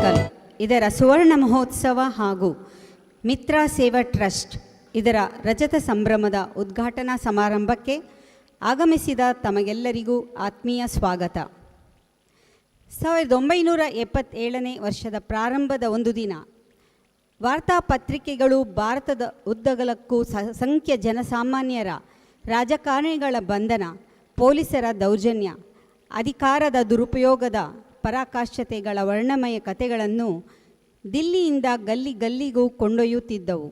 ಸುರತ್ಕಲ್ ಇದರ ಸುವರ್ಣ ಮಹೋತ್ಸವ ಹಾಗೂ ಮಿತ್ರ ಸೇವಾ ಟ್ರಸ್ಟ್ ಇದರ ರಜತ ಸಂಭ್ರಮದ ಉದ್ಘಾಟನಾ ಸಮಾರಂಭಕ್ಕೆ ಆಗಮಿಸಿದ ತಮಗೆಲ್ಲರಿಗೂ ಆತ್ಮೀಯ ಸ್ವಾಗತ. 1977ನೇ ವರ್ಷದ ಪ್ರಾರಂಭದ ಒಂದು ದಿನ ವಾರ್ತಾಪತ್ರಿಕೆಗಳು ಭಾರತದ ಉದ್ದಗಲಕ್ಕೂ ಸಂಖ್ಯ ಜನಸಾಮಾನ್ಯರ ರಾಜಕಾರಣಿಗಳ ಬಂಧನ, ಪೊಲೀಸರ ದೌರ್ಜನ್ಯ, ಅಧಿಕಾರದ ದುರುಪಯೋಗದ ಪರಾಕಾಷ್ಠತೆಗಳ ವರ್ಣಮಯ ಕಥೆಗಳನ್ನು ದಿಲ್ಲಿಯಿಂದ ಗಲ್ಲಿ ಗಲ್ಲಿಗೂ ಕೊಂಡೊಯ್ಯುತ್ತಿದ್ದವು.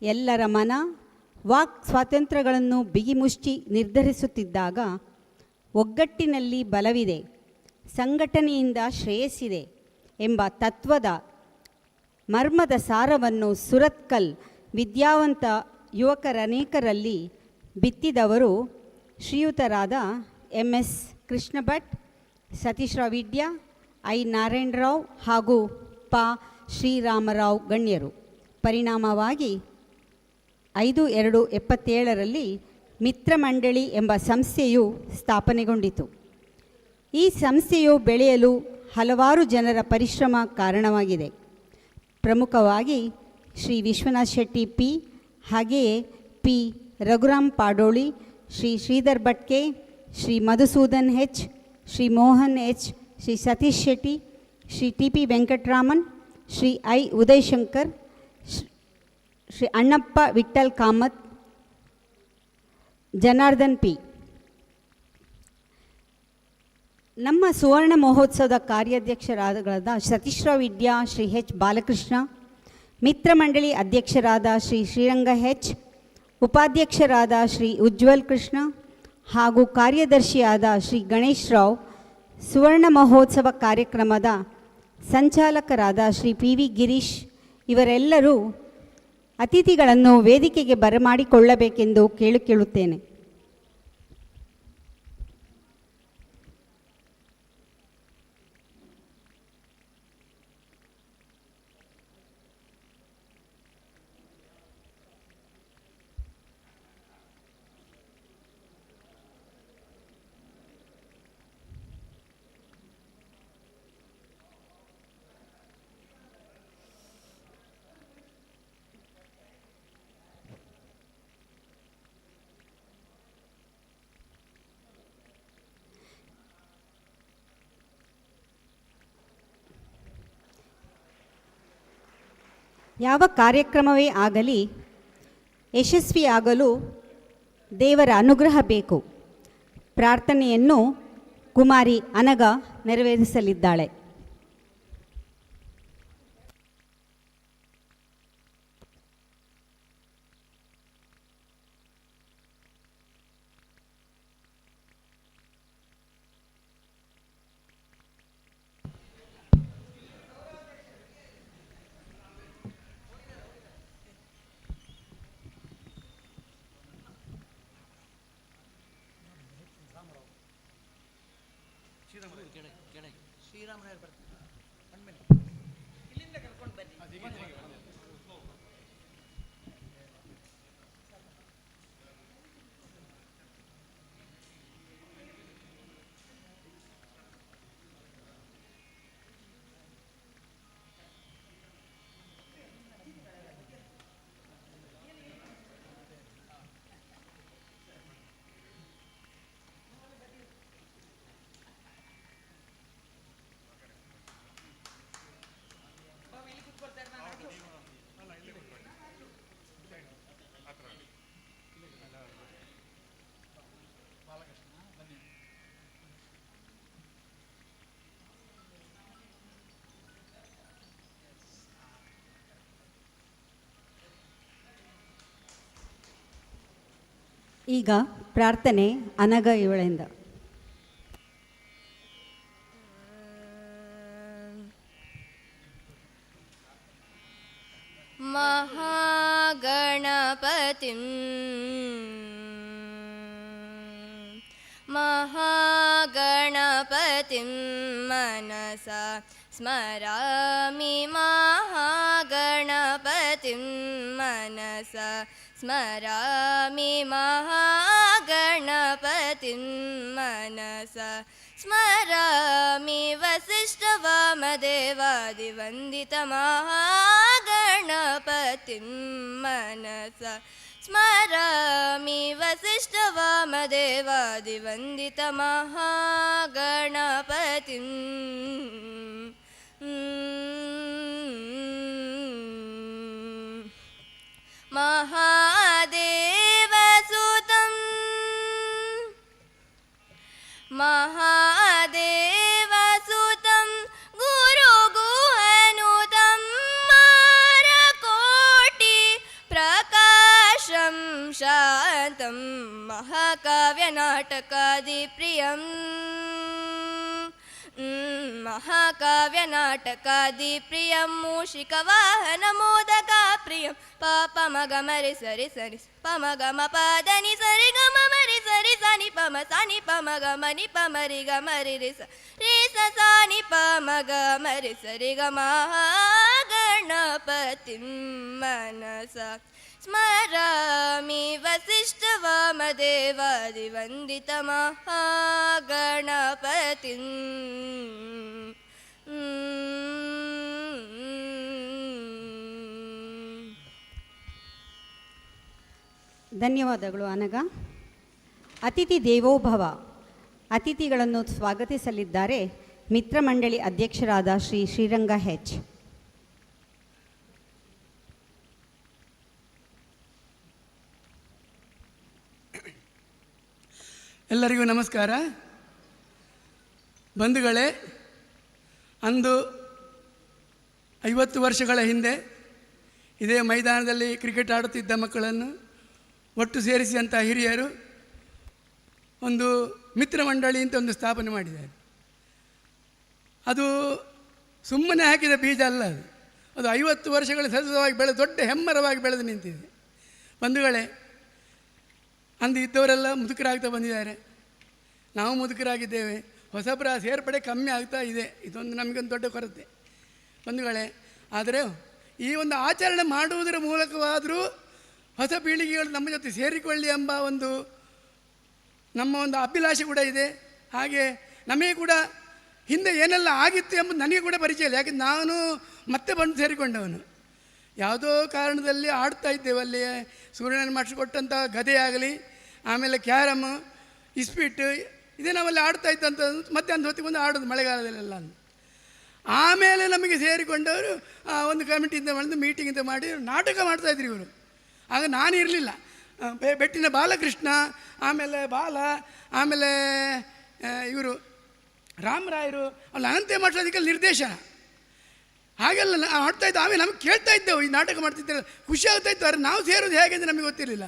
ಎಲ್ಲರ ಮನ ವಾಕ್ ಸ್ವಾತಂತ್ರ್ಯಗಳನ್ನು ಬಿಗಿಮುಷ್ಟಿ ನಿರ್ಧರಿಸುತ್ತಿದ್ದಾಗ ಒಗ್ಗಟ್ಟಿನಲ್ಲಿ ಬಲವಿದೆ, ಸಂಘಟನೆಯಿಂದ ಶ್ರೇಯಸ್ಸಿದೆ ಎಂಬ ತತ್ವದ ಮರ್ಮದ ಸಾರವನ್ನು ಸುರತ್ಕಲ್ ವಿದ್ಯಾವಂತ ಯುವಕರನೇಕರಲ್ಲಿ ಬಿತ್ತಿದವರು ಶ್ರೀಯುತರಾದ MS ಕೃಷ್ಣ ಭಟ್, ಸತೀಶ್ ರಾವ್ ವಿದ್ಯ, ಐ ನಾರಾಯಣರಾವ್ ಹಾಗೂ ಪ ಶ್ರೀರಾಮರಾವ್ ಗಣ್ಯರು. ಪರಿಣಾಮವಾಗಿ 5/2/77ರಲ್ಲಿ ಮಿತ್ರ ಮಂಡಳಿ ಎಂಬ ಸಂಸ್ಥೆಯು ಸ್ಥಾಪನೆಗೊಂಡಿತು. ಈ ಸಂಸ್ಥೆಯು ಬೆಳೆಯಲು ಹಲವಾರು ಜನರ ಪರಿಶ್ರಮ ಕಾರಣವಾಗಿದೆ. ಪ್ರಮುಖವಾಗಿ ಶ್ರೀ ವಿಶ್ವನಾಥ್ ಶೆಟ್ಟಿ ಪಿ, ಹಾಗೆಯೇ P Raghuram Padoli, Shri Shridhar Bhatke, Shri Madhusudan H, Shri Mohan H, Shri Satish Shetty, Shri TP Venkataraman, Shri I Udayashankar, Shri Annappa Vitthal Kamath, Janardhan P. ನಮ್ಮ ಸುವರ್ಣ ಮಹೋತ್ಸವದ ಕಾರ್ಯಾಧ್ಯಕ್ಷರಾದ ಸತೀಶ್ ರಾವ್ ವಿದ್ಯಾ, ಶ್ರೀ H ಬಾಲಕೃಷ್ಣ, ಮಿತ್ರ ಮಂಡಳಿ ಅಧ್ಯಕ್ಷರಾದ ಶ್ರೀ ಶ್ರೀರಂಗ ಹೆಚ್, ಉಪಾಧ್ಯಕ್ಷರಾದ ಶ್ರೀ ಉಜ್ವಲ್ ಕೃಷ್ಣ ಹಾಗೂ ಕಾರ್ಯದರ್ಶಿಯಾದ ಶ್ರೀ ಗಣೇಶ್ ರಾವ್, ಸುವರ್ಣ ಮಹೋತ್ಸವ ಕಾರ್ಯಕ್ರಮದ ಸಂಚಾಲಕರಾದ ಶ್ರೀ PV ಗಿರೀಶ್ ಇವರೆಲ್ಲರೂ ಅತಿಥಿಗಳನ್ನು ವೇದಿಕೆಗೆ ಬರಮಾಡಿಕೊಳ್ಳಬೇಕೆಂದು ಕೇಳುತ್ತೇನೆ. ಯಾವ ಕಾರ್ಯಕ್ರಮವೇ ಆಗಲಿ ಯಶಸ್ವಿಯಾಗಲು ದೇವರ ಅನುಗ್ರಹ ಬೇಕು. ಪ್ರಾರ್ಥನೆಯನ್ನು ಕುಮಾರಿ ಅನಗ ನೆರವೇರಿಸಲಿದ್ದಾಳೆ. ಈಗ ಪ್ರಾರ್ಥನೆ ಅನಗ ಇವಳಿಂದ. ಮಹಾಗಣಪತಿಂ ಮಹಾಗಣಪತಿಂ ಮನಸಾ ಸ್ಮರಾಮಿ ಮಹಾಗಣಪತಿಂ ಮನಸಾ ಸ್ಮರಾಮಿ ಮಹಾಗಣಪತಿಂ ಮನಸಾ ಸ್ಮರಾಮಿ ವಸಿಷ್ಠವಾಮದೇವಾದಿವಂದಿತಮಹಾಗಣಪತಿಂ ಮನಸಾ ಸ್ಮರಾಮಿ ವಸಿಷ್ಠವಾಮದೇವಾದಿವಂದಿತಮಹಾಗಣಪತಿಂ ಮಹಾದೇವಸುತಂ ಮಹಾದೇವಸುತಂ ಗುರುಗುಹನುತಂ ಮಾರಕೋಟಿ ಪ್ರಕಾಶಂ ಶಾಂತಂ ಮಹಾಕಾವ್ಯನಾಟಕಾದಿಪ್ರಿಯಂ ಮಹಾಕಾವ್ಯನಾಟಕಾದಿಪ್ರಿಯಂ ಮೂಷಿಕವಾಹನಮೋದಕಪ್ರಿಯಂ ಪಾಪಮಗಮರಿ ಸರಿ ಸರಿ ಪಮಗಮ ಪದನಿ ಸರಿ ಗಮ ಮರಿ ಸರಿ ಸನಿ ಪಮ ಸನಿ ಪಮಗಮ ನಿ ಪಮರಿ ಗಮರಿ ರಿ ಸ ಸಾನಿ ಪಮಗ ಮರಿ ಸರಿ ಗಮ ಗಣಪತಿಂ ಮನಸಾ ಸ್ಮರಾಮಿ ವಸಿಷ್ಠವಾಮದೇವಾದಿವಂದಿತಮಹಾಗಣಪತಿಂ ಧನ್ಯವಾದಗಳು ಅನಗ. ಅತಿಥಿ ದೇವೋಭವ. ಅತಿಥಿಗಳನ್ನು ಸ್ವಾಗತಿಸಲಿದ್ದಾರೆ ಮಿತ್ರಮಂಡಳಿ ಅಧ್ಯಕ್ಷರಾದ ಶ್ರೀ ಶ್ರೀರಂಗ ಹೆಚ್. ಎಲ್ಲರಿಗೂ ನಮಸ್ಕಾರ. ಬಂಧುಗಳೇ, ಅಂದು 50 ವರ್ಷಗಳ ಹಿಂದೆ ಇದೇ ಮೈದಾನದಲ್ಲಿ ಕ್ರಿಕೆಟ್ ಆಡುತ್ತಿದ್ದ ಮಕ್ಕಳನ್ನು ಒಟ್ಟು ಸೇರಿಸಿದಂಥ ಹಿರಿಯರು ಒಂದು ಮಿತ್ರ ಮಂಡಳಿ ಅಂತ ಒಂದು ಸ್ಥಾಪನೆ ಮಾಡಿದ್ದಾರೆ. ಅದು ಸುಮ್ಮನೆ ಹಾಕಿದ ಬೀಜ ಅಲ್ಲ, ಅದು 50 ವರ್ಷಗಳ ಸತತವಾಗಿ ಬೆಳೆದು ದೊಡ್ಡ ಹೆಮ್ಮರವಾಗಿ ಬೆಳೆದು ನಿಂತಿದೆ. ಬಂಧುಗಳೇ, ಅಂದು ಇದ್ದವರೆಲ್ಲ ಮುದುಕರಾಗ್ತಾ ಬಂದಿದ್ದಾರೆ, ನಾವು ಮುದುಕರಾಗಿದ್ದೇವೆ, ಹೊಸಬರ ಸೇರ್ಪಡೆ ಕಮ್ಮಿ ಆಗ್ತಾ ಇದೆ. ಇದೊಂದು ನಮಗೊಂದು ದೊಡ್ಡ ಕೊರತೆ ಬಂಧುಗಳೇ. ಆದರೆ ಈ ಒಂದು ಆಚರಣೆ ಮಾಡುವುದರ ಮೂಲಕವಾದರೂ ಹೊಸ ಪೀಳಿಗೆಗಳು ನಮ್ಮ ಜೊತೆ ಸೇರಿಕೊಳ್ಳಿ ಎಂಬ ಒಂದು ನಮ್ಮ ಒಂದು ಅಭಿಲಾಷೆ ಕೂಡ ಇದೆ. ಹಾಗೆ ನಮಗೆ ಕೂಡ ಹಿಂದೆ ಏನೆಲ್ಲ ಆಗಿತ್ತು ಎಂಬುದು ನನಗೆ ಕೂಡ ಪರಿಚಯ ಇಲ್ಲ, ಯಾಕೆಂದ್ರೆ ನಾನು ಮತ್ತೆ ಬಂದು ಸೇರಿಕೊಂಡವನು. ಯಾವುದೋ ಕಾರಣದಲ್ಲಿ ಆಡ್ತಾ ಇದ್ದೇವೆ ಅಲ್ಲಿ. ಸೂರ್ಯನ ಮಾಡಿಸಿಕೊಟ್ಟಂಥ ಗದೆ ಆಗಲಿ, ಆಮೇಲೆ ಕ್ಯಾರಮ್, ಇಸ್ಪೀಟು, ಇದೇ ನಾವಲ್ಲಿ ಆಡ್ತಾ ಇದ್ದಂಥ ಮತ್ತೆ ಒಂದು ಹೊತ್ತಿಗೆ ಬಂದು ಆಡೋದು ಮಳೆಗಾಲದಲ್ಲೆಲ್ಲ. ಆಮೇಲೆ ನಮಗೆ ಸೇರಿಕೊಂಡವರು ಒಂದು ಕಮಿಟಿಯಿಂದ ಒಂದು ಮೀಟಿಂಗಿಂದ ಮಾಡಿ ನಾಟಕ ಮಾಡ್ತಾಯಿದ್ರು ಇವರು. ಆಗ ನಾನು ಇರಲಿಲ್ಲ. ಬೆಟ್ಟಿನ ಬಾಲಕೃಷ್ಣ, ಆಮೇಲೆ ಬಾಲ, ಆಮೇಲೆ ಇವರು ರಾಮರಾಯರು, ಅಲ್ಲಿ ಅನಂತೆ ಮಾಡೋದಕ್ಕೆ ನಿರ್ದೇಶನ ಹಾಗೆಲ್ಲ ಆಡ್ತಾ ಇದ್ದು. ಆಮೇಲೆ ನಮಗೆ ಕೇಳ್ತಾ ಇದ್ದೆವು, ಈ ನಾಟಕ ಮಾಡ್ತಿದ್ದೆಲ್ಲ ಖುಷಿ ಆಗ್ತಾ ಇತ್ತು. ಆದರೆ ನಾವು ಸೇರೋದು ಹೇಗೆ ಅಂತ ನಮಗೆ ಗೊತ್ತಿರಲಿಲ್ಲ.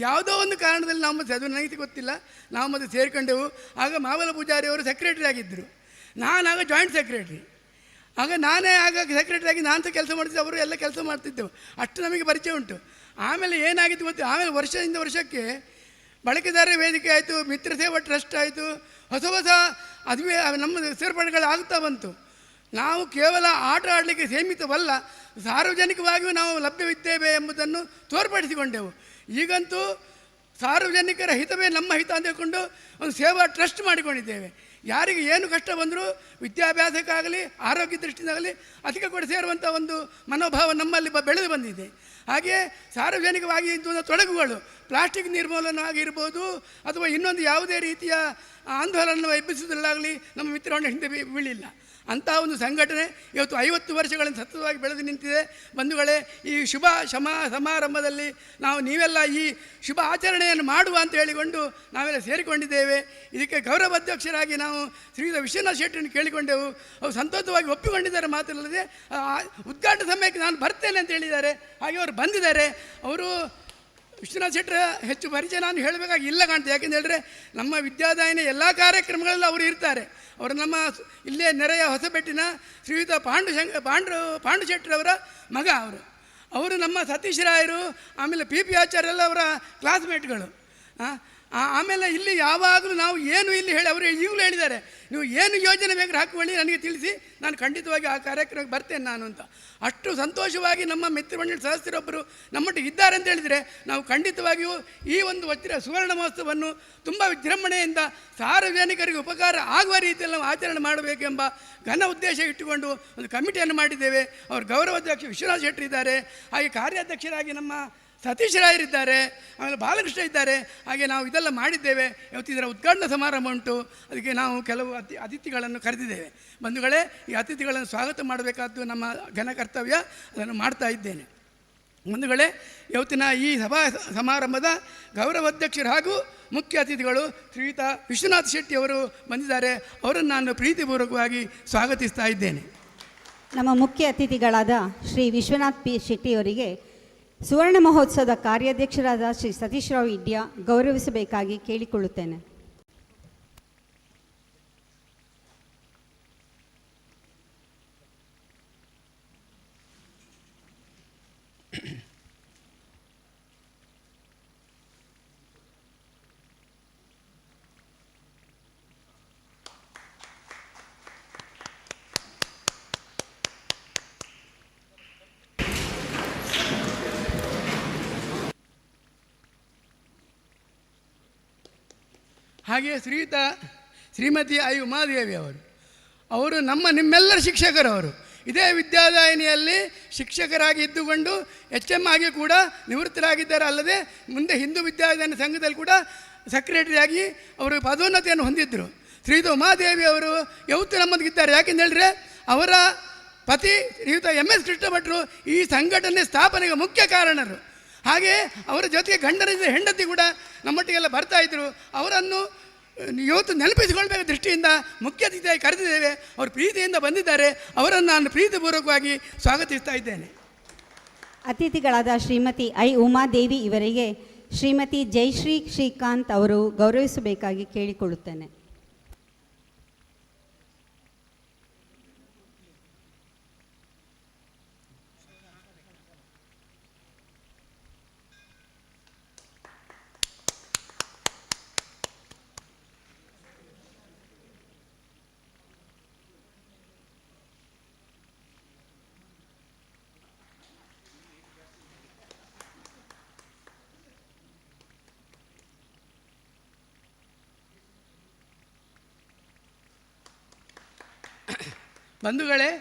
ಯಾವುದೋ ಒಂದು ಕಾರಣದಲ್ಲಿ ನಾವು ಮತ್ತೆ ಅದು ನನಗೆ ಗೊತ್ತಿಲ್ಲ, ನಾವು ಮತ್ತೆ ಸೇರಿಕೊಂಡೆವು. ಆಗ ಮಾವಲ ಪೂಜಾರಿ ಅವರು ಸೆಕ್ರೆಟರಿ ಆಗಿದ್ದರು, ನಾನಾಗ ಜಾಯಿಂಟ್ ಸೆಕ್ರೆಟ್ರಿ. ಆಗ ನಾನೇ ಆಗ ಸೆಕ್ರೆಟರಿ ಆಗಿ ನಾನು ಸಹ ಕೆಲಸ ಮಾಡ್ತಿದ್ದೆ, ಅವರು ಎಲ್ಲ ಕೆಲಸ ಮಾಡ್ತಿದ್ದೆವು. ಅಷ್ಟು ನಮಗೆ ಪರಿಚಯ ಉಂಟು. ಆಮೇಲೆ ಏನಾಗಿತ್ತು ಗೊತ್ತು, ಆಮೇಲೆ ವರ್ಷದಿಂದ ವರ್ಷಕ್ಕೆ ಬಳಕೆದಾರರ ವೇದಿಕೆ ಆಯಿತು, ಮಿತ್ರ ಸೇವಾ ಟ್ರಸ್ಟ್ ಆಯಿತು, ಹೊಸ ಹೊಸ ಅದುವೇ ನಮ್ಮ ಸೇರ್ಪಡೆಗಳು ಆಗ್ತಾ ಬಂತು. ನಾವು ಕೇವಲ ಆಟ ಆಡಲಿಕ್ಕೆ ಸೀಮಿತವಲ್ಲ, ಸಾರ್ವಜನಿಕವಾಗಿಯೂ ನಾವು ಲಭ್ಯವಿದ್ದೇವೆ ಎಂಬುದನ್ನು ತೋರ್ಪಡಿಸಿಕೊಂಡೆವು. ಈಗಂತೂ ಸಾರ್ವಜನಿಕರ ಹಿತವೇ ನಮ್ಮ ಹಿತ ಅಂತ ಹೇಳ್ಕೊಂಡು ಒಂದು ಸೇವಾ ಟ್ರಸ್ಟ್ ಮಾಡಿಕೊಂಡಿದ್ದೇವೆ. ಯಾರಿಗೆ ಏನು ಕಷ್ಟ ಬಂದರೂ ವಿದ್ಯಾಭ್ಯಾಸಕ್ಕಾಗಲಿ ಆರೋಗ್ಯ ದೃಷ್ಟಿಯಿಂದಾಗಲಿ ಅದಕ್ಕೆ ಕೂಡ ಸೇರುವಂಥ ಒಂದು ಮನೋಭಾವ ನಮ್ಮಲ್ಲಿ ಬೆಳೆದು ಬಂದಿದೆ. ಹಾಗೆಯೇ ಸಾರ್ವಜನಿಕವಾಗಿ ಇಂಥ ತೊಡಗುಗಳು, ಪ್ಲಾಸ್ಟಿಕ್ ನಿರ್ಮೂಲನೆ ಆಗಿರ್ಬೋದು ಅಥವಾ ಇನ್ನೊಂದು ಯಾವುದೇ ರೀತಿಯ ಆಂದೋಲನ ಎಬ್ಬಿಸುವುದರಲ್ಲಾಗಲಿ ನಮ್ಮ ಮಿತ್ರವನ್ನು ಹಿಂದೆ ಬೀಳಿಲ್ಲ. ಅಂತಹ ಒಂದು ಸಂಘಟನೆ ಇವತ್ತು 50 ವರ್ಷಗಳನ್ನು ಸತತವಾಗಿ ಬೆಳೆದು ನಿಂತಿದೆ. ಬಂಧುಗಳೇ, ಈ ಶುಭ ಸಮಾರಂಭದಲ್ಲಿ ನೀವೆಲ್ಲ ಈ ಶುಭ ಆಚರಣೆಯನ್ನು ಮಾಡುವ ಅಂತ ಹೇಳಿಕೊಂಡು ನಾವೆಲ್ಲ ಸೇರಿಕೊಂಡಿದ್ದೇವೆ. ಇದಕ್ಕೆ ಗೌರವ ಅಧ್ಯಕ್ಷರಾಗಿ ನಾವು ಶ್ರೀಯುತ ವಿಶ್ವನಾಥ ಶೆಟ್ಟಿಯನ್ನು ಕೇಳಿಕೊಂಡೆವು. ಅವರು ಸಂತೋಷವಾಗಿ ಒಪ್ಪಿಕೊಂಡಿದ್ದಾರೆ. ಮಾತ್ರಲ್ಲದೆ ಉದ್ಘಾಟನಾ ಸಮಯಕ್ಕೆ ನಾನು ಬರ್ತೇನೆ ಅಂತ ಹೇಳಿದ್ದಾರೆ. ಹಾಗೆ ಅವರು ಬಂದಿದ್ದಾರೆ. ಅವರು ವಿಶ್ವನಾಥ ಶೆಟ್ಟರ ಹೆಚ್ಚು ಪರಿಚಯ ನಾನು ಹೇಳಬೇಕಾಗಿ ಇಲ್ಲ ಕಾಣ್ತದೆ. ಯಾಕೆಂತ ಹೇಳಿದ್ರೆ ನಮ್ಮ ವಿದ್ಯಾದಾಯನ ಎಲ್ಲ ಕಾರ್ಯಕ್ರಮಗಳಲ್ಲೂ ಅವರು ಇರ್ತಾರೆ. ಅವರು ನಮ್ಮ ಇಲ್ಲೇ ನೆರೆಯ ಹೊಸಬೆಟ್ಟಿನ ಶ್ರೀಯುತ ಪಾಂಡು ಶೆಟ್ಟರವರ ಮಗ. ಅವರು ನಮ್ಮ ಸತೀಶ್ ರಾಯರು, ಆಮೇಲೆ ಪಿ ಆಚಾರ್ಯ ಎಲ್ಲ ಅವರ ಕ್ಲಾಸ್ಮೇಟ್ಗಳು. ಆಮೇಲೆ ಇಲ್ಲಿ ಯಾವಾಗಲೂ ನಾವು ಏನು ಇಲ್ಲಿ ಹೇಳಿ ಅವರು ಈಗಲೂ ಹೇಳಿದ್ದಾರೆ, ನೀವು ಏನು ಯೋಜನೆ ಬೇಕಾದ್ರೆ ಹಾಕುವಳಿ ನನಗೆ ತಿಳಿಸಿ, ನಾನು ಖಂಡಿತವಾಗಿ ಆ ಕಾರ್ಯಕ್ರಮಕ್ಕೆ ಬರ್ತೇನೆ ನಾನು ಅಂತ. ಅಷ್ಟು ಸಂತೋಷವಾಗಿ ನಮ್ಮ ಮಿತ್ರಮಂಡಳಿ ಸದಸ್ಯರೊಬ್ಬರು ನಮ್ಮೊಟ್ಟಿಗೆ ಇದ್ದಾರೆ ಅಂತ ಹೇಳಿದರೆ ನಾವು ಖಂಡಿತವಾಗಿಯೂ ಈ ಒಂದು ಸುವರ್ಣ ಮಹೋತ್ಸವವನ್ನು ತುಂಬ ವಿಜೃಂಭಣೆಯಿಂದ ಸಾರ್ವಜನಿಕರಿಗೆ ಉಪಕಾರ ಆಗುವ ರೀತಿಯಲ್ಲಿ ನಾವು ಆಚರಣೆ ಮಾಡಬೇಕೆಂಬ ಘನ ಉದ್ದೇಶ ಇಟ್ಟುಕೊಂಡು ಒಂದು ಕಮಿಟಿಯನ್ನು ಮಾಡಿದ್ದೇವೆ. ಅವರು ಗೌರವಾಧ್ಯಕ್ಷ ವಿಶ್ವನಾಥ್ ಶೆಟ್ಟಿ ಇದ್ದಾರೆ, ಹಾಗೆ ಕಾರ್ಯಾಧ್ಯಕ್ಷರಾಗಿ ನಮ್ಮ ಸತೀಶ್ ರಾಯರಿದ್ದಾರೆ, ಆಮೇಲೆ ಬಾಲಕೃಷ್ಣ ಇದ್ದಾರೆ. ಹಾಗೆ ನಾವು ಇದೆಲ್ಲ ಮಾಡಿದ್ದೇವೆ. ಇವತ್ತು ಇದರ ಉದ್ಘಾಟನಾ ಸಮಾರಂಭ ಉಂಟು, ಅದಕ್ಕೆ ನಾವು ಕೆಲವು ಅತಿಥಿಗಳನ್ನು ಕರೆದಿದ್ದೇವೆ. ಬಂಧುಗಳೇ, ಈ ಅತಿಥಿಗಳನ್ನು ಸ್ವಾಗತ ಮಾಡಬೇಕಾದ್ದು ನಮ್ಮ ಘನ ಕರ್ತವ್ಯ, ಅದನ್ನು ಮಾಡ್ತಾ ಇದ್ದೇನೆ. ಬಂಧುಗಳೇ, ಇವತ್ತಿನ ಈ ಸಭಾ ಸಮಾರಂಭದ ಗೌರವಾಧ್ಯಕ್ಷರು ಹಾಗೂ ಮುಖ್ಯ ಅತಿಥಿಗಳು ಶ್ರೀಯುತ ವಿಶ್ವನಾಥ್ ಶೆಟ್ಟಿ ಅವರು ಬಂದಿದ್ದಾರೆ. ಅವರನ್ನು ನಾನು ಪ್ರೀತಿಪೂರ್ವಕವಾಗಿ ಸ್ವಾಗತಿಸ್ತಾ ಇದ್ದೇನೆ. ನಮ್ಮ ಮುಖ್ಯ ಅತಿಥಿಗಳಾದ ಶ್ರೀ ವಿಶ್ವನಾಥ್ ಪಿ ಶೆಟ್ಟಿಯವರಿಗೆ ಸುವರ್ಣ ಮಹೋತ್ಸವದ ಕಾರ್ಯಾಧ್ಯಕ್ಷರಾದ ಶ್ರೀ ಸತೀಶ್ ರಾವ್ ಇಡ್ಯ ಗೌರವಿಸಬೇಕಾಗಿ ಕೇಳಿಕೊಳ್ಳುತ್ತೇನೆ. ಹಾಗೆಯೇ ಶ್ರೀಮತಿ ಐ ಉಮಾದೇವಿ ಅವರು ನಿಮ್ಮೆಲ್ಲರ ಶಿಕ್ಷಕರವರು. ಇದೇ ವಿದ್ಯಾದಾಯಿನಿಯಲ್ಲಿ ಶಿಕ್ಷಕರಾಗಿ ಇದ್ದುಕೊಂಡು HM ಆಗಿ ಕೂಡ ನಿವೃತ್ತರಾಗಿದ್ದಾರೆ. ಅಲ್ಲದೆ ಮುಂದೆ ಹಿಂದೂ ವಿದ್ಯಾದಾಯನಿ ಸಂಘದಲ್ಲಿ ಕೂಡ ಸೆಕ್ರೆಟರಿಯಾಗಿ ಅವರು ಪದೋನ್ನತಿಯನ್ನು ಹೊಂದಿದ್ದರು. ಶ್ರೀಯುತ ಉಮಾದೇವಿ ಅವರು ಯಾವತ್ತೂ ನಮ್ಮೊಂದಿಗಿದ್ದಾರೆ. ಯಾಕೆಂತ ಹೇಳಿದ್ರೆ ಅವರ ಪತಿ ಶ್ರೀಯುತ MS ಕೃಷ್ಣ ಭಟ್ರು ಈ ಸಂಘಟನೆ ಸ್ಥಾಪನೆಗೆ ಮುಖ್ಯ ಕಾರಣರು. ಹಾಗೆ ಅವರ ಜೊತೆಗೆ ಗಂಡನಿದ್ದ ಹೆಂಡತಿ ಕೂಡ ನಮ್ಮೊಟ್ಟಿಗೆಲ್ಲ ಬರ್ತಾಯಿದ್ರು. ಅವರನ್ನು ಇವತ್ತು ನೆನಪಿಸಿಕೊಳ್ಬೇಕ ದೃಷ್ಟಿಯಿಂದ ಮುಖ್ಯ ಅತಿಥಿಯಾಗಿ ಕರೆದಿದ್ದೇವೆ. ಅವರು ಪ್ರೀತಿಯಿಂದ ಬಂದಿದ್ದಾರೆ. ಅವರನ್ನು ನಾನು ಪ್ರೀತಿಪೂರ್ವಕವಾಗಿ ಸ್ವಾಗತಿಸ್ತಾ ಇದ್ದೇನೆ. ಅತಿಥಿಗಳಾದ ಶ್ರೀಮತಿ ಐ ಉಮಾದೇವಿ ಇವರಿಗೆ ಶ್ರೀಮತಿ ಜಯಶ್ರೀ ಶ್ರೀಕಾಂತ್ ಅವರು ಗೌರವಿಸಬೇಕಾಗಿ ಕೇಳಿಕೊಳ್ಳುತ್ತೇನೆ. ಬಂಧುಗಳೇ,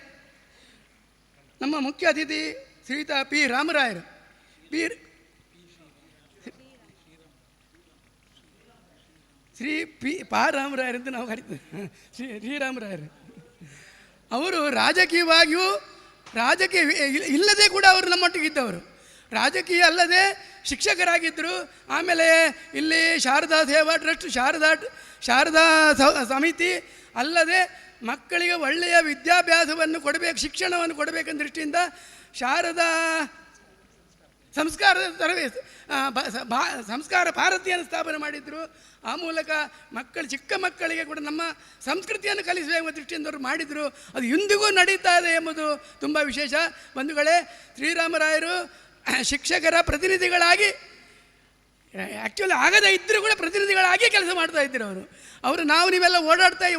ನಮ್ಮ ಮುಖ್ಯ ಅತಿಥಿ ಶ್ರೀಯುತ ಪಿ ರಾಮರಾಯರು, ರಾಮರಾಯರು ಅಂತ ನಾವು ಕರಿತೇವೆ, ಶ್ರೀರಾಮರಾಯರು. ಅವರು ರಾಜಕೀಯ ಇಲ್ಲದೆ ಕೂಡ ಅವರು ನಮ್ಮೊಟ್ಟಿಗಿದ್ದವರು. ರಾಜಕೀಯ ಅಲ್ಲದೆ ಶಿಕ್ಷಕರಾಗಿದ್ದರು. ಆಮೇಲೆ ಇಲ್ಲಿ ಶಾರದಾ ಸೇವಾ ಟ್ರಸ್ಟ್, ಶಾರದಾ ಸಮಿತಿ ಅಲ್ಲದೆ ಮಕ್ಕಳಿಗೆ ಒಳ್ಳೆಯ ವಿದ್ಯಾಭ್ಯಾಸವನ್ನು ಕೊಡಬೇಕು, ಶಿಕ್ಷಣವನ್ನು ಕೊಡಬೇಕೆಂದ ದೃಷ್ಟಿಯಿಂದ ಶಾರದಾ ಸಂಸ್ಕಾರ ಭಾರತಿಯನ್ನು ಸ್ಥಾಪನೆ ಮಾಡಿದರು. ಆ ಮೂಲಕ ಚಿಕ್ಕ ಮಕ್ಕಳಿಗೆ ಕೂಡ ನಮ್ಮ ಸಂಸ್ಕೃತಿಯನ್ನು ಕಲಿಸಬೇಕೆಂಬ ದೃಷ್ಟಿಯಿಂದ ಅವರು ಮಾಡಿದರು. ಅದು ಇಂದಿಗೂ ನಡೀತಾ ಇದೆ ಎಂಬುದು ತುಂಬ ವಿಶೇಷ. ಬಂಧುಗಳೇ, ಶ್ರೀರಾಮರಾಯರು ಶಿಕ್ಷಕರ ಪ್ರತಿನಿಧಿಗಳಾಗಿ ಆ್ಯಕ್ಚುಲಿ ಆಗದೇ ಇದ್ದರೂ ಕೂಡ ಪ್ರತಿನಿಧಿಗಳಾಗಿ ಕೆಲಸ ಮಾಡ್ತಾ ಇದ್ದರು. ಅವರು ನೀವೆಲ್ಲ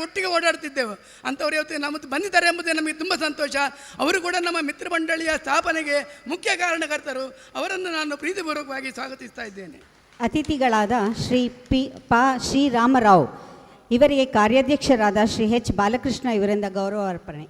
ಒಟ್ಟಿಗೆ ಓಡಾಡ್ತಿದ್ದೆವು. ಅಂಥವ್ರು ಇವತ್ತು ನಮ್ಮ ಬಂದಿದ್ದಾರೆ ಎಂಬುದೇ ನಮಗೆ ತುಂಬ ಸಂತೋಷ. ಅವರು ಕೂಡ ನಮ್ಮ ಮಿತ್ರ ಮಂಡಳಿಯ ಸ್ಥಾಪನೆಗೆ ಮುಖ್ಯ ಕಾರಣಕರ್ತರು. ಅವರನ್ನು ನಾನು ಪ್ರೀತಿಪೂರ್ವಕವಾಗಿ ಸ್ವಾಗತಿಸ್ತಾ ಇದ್ದೇನೆ. ಅತಿಥಿಗಳಾದ ಶ್ರೀರಾಮರಾವ್ ಇವರಿಗೆ ಕಾರ್ಯಾಧ್ಯಕ್ಷರಾದ ಶ್ರೀ H ಬಾಲಕೃಷ್ಣ ಇವರಿಂದ ಗೌರವ ಅರ್ಪಣೆ.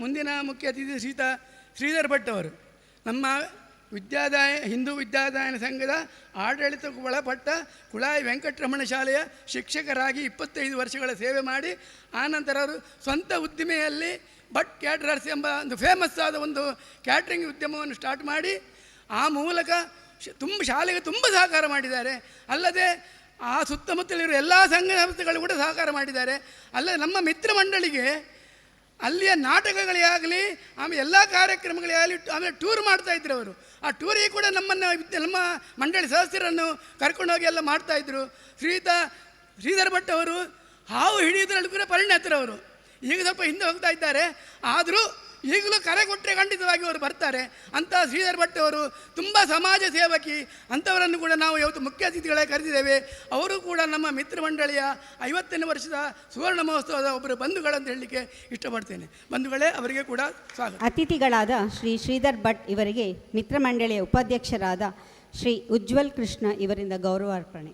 ಮುಂದಿನ ಮುಖ್ಯ ಅತಿಥಿ ಶ್ರೀಧರ್ ಭಟ್ ಅವರು ನಮ್ಮ ಹಿಂದೂ ವಿದ್ಯಾದಾಯನ ಸಂಘದ ಆಡಳಿತಕ್ಕೆ ಒಳಪಟ್ಟ ಕುಳಾಯಿ ವೆಂಕಟರಮಣ ಶಾಲೆಯ ಶಿಕ್ಷಕರಾಗಿ 25 ವರ್ಷಗಳ ಸೇವೆ ಮಾಡಿ ಆನಂತರ ಅವರು ಸ್ವಂತ ಉದ್ದಿಮೆಯಲ್ಲಿ ಭಟ್ ಕ್ಯಾಟ್ರರ್ಸ್ ಎಂಬ ಒಂದು ಫೇಮಸ್ ಆದ ಒಂದು ಕ್ಯಾಟ್ರಿಂಗ್ ಉದ್ಯಮವನ್ನು ಸ್ಟಾರ್ಟ್ ಮಾಡಿ ಆ ಮೂಲಕ ಶಾಲೆಗೆ ತುಂಬ ಸಹಕಾರ ಮಾಡಿದ್ದಾರೆ. ಅಲ್ಲದೆ ಆ ಸುತ್ತಮುತ್ತಲಿರುವ ಎಲ್ಲ ಸಂಘ ಸಂಸ್ಥೆಗಳು ಕೂಡ ಸಹಕಾರ ಮಾಡಿದ್ದಾರೆ. ಅಲ್ಲದೆ ನಮ್ಮ ಮಿತ್ರ ಮಂಡಳಿಗೆ ಅಲ್ಲಿಯ ನಾಟಕಗಳೇ ಆಗಲಿ, ಆಮೇಲೆ ಎಲ್ಲ ಕಾರ್ಯಕ್ರಮಗಳೇ ಆಗಲಿ, ಆಮೇಲೆ ಟೂರ್ ಮಾಡ್ತಾಯಿದ್ರು ಅವರು. ಆ ಟೂರಿಗೆ ಕೂಡ ನಮ್ಮ ಮಂಡಳಿ ಸದಸ್ಯರನ್ನು ಕರ್ಕೊಂಡೋಗಿ ಎಲ್ಲ ಮಾಡ್ತಾಯಿದ್ರು. ಶ್ರೀಧರ್ ಭಟ್ ಅವರು ಹಾವು ಹಿಡಿಯೋದ್ರಲ್ಲಿ ಕೂಡ ಪರಿಣತರವರು. ಈಗ ಸ್ವಲ್ಪ ಹಿಂದೆ ಹೋಗ್ತಾ ಇದ್ದಾರೆ, ಆದರೂ ಈಗಲೂ ಕರೆ ಕೊಟ್ಟರೆ ಖಂಡಿತವಾಗಿ ಅವರು ಬರ್ತಾರೆ. ಅಂಥ ಶ್ರೀಧರ್ ಭಟ್ ಅವರು ತುಂಬ ಸಮಾಜ ಸೇವಕಿ. ಅಂಥವರನ್ನು ಕೂಡ ನಾವು ಇವತ್ತು ಮುಖ್ಯ ಅತಿಥಿಗಳಾಗಿ ಕರೆದಿದ್ದೇವೆ. ಅವರು ಕೂಡ ನಮ್ಮ ಮಿತ್ರ ಮಂಡಳಿಯ 50ನೇ ವರ್ಷದ ಸುವರ್ಣ ಮಹೋತ್ಸವದ ಒಬ್ಬರು ಬಂಧುಗಳಂತ ಹೇಳಲಿಕ್ಕೆ ಇಷ್ಟಪಡ್ತೇನೆ. ಬಂಧುಗಳೇ, ಅವರಿಗೆ ಕೂಡ ಸ್ವಾಗತ. ಅತಿಥಿಗಳಾದ ಶ್ರೀ ಶ್ರೀಧರ್ ಭಟ್ ಇವರಿಗೆ ಮಿತ್ರ ಮಂಡಳಿಯ ಉಪಾಧ್ಯಕ್ಷರಾದ ಶ್ರೀ ಉಜ್ವಲ್ ಕೃಷ್ಣ ಇವರಿಂದ ಗೌರವಾರ್ಪಣೆ.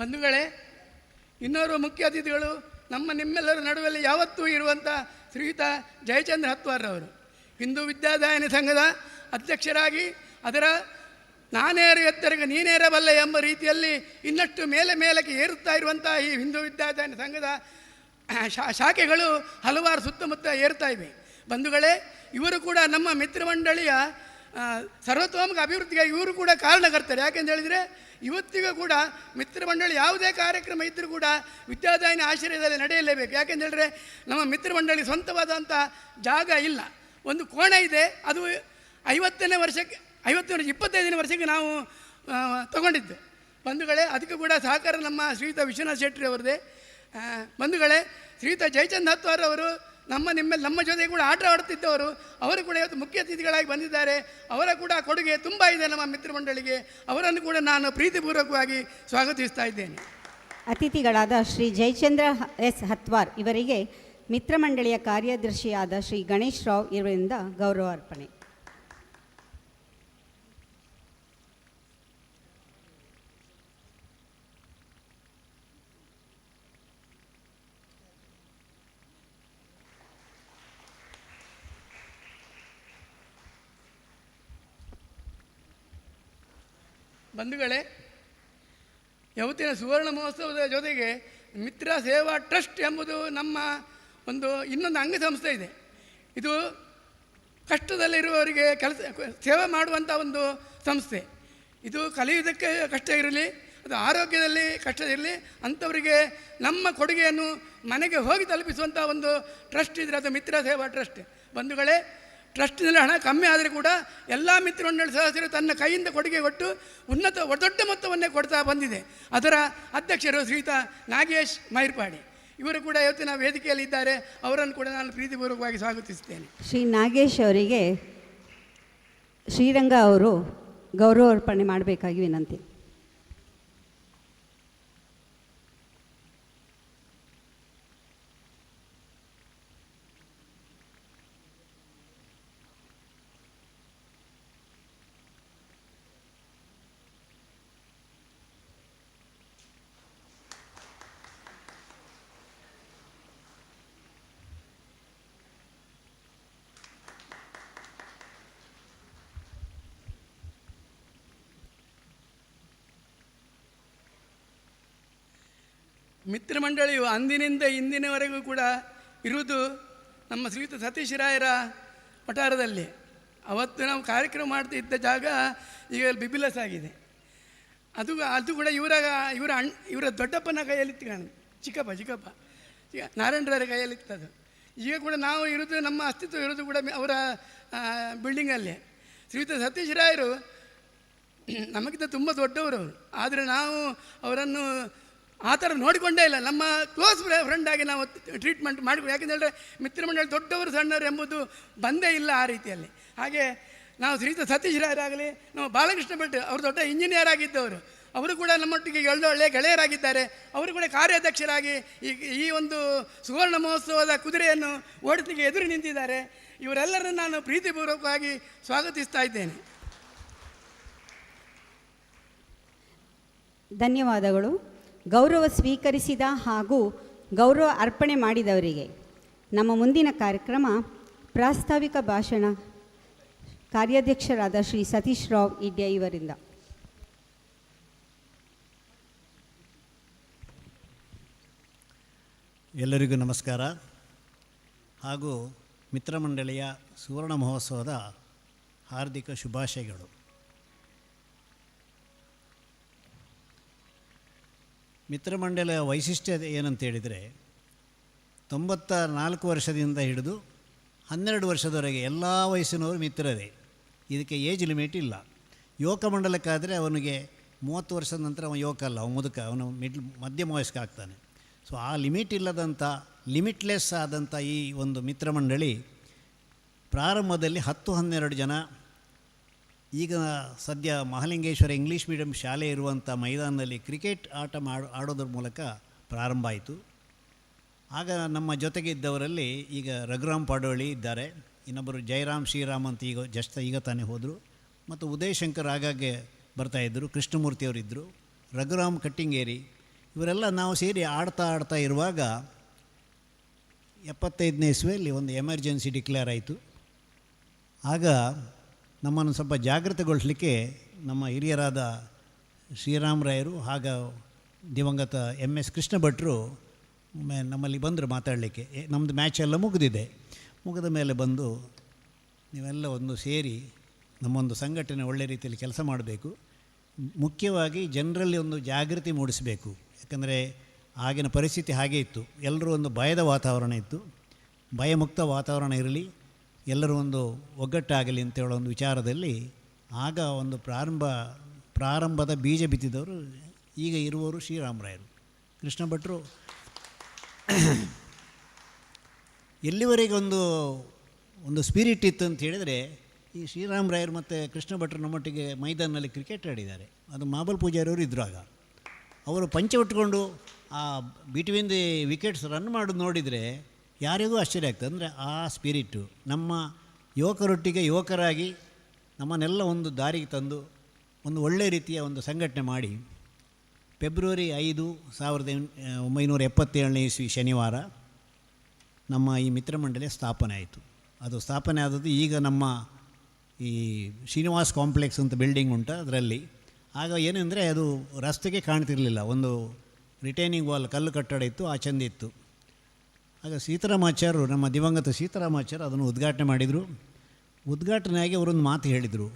ಬಂಧುಗಳೇ, ಇನ್ನೋರ್ವ ಮುಖ್ಯ ಅತಿಥಿಗಳು ನಿಮ್ಮೆಲ್ಲರ ನಡುವಲ್ಲಿ ಯಾವತ್ತೂ ಇರುವಂಥ ಶ್ರೀಯುತ ಜಯಚಂದ್ರ ಹತ್ವಾರ್ರವರು. ಹಿಂದೂ ವಿದ್ಯಾದಾಯನ ಸಂಘದ ಅಧ್ಯಕ್ಷರಾಗಿ ಅದರ ನಾನೇರು ಎತ್ತರಿಗೆ ನೀನೇರಬಲ್ಲೆ ಎಂಬ ರೀತಿಯಲ್ಲಿ ಇನ್ನಷ್ಟು ಮೇಲಕ್ಕೆ ಏರುತ್ತಾ ಇರುವಂಥ ಈ ಹಿಂದೂ ವಿದ್ಯಾದಾಯನ ಸಂಘದ ಶಾಖೆಗಳು ಹಲವಾರು ಸುತ್ತಮುತ್ತ ಏರ್ತಾ ಇವೆ. ಬಂಧುಗಳೇ, ಇವರು ಕೂಡ ನಮ್ಮ ಮಿತ್ರ ಮಂಡಳಿಯ ಸರ್ವತೋಮುಖ ಅಭಿವೃದ್ಧಿಗೆ ಇವರು ಕೂಡ ಕಾರಣಕರ್ತರು. ಯಾಕೆಂತ ಹೇಳಿದರೆ, ಇವತ್ತಿಗೂ ಕೂಡ ಮಿತ್ರ ಮಂಡಳಿ ಯಾವುದೇ ಕಾರ್ಯಕ್ರಮ ಇದ್ದರೂ ಕೂಡ ವಿದ್ಯಾದಾಯನ ಆಶ್ರಯದಲ್ಲಿ ನಡೆಯಲೇಬೇಕು. ಯಾಕೆಂತೇಳಿದ್ರೆ, ನಮ್ಮ ಮಿತ್ರ ಮಂಡಳಿ ಸ್ವಂತವಾದಂಥ ಜಾಗ ಇಲ್ಲ. ಒಂದು ಕೋಣ ಇದೆ, ಅದು 25ನೇ ವರ್ಷಕ್ಕೆ ನಾವು ತಗೊಂಡಿದ್ದು. ಬಂಧುಗಳೇ, ಅದಕ್ಕೂ ಕೂಡ ಸಹಕಾರ ನಮ್ಮ ಶ್ರೀಯುತ ವಿಶ್ವನಾಥ್ ಶೆಟ್ಟಿ ಅವರದೇ. ಬಂಧುಗಳೇ, ಶ್ರೀಯುತ ಜಯಚಂದ್ರ ಹತ್ವಾರ್ ಅವರು ನಮ್ಮ ಜೊತೆ ಕೂಡ ಆಟ ಆಡುತ್ತಿದ್ದವರು. ಅವರು ಕೂಡ ಇವತ್ತು ಮುಖ್ಯ ಅತಿಥಿಗಳಾಗಿ ಬಂದಿದ್ದಾರೆ. ಅವರ ಕೂಡ ಕೊಡುಗೆ ತುಂಬ ಇದೆ ನಮ್ಮ ಮಿತ್ರ ಮಂಡಳಿಗೆ. ಅವರನ್ನು ಕೂಡ ನಾನು ಪ್ರೀತಿಪೂರ್ವಕವಾಗಿ ಸ್ವಾಗತಿಸ್ತಾ ಇದ್ದೇನೆ. ಅತಿಥಿಗಳಾದ ಶ್ರೀ ಜಯಚಂದ್ರ ಎಸ್ ಹತ್ವಾರ್ ಇವರಿಗೆ ಮಿತ್ರ ಮಂಡಳಿಯ ಕಾರ್ಯದರ್ಶಿಯಾದ ಶ್ರೀ ಗಣೇಶ್ ರಾವ್ ಇವರಿಂದ ಗೌರವಾರ್ಪಣೆ. ಬಂಧುಗಳೇ, ಯಾವತ್ತಿನ ಸುವರ್ಣ ಮಹೋತ್ಸವದ ಜೊತೆಗೆ ಮಿತ್ರ ಸೇವಾ ಟ್ರಸ್ಟ್ ಎಂಬುದು ನಮ್ಮ ಇನ್ನೊಂದು ಅಂಗಸಂಸ್ಥೆ ಇದೆ. ಇದು ಕಷ್ಟದಲ್ಲಿರುವವರಿಗೆ ಸೇವೆ ಮಾಡುವಂಥ ಒಂದು ಸಂಸ್ಥೆ. ಇದು ಕಲಿಯುವುದಕ್ಕೆ ಕಷ್ಟ ಇರಲಿ, ಅದು ಆರೋಗ್ಯದಲ್ಲಿ ಕಷ್ಟ ಇರಲಿ, ಅಂಥವರಿಗೆ ನಮ್ಮ ಕೊಡುಗೆಯನ್ನು ಮನೆಗೆ ಹೋಗಿ ತಲುಪಿಸುವಂಥ ಒಂದು ಟ್ರಸ್ಟ್ ಇದ್ದರೆ ಅದು ಮಿತ್ರ ಸೇವಾ ಟ್ರಸ್ಟ್. ಬಂಧುಗಳೇ, ಟ್ರಸ್ಟ್ನಲ್ಲಿ ಹಣ ಕಮ್ಮಿ ಆದರೆ ಕೂಡ ಎಲ್ಲ ಮಿತ್ರ ಮಂಡಳಿ ಸದಸ್ಯರು ತನ್ನ ಕೈಯಿಂದ ಕೊಡುಗೆ ಕೊಟ್ಟು ದೊಡ್ಡ ಮೊತ್ತವನ್ನೇ ಕೊಡ್ತಾ ಬಂದಿದೆ. ಅದರ ಅಧ್ಯಕ್ಷರು ಶ್ರೀಯುತ ನಾಗೇಶ್ ಮೈರ್ಪಾಡಿ ಇವರು ಕೂಡ ಇವತ್ತಿನ ವೇದಿಕೆಯಲ್ಲಿ ಇದ್ದಾರೆ. ಅವರನ್ನು ಕೂಡ ನಾನು ಪ್ರೀತಿಪೂರ್ವಕವಾಗಿ ಸ್ವಾಗತಿಸುತ್ತೇನೆ. ಶ್ರೀ ನಾಗೇಶ್ ಅವರಿಗೆ ಶ್ರೀರಂಗ ಅವರು ಗೌರವಾರ್ಪಣೆ ಮಾಡಬೇಕಾಗಿ ವಿನಂತಿ. ಮಿತ್ರ ಮಂಡಳಿಯು ಅಂದಿನಿಂದ ಇಂದಿನವರೆಗೂ ಕೂಡ ಇರುವುದು ನಮ್ಮ ಶ್ರೀಯುತ ಸತೀಶ್ ರಾಯರ ವಠಾರದಲ್ಲಿ. ಅವತ್ತು ನಾವು ಕಾರ್ಯಕ್ರಮ ಮಾಡ್ತಿದ್ದ ಜಾಗ ಈಗ ಬಿಬಿಲಸ್ ಆಗಿದೆ. ಅದು ಕೂಡ ಇವರ ದೊಡ್ಡಪ್ಪನ ಕೈಯಲ್ಲಿತ್ತು, ಚಿಕ್ಕಪ್ಪ ನಾರಾಯಣರಾಯರ ಕೈಯಲ್ಲಿತ್ತದು. ಈಗ ಕೂಡ ನಾವು ಇರೋದು, ನಮ್ಮ ಅಸ್ತಿತ್ವ ಇರೋದು ಕೂಡ ಅವರ ಬಿಲ್ಡಿಂಗಲ್ಲೇ. ಶ್ರೀಯುತ ಸತೀಶ್ ರಾಯರು ನಮಗಿಂತ ತುಂಬ ದೊಡ್ಡವರು ಅವರು. ಆದರೆ ನಾವು ಅವರನ್ನು ಆ ಥರ ನೋಡಿಕೊಂಡೇ ಇಲ್ಲ. ನಮ್ಮ ಕ್ಲೋಸ್ ಫ್ರೆಂಡಾಗಿ ನಾವು ಟ್ರೀಟ್ಮೆಂಟ್ ಮಾಡಿಕೊಂಡು, ಯಾಕೆಂದರೆ ಮಿತ್ರ ಮಂಡಳಿ ದೊಡ್ಡವರು ಸಣ್ಣವರು ಎಂಬುದು ಬಂದೇ ಇಲ್ಲ ಆ ರೀತಿಯಲ್ಲಿ. ಹಾಗೆ ನಾವು ಶ್ರೀಯುತ ಸತೀಶ್ ರಾಯರಾಗಲಿ, ನಮ್ಮ ಬಾಲಕೃಷ್ಣ ಭಟ್ ಅವರು ದೊಡ್ಡ ಇಂಜಿನಿಯರ್ ಆಗಿದ್ದವರು, ಅವರು ಕೂಡ ನಮ್ಮೊಟ್ಟಿಗೆ ಒಳ್ಳೆಯ ಗೆಳೆಯರಾಗಿದ್ದಾರೆ. ಅವರು ಕೂಡ ಕಾರ್ಯಾಧ್ಯಕ್ಷರಾಗಿ ಈ ಒಂದು ಸುವರ್ಣ ಮಹೋತ್ಸವದ ಕುದುರೆಯನ್ನು ಓಡಿಸಲಿಕ್ಕೆ ಎದುರು ನಿಂತಿದ್ದಾರೆ. ಇವರೆಲ್ಲರನ್ನು ನಾನು ಪ್ರೀತಿಪೂರ್ವಕವಾಗಿ ಸ್ವಾಗತಿಸ್ತಾ ಇದ್ದೇನೆ. ಧನ್ಯವಾದಗಳು. ಗೌರವ ಸ್ವೀಕರಿಸಿದ ಹಾಗೂ ಗೌರವ ಅರ್ಪಣೆ ಮಾಡಿದವರಿಗೆ ನಮ್ಮ ಮುಂದಿನ ಕಾರ್ಯಕ್ರಮ ಪ್ರಾಸ್ತಾವಿಕ ಭಾಷಣ ಕಾರ್ಯಾಧ್ಯಕ್ಷರಾದ ಶ್ರೀ ಸತೀಶ್ ರಾವ್ ಇಡ್ಯ ಇವರಿಂದ. ಎಲ್ಲರಿಗೂ ನಮಸ್ಕಾರ. ಹಾಗೂ ಮಿತ್ರಮಂಡಳಿಯ ಸುವರ್ಣ ಮಹೋತ್ಸವದ ಹಾರ್ದಿಕ ಶುಭಾಶಯಗಳು. ಮಿತ್ರಮಂಡಳಿಯ ವೈಶಿಷ್ಟ್ಯ ಏನಂತೇಳಿದರೆ 94 ವರ್ಷದಿಂದ ಹಿಡಿದು 12 ವರ್ಷದವರೆಗೆ ಎಲ್ಲ ವಯಸ್ಸಿನವರು ಮಿತ್ರರೇ. ಇದಕ್ಕೆ ಏಜ್ ಲಿಮಿಟ್ ಇಲ್ಲ. ಯುವಕ ಮಂಡಲಕ್ಕಾದರೆ ಅವನಿಗೆ 30 ವರ್ಷದ ನಂತರ ಅವನು ಯುವಕ ಅಲ್ಲ, ಅವನು ಮುದುಕ, ಅವನು ಮಧ್ಯಮ ವಯಸ್ಕ ಆಗ್ತಾನೆ. ಸೊ ಆ ಲಿಮಿಟ್ ಇಲ್ಲದಂಥ ಲಿಮಿಟ್ಲೆಸ್ ಆದಂಥ ಈ ಒಂದು ಮಿತ್ರಮಂಡಳಿ ಪ್ರಾರಂಭದಲ್ಲಿ 10-12 ಜನ, ಈಗ ಸದ್ಯ ಮಹಾಲಿಂಗೇಶ್ವರ ಇಂಗ್ಲೀಷ್ ಮೀಡಿಯಂ ಶಾಲೆ ಇರುವಂಥ ಮೈದಾನದಲ್ಲಿ ಕ್ರಿಕೆಟ್ ಆಟ ಆಡೋದ್ರ ಮೂಲಕ ಪ್ರಾರಂಭ ಆಯಿತು. ಆಗ ನಮ್ಮ ಜೊತೆಗೆ ಇದ್ದವರಲ್ಲಿ ಈಗ ರಘುರಾಮ್ ಪಾಡೋಳಿ ಇದ್ದಾರೆ, ಇನ್ನೊಬ್ಬರು ಜಯರಾಮ್ ಶ್ರೀರಾಮ್ ಅಂತ ಈಗ ತಾನೇ ಹೋದರು, ಮತ್ತು ಉದಯ್ ಶಂಕರ್ ಆಗಾಗ್ಗೆ ಬರ್ತಾಯಿದ್ದರು, ಕೃಷ್ಣಮೂರ್ತಿಯವರಿದ್ದರು, ರಘುರಾಮ್ ಕಟ್ಟಿಂಗೇರಿ, ಇವರೆಲ್ಲ ನಾವು ಸೇರಿ ಆಡ್ತಾ ಇರುವಾಗ 75ನೇ ಇಸ್ವಿಯಲ್ಲಿ ಒಂದು ಎಮರ್ಜೆನ್ಸಿ ಡಿಕ್ಲೇರ್ ಆಯಿತು. ಆಗ ನಮ್ಮನ್ನು ಸ್ವಲ್ಪ ಜಾಗೃತಗೊಳಿಸಲಿಕ್ಕೆ ನಮ್ಮ ಹಿರಿಯರಾದ ಶ್ರೀರಾಮರಾಯರು ಹಾಗೂ ದಿವಂಗತ MS ಕೃಷ್ಣ ಭಟ್ರು ನಮ್ಮಲ್ಲಿ ಬಂದರು ಮಾತಾಡಲಿಕ್ಕೆ. ನಮ್ಮದು ಮ್ಯಾಚ್ ಎಲ್ಲ ಮುಗಿದ ಮೇಲೆ ಬಂದು ನೀವೆಲ್ಲ ಒಂದು ಸೇರಿ ನಮ್ಮೊಂದು ಸಂಘಟನೆ ಒಳ್ಳೆ ರೀತಿಯಲ್ಲಿ ಕೆಲಸ ಮಾಡಬೇಕು, ಮುಖ್ಯವಾಗಿ ಜನರಲ್ಲಿ ಒಂದು ಜಾಗೃತಿ ಮೂಡಿಸಬೇಕು. ಯಾಕಂದರೆ ಆಗಿನ ಪರಿಸ್ಥಿತಿ ಹಾಗೇ ಇತ್ತು, ಎಲ್ಲರೂ ಒಂದು ಭಯದ ವಾತಾವರಣ ಇತ್ತು, ಭಯಮುಕ್ತ ವಾತಾವರಣ ಇರಲಿ, ಎಲ್ಲರೂ ಒಂದು ಒಗ್ಗಟ್ಟಾಗಲಿ ಅಂತ ಹೇಳೋ ಒಂದು ವಿಚಾರದಲ್ಲಿ ಆಗ ಒಂದು ಪ್ರಾರಂಭದ ಬೀಜ ಬಿತ್ತಿದವರು ಈಗ ಇರುವವರು ಶ್ರೀರಾಮರಾಯರು. ಕೃಷ್ಣ ಭಟ್ರು ಎಲ್ಲಿವರೆಗೆ ಒಂದು ಸ್ಪಿರಿಟ್ ಇತ್ತು ಅಂತ ಹೇಳಿದರೆ, ಈ ಶ್ರೀರಾಮರಾಯರು ಮತ್ತು ಕೃಷ್ಣ ಭಟ್ರು ನಮ್ಮೊಟ್ಟಿಗೆ ಮೈದಾನದಲ್ಲಿ ಕ್ರಿಕೆಟ್ ಆಡಿದ್ದಾರೆ. ಅದು ಮಾಬಲ್ ಪೂಜಾರಿಯವರು ಇದ್ದರು. ಆಗ ಅವರು ಪಂಚೆ ಉಟ್ಕೊಂಡು ಆ ಬಿಟ್ವೀನ್ ದಿ ವಿಕೆಟ್ಸ್ ರನ್ ಮಾಡೋದು ನೋಡಿದರೆ ಯಾರಿಗೂ ಆಶ್ಚರ್ಯ ಆಗ್ತದೆ. ಅಂದರೆ ಆ ಸ್ಪಿರಿಟ್ಟು ನಮ್ಮ ಯುವಕರೊಟ್ಟಿಗೆ ಯುವಕರಾಗಿ ನಮ್ಮನ್ನೆಲ್ಲ ಒಂದು ದಾರಿಗೆ ತಂದು ಒಂದು ಒಳ್ಳೆಯ ರೀತಿಯ ಒಂದು ಸಂಘಟನೆ ಮಾಡಿ ಫೆಬ್ರವರಿ 5, 1977ನೇ ಇಸ್ವಿ ಶನಿವಾರ ನಮ್ಮ ಈ ಮಿತ್ರಮಂಡಳಿ ಸ್ಥಾಪನೆ ಆಯಿತು. ಅದು ಸ್ಥಾಪನೆ ಆದದ್ದು ಈಗ ನಮ್ಮ ಈ ಶ್ರೀನಿವಾಸ್ ಕಾಂಪ್ಲೆಕ್ಸ್ ಅಂತ ಬಿಲ್ಡಿಂಗ್ ಉಂಟು, ಅದರಲ್ಲಿ. ಆಗ ಏನೆಂದರೆ ಅದು ರಸ್ತೆಗೆ ಕಾಣ್ತಿರಲಿಲ್ಲ, ಒಂದು ರಿಟೈನಿಂಗ್ ವಾಲ್ ಕಲ್ಲು ಕಟ್ಟಡ ಇತ್ತು, ಆ ಚಂದಿತ್ತು. ಆಗ ಸೀತಾರಾಮಾಚಾರ್ಯರು, ನಮ್ಮ ದಿವಂಗತ ಸೀತಾರಾಮಾಚಾರ್ಯರು ಅದನ್ನು ಉದ್ಘಾಟನೆ ಮಾಡಿದರು. ಉದ್ಘಾಟನೆಯಾಗಿ ಅವರೊಂದು ಮಾತು ಹೇಳಿದರು,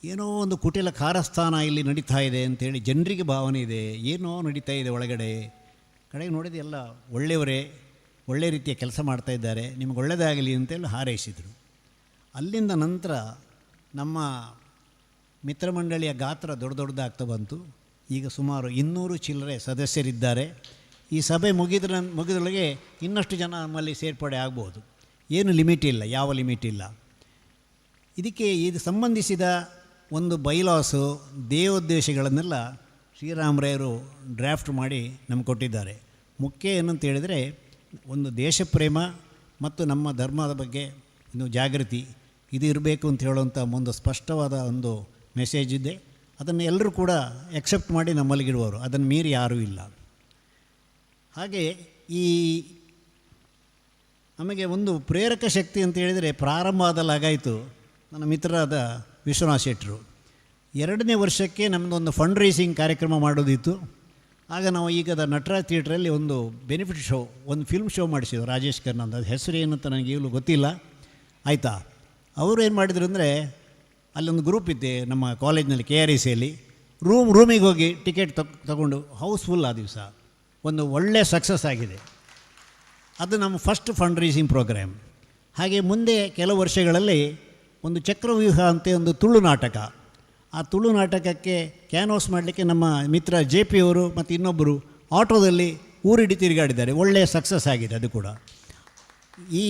ಏನೋ ಒಂದು ಕುಟಿಲ ಖಾರಸ್ಥಾನ ಇಲ್ಲಿ ನಡೀತಾ ಇದೆ ಅಂಥೇಳಿ ಜನರಿಗೆ ಭಾವನೆ ಇದೆ, ಏನೋ ನಡೀತಾ ಇದೆ ಒಳಗಡೆ. ಕಡೆಗೆ ನೋಡಿದ ಎಲ್ಲ ಒಳ್ಳೆಯವರೇ, ಒಳ್ಳೆ ರೀತಿಯ ಕೆಲಸ ಮಾಡ್ತಾಯಿದ್ದಾರೆ, ನಿಮಗೆ ಒಳ್ಳೆಯದಾಗಲಿ ಅಂತೇಳಿ ಹಾರೈಸಿದರು. ಅಲ್ಲಿಂದ ನಂತರ ನಮ್ಮ ಮಿತ್ರಮಂಡಳಿಯ ಗಾತ್ರ ದೊಡ್ಡದಾಗ್ತಾ ಬಂತು. ಈಗ ಸುಮಾರು 200 ಚಿಲ್ಲರೆ ಸದಸ್ಯರಿದ್ದಾರೆ. ಈ ಸಭೆ ಮುಗಿದೊಳಗೆ ಇನ್ನಷ್ಟು ಜನ ನಮ್ಮಲ್ಲಿ ಸೇರ್ಪಡೆ ಆಗ್ಬೋದು, ಏನು ಲಿಮಿಟ್ ಇಲ್ಲ, ಯಾವ ಲಿಮಿಟ್ ಇಲ್ಲ. ಇದು ಸಂಬಂಧಿಸಿದ ಒಂದು ಬೈಲಾಸು, ದೇವೋದ್ದೇಶಗಳನ್ನೆಲ್ಲ ಶ್ರೀರಾಮರಾಯರು ಡ್ರಾಫ್ಟ್ ಮಾಡಿ ನಮ್ಗೆ ಕೊಟ್ಟಿದ್ದಾರೆ. ಮುಖ್ಯ ಏನಂತ ಹೇಳಿದರೆ, ಒಂದು ದೇಶಪ್ರೇಮ ಮತ್ತು ನಮ್ಮ ಧರ್ಮದ ಬಗ್ಗೆ ಒಂದು ಜಾಗೃತಿ ಇದು ಇರಬೇಕು ಅಂತ ಹೇಳುವಂಥ ಒಂದು ಸ್ಪಷ್ಟವಾದ ಒಂದು ಮೆಸೇಜ್ ಇದೆ. ಅದನ್ನು ಎಲ್ಲರೂ ಕೂಡ ಎಕ್ಸೆಪ್ಟ್ ಮಾಡಿ ನಮ್ಮಲ್ಲಿಗಿರುವವರು, ಅದನ್ನು ಮೀರಿ ಯಾರೂ ಇಲ್ಲ. ಹಾಗೆ ಈ ನಮಗೆ ಒಂದು ಪ್ರೇರಕ ಶಕ್ತಿ ಅಂತ ಹೇಳಿದರೆ, ಪ್ರಾರಂಭ ಆದಲ್ಲಾಗಾಯಿತು ನನ್ನ ಮಿತ್ರರಾದ ವಿಶ್ವನಾಥ್ ಶೆಟ್ಟರು 2ನೇ ವರ್ಷಕ್ಕೆ ನಮ್ಮದೊಂದು ಫಂಡ್ ರೈಸಿಂಗ್ ಕಾರ್ಯಕ್ರಮ ಮಾಡೋದಿತ್ತು. ಆಗ ನಾವು ಈಗದ ನಟರಾಜ್ ಥಿಯೇಟ್ರಲ್ಲಿ ಒಂದು ಬೆನಿಫಿಟ್ ಶೋ, ಒಂದು ಫಿಲ್ಮ್ ಶೋ ಮಾಡಿಸಿದ್ರು ರಾಜೇಶ್ ಖನ್ನಾ. ಅದು ಹೆಸರು ಏನಂತ ನನಗೆ ಈಗಲೂ ಗೊತ್ತಿಲ್ಲ, ಆಯಿತಾ. ಅವರು ಏನು ಮಾಡಿದರು ಅಂದರೆ, ಅಲ್ಲೊಂದು ಗ್ರೂಪ್ ಇದ್ದೆ ನಮ್ಮ ಕಾಲೇಜ್ನಲ್ಲಿ KRECಯಲ್ಲಿ, ರೂಮಿಗೆ ಹೋಗಿ ಟಿಕೆಟ್ ತಗೊಂಡು ಹೌಸ್ಫುಲ್ ಆ ದಿವಸ ಒಂದು ಒಳ್ಳೆಯ ಸಕ್ಸಸ್ ಆಗಿದೆ. ಅದು ನಮ್ಮ ಫಸ್ಟ್ ಫಂಡ್ ರೈಸಿಂಗ್ ಪ್ರೋಗ್ರಾಮ್. ಹಾಗೆ ಮುಂದೆ ಕೆಲವು ವರ್ಷಗಳಲ್ಲಿ ಒಂದು ಚಕ್ರವ್ಯೂಹ ಅಂತ ಒಂದು ತುಳು ನಾಟಕ, ಆ ತುಳು ನಾಟಕಕ್ಕೆ ಕ್ಯಾನ್ವಾಸ್ ಮಾಡಲಿಕ್ಕೆ ನಮ್ಮ ಮಿತ್ರ JP ಅವರು ಮತ್ತು ಇನ್ನೊಬ್ಬರು ಆಟೋದಲ್ಲಿ ಊರಿಡಿ ತಿರುಗಾಡಿದ್ದಾರೆ. ಒಳ್ಳೆಯ ಸಕ್ಸಸ್ ಆಗಿದೆ ಅದು ಕೂಡ. ಈ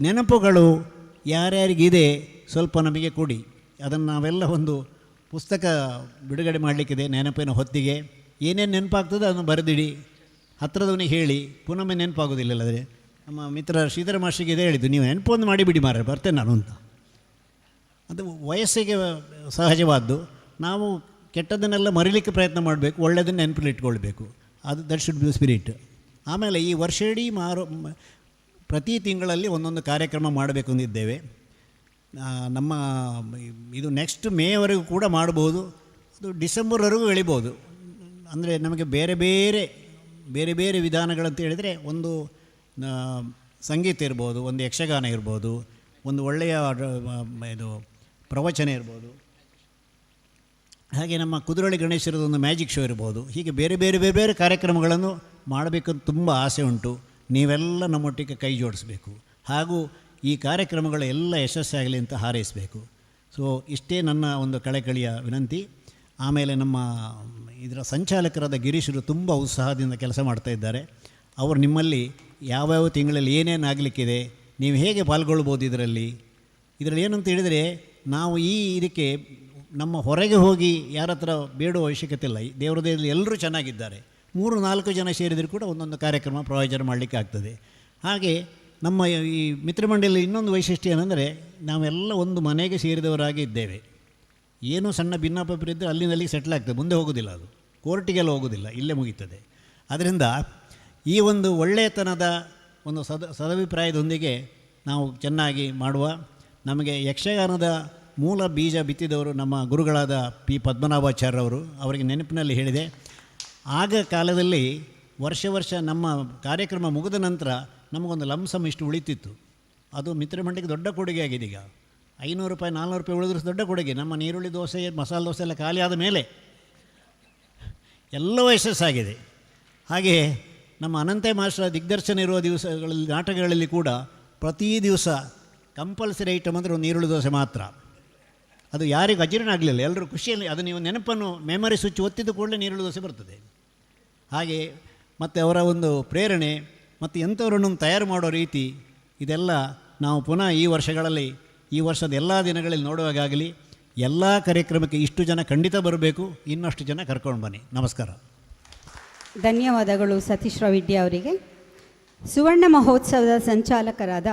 ನೆನಪುಗಳು ಯಾರ್ಯಾರಿಗಿದೆ ಸ್ವಲ್ಪ ನಮಗೆ ಕೊಡಿ, ಅದನ್ನು ನಾವೆಲ್ಲ ಒಂದು ಪುಸ್ತಕ ಬಿಡುಗಡೆ ಮಾಡಲಿಕ್ಕಿದೆ. ನೆನಪಿನ ಹೊತ್ತಿಗೆ ಏನೇನು ನೆನಪಾಗ್ತದೆ ಅದನ್ನು ಬರೆದಿಡಿ, ಹತ್ತಿರದವನಿಗೆ ಹೇಳಿ, ಪುನೊಮ್ಮೆ ನೆನಪಾಗೋದಿಲ್ಲ. ಅಲ್ಲದೆ ನಮ್ಮ ಮಿತ್ರ ಶ್ರೀಧರ ಮಾಸ್ಟರ್ಗೆ ಇದೇ ಹೇಳಿದ್ದು, ನೀವು ನೆನಪೊಂದು ಮಾಡಿಬಿಡಿ ಮಾರ್ರೆ, ಬರ್ತೇನೆ ನಾನು ಅಂತ. ಅದು ವಯಸ್ಸಿಗೆ ಸಹಜವಾದ್ದು. ನಾವು ಕೆಟ್ಟದನ್ನೆಲ್ಲ ಮರೀಲಿಕ್ಕೆ ಪ್ರಯತ್ನ ಮಾಡಬೇಕು, ಒಳ್ಳೆಯದನ್ನು ನೆನಪಲ್ಲಿ ಇಟ್ಕೊಳ್ಬೇಕು. That should be spirit. ಆಮೇಲೆ ಈ ವರ್ಷಿಡೀ ಪ್ರತಿ ತಿಂಗಳಲ್ಲಿ ಒಂದೊಂದು ಕಾರ್ಯಕ್ರಮ ಮಾಡಬೇಕು ಅಂದಿದ್ದೇವೆ. ನಮ್ಮ ಇದು ನೆಕ್ಸ್ಟ್ ಮೇವರೆಗೂ ಕೂಡ ಮಾಡ್ಬೋದು, ಅದು ಡಿಸೆಂಬರ್ವರೆಗೂ ಎಳಿಬೋದು. ಅಂದರೆ ನಮಗೆ ಬೇರೆ ಬೇರೆ ವಿಧಾನಗಳಂತ ಹೇಳಿದರೆ, ಒಂದು ಸಂಗೀತ ಇರ್ಬೋದು, ಒಂದು ಯಕ್ಷಗಾನ ಇರ್ಬೋದು, ಒಂದು ಒಳ್ಳೆಯ ಇದು ಪ್ರವಚನ ಇರ್ಬೋದು, ಹಾಗೆ ನಮ್ಮ ಕುದುರಳ್ಳಿ ಗಣೇಶರದ ಒಂದು ಮ್ಯಾಜಿಕ್ ಶೋ ಇರ್ಬೋದು. ಹೀಗೆ ಬೇರೆ ಬೇರೆ ಬೇರೆ ಬೇರೆ ಕಾರ್ಯಕ್ರಮಗಳನ್ನು ಮಾಡಬೇಕಂತ ತುಂಬ ಆಸೆ ಉಂಟು. ನೀವೆಲ್ಲ ನಮ್ಮೊಟ್ಟಿಗೆ ಕೈ ಜೋಡಿಸಬೇಕು, ಹಾಗೂ ಈ ಕಾರ್ಯಕ್ರಮಗಳ ಎಲ್ಲ ಯಶಸ್ಸಾಗಲಿ ಅಂತ ಹಾರೈಸಬೇಕು. ಸೊ ಇಷ್ಟೇ ನನ್ನ ಒಂದು ಕಳಕಳಿಯ ವಿನಂತಿ. ಆಮೇಲೆ ನಮ್ಮ ಇದರ ಸಂಚಾಲಕರಾದ ಗಿರೀಶರು ತುಂಬ ಉತ್ಸಾಹದಿಂದ ಕೆಲಸ ಮಾಡ್ತಾ ಇದ್ದಾರೆ. ಅವರು ನಿಮ್ಮಲ್ಲಿ ಯಾವ್ಯಾವ ತಿಂಗಳಲ್ಲಿ ಏನೇನು ಆಗಲಿಕ್ಕಿದೆ, ನೀವು ಹೇಗೆ ಪಾಲ್ಗೊಳ್ಬೋದು ಇದರಲ್ಲಿ ಏನಂತ ಹೇಳಿದರೆ, ನಾವು ಇದಕ್ಕೆ ನಮ್ಮ ಹೊರಗೆ ಹೋಗಿ ಯಾರ ಹತ್ರ ಬೇಡುವ ಅವಶ್ಯಕತೆ ಇಲ್ಲ. ದೇವರ ದೇವರಲ್ಲಿ ಎಲ್ಲರೂ ಚೆನ್ನಾಗಿದ್ದಾರೆ. 3-4 ಜನ ಸೇರಿದರೂ ಕೂಡ ಒಂದೊಂದು ಕಾರ್ಯಕ್ರಮ ಪ್ರಯೋಜನ ಮಾಡಲಿಕ್ಕೆ ಆಗ್ತದೆ. ಹಾಗೆ ನಮ್ಮ ಈ ಮಿತ್ರಮಂಡಳಿ ಇನ್ನೊಂದು ವೈಶಿಷ್ಟ್ಯ ಏನಂದರೆ, ನಾವೆಲ್ಲ ಒಂದು ಮನೆಗೆ ಸೇರಿದವರಾಗಿ ಇದ್ದೇವೆ. ಏನೂ ಸಣ್ಣ ಭಿನ್ನಾಭಿಪ್ರಾಯ ಇದ್ದರೆ ಅಲ್ಲಿಂದಲ್ಲಿ ಸೆಟ್ಲ್ ಆಗ್ತದೆ, ಮುಂದೆ ಹೋಗೋದಿಲ್ಲ, ಅದು ಕೋರ್ಟಿಗೆಲ್ಲ ಹೋಗೋದಿಲ್ಲ, ಇಲ್ಲೇ ಮುಗೀತದೆ. ಅದರಿಂದ ಈ ಒಂದು ಒಳ್ಳೆಯತನದ ಒಂದು ಸದಭಿಪ್ರಾಯದೊಂದಿಗೆ ನಾವು ಚೆನ್ನಾಗಿ ಮಾಡುವ. ನಮಗೆ ಯಕ್ಷಗಾನದ ಮೂಲ ಬೀಜ ಬಿತ್ತಿದವರು ನಮ್ಮ ಗುರುಗಳಾದ ಪಿ ಪದ್ಮನಾಭಾಚಾರ್ಯರವರು. ಅವರಿಗೆ ನೆನಪಿನಲ್ಲಿ ಹೇಳಿದೆ, ಆಗ ಕಾಲದಲ್ಲಿ ವರ್ಷ ನಮ್ಮ ಕಾರ್ಯಕ್ರಮ ಮುಗಿದ ನಂತರ ನಮಗೊಂದು ಲಂಸಮ್ ಇಷ್ಟು ಉಳಿತಿತ್ತು. ಅದು ಮಿತ್ರಮಂಡಳಿಗೆ ದೊಡ್ಡ ಕೊಡುಗೆ ಆಗಿದೆ. ಈಗ 500 ರೂಪಾಯಿ 400 ರೂಪಾಯಿ ಉಳಿದ್ರೂ ದೊಡ್ಡ ಕೊಡುಗೆ. ನಮ್ಮ ನೀರುಳ್ಳಿ ದೋಸೆ, ಮಸಾಲೆ ದೋಸೆ ಎಲ್ಲ ಖಾಲಿ ಆದ ಮೇಲೆ ಎಲ್ಲವೂ ಯಶಸ್ಸಾಗಿದೆ. ಹಾಗೆ ನಮ್ಮ ಅನಂತೆ ಮಾಸ್ಟರ್ ದಿಗ್ದರ್ಶನ ಇರುವ ದಿವಸಗಳಲ್ಲಿ, ನಾಟಕಗಳಲ್ಲಿ ಕೂಡ ಪ್ರತಿ ದಿವಸ ಕಂಪಲ್ಸರಿ ಐಟಮ್ ಅಂದರೆ ಒಂದು ನೀರುಳ್ಳಿ ದೋಸೆ ಮಾತ್ರ. ಅದು ಯಾರಿಗೂ ಅಜೀರ್ಣ ಆಗಲಿಲ್ಲ, ಎಲ್ಲರೂ ಖುಷಿಯಲ್ಲಿ ಅದು ನೀವು ನೆನಪನ್ನು ಮೆಮೊರಿ ಸ್ವಿಚ್ ಒತ್ತಿದ ಕೂಡಲೇ ನೀರುಳ್ಳಿ ದೋಸೆ ಬರ್ತದೆ. ಹಾಗೆ ಮತ್ತು ಅವರ ಒಂದು ಪ್ರೇರಣೆ ಮತ್ತು ಎಂಥವರನ್ನು ತಯಾರು ಮಾಡೋ ರೀತಿ, ಇದೆಲ್ಲ ನಾವು ಪುನಃ ಈ ವರ್ಷದ ಎಲ್ಲ ದಿನಗಳಲ್ಲಿ ನೋಡುವಾಗಲಿ. ಎಲ್ಲ ಕಾರ್ಯಕ್ರಮಕ್ಕೆ ಇಷ್ಟು ಜನ ಖಂಡಿತ ಬರಬೇಕು, ಇನ್ನಷ್ಟು ಜನ ಕರ್ಕೊಂಡು ಬನ್ನಿ. ನಮಸ್ಕಾರ. ಧನ್ಯವಾದಗಳು ಸತೀಶ್ ರಾವ್ ಇಡ್ಡಿ ಅವರಿಗೆ. ಸುವರ್ಣ ಮಹೋತ್ಸವದ ಸಂಚಾಲಕರಾದ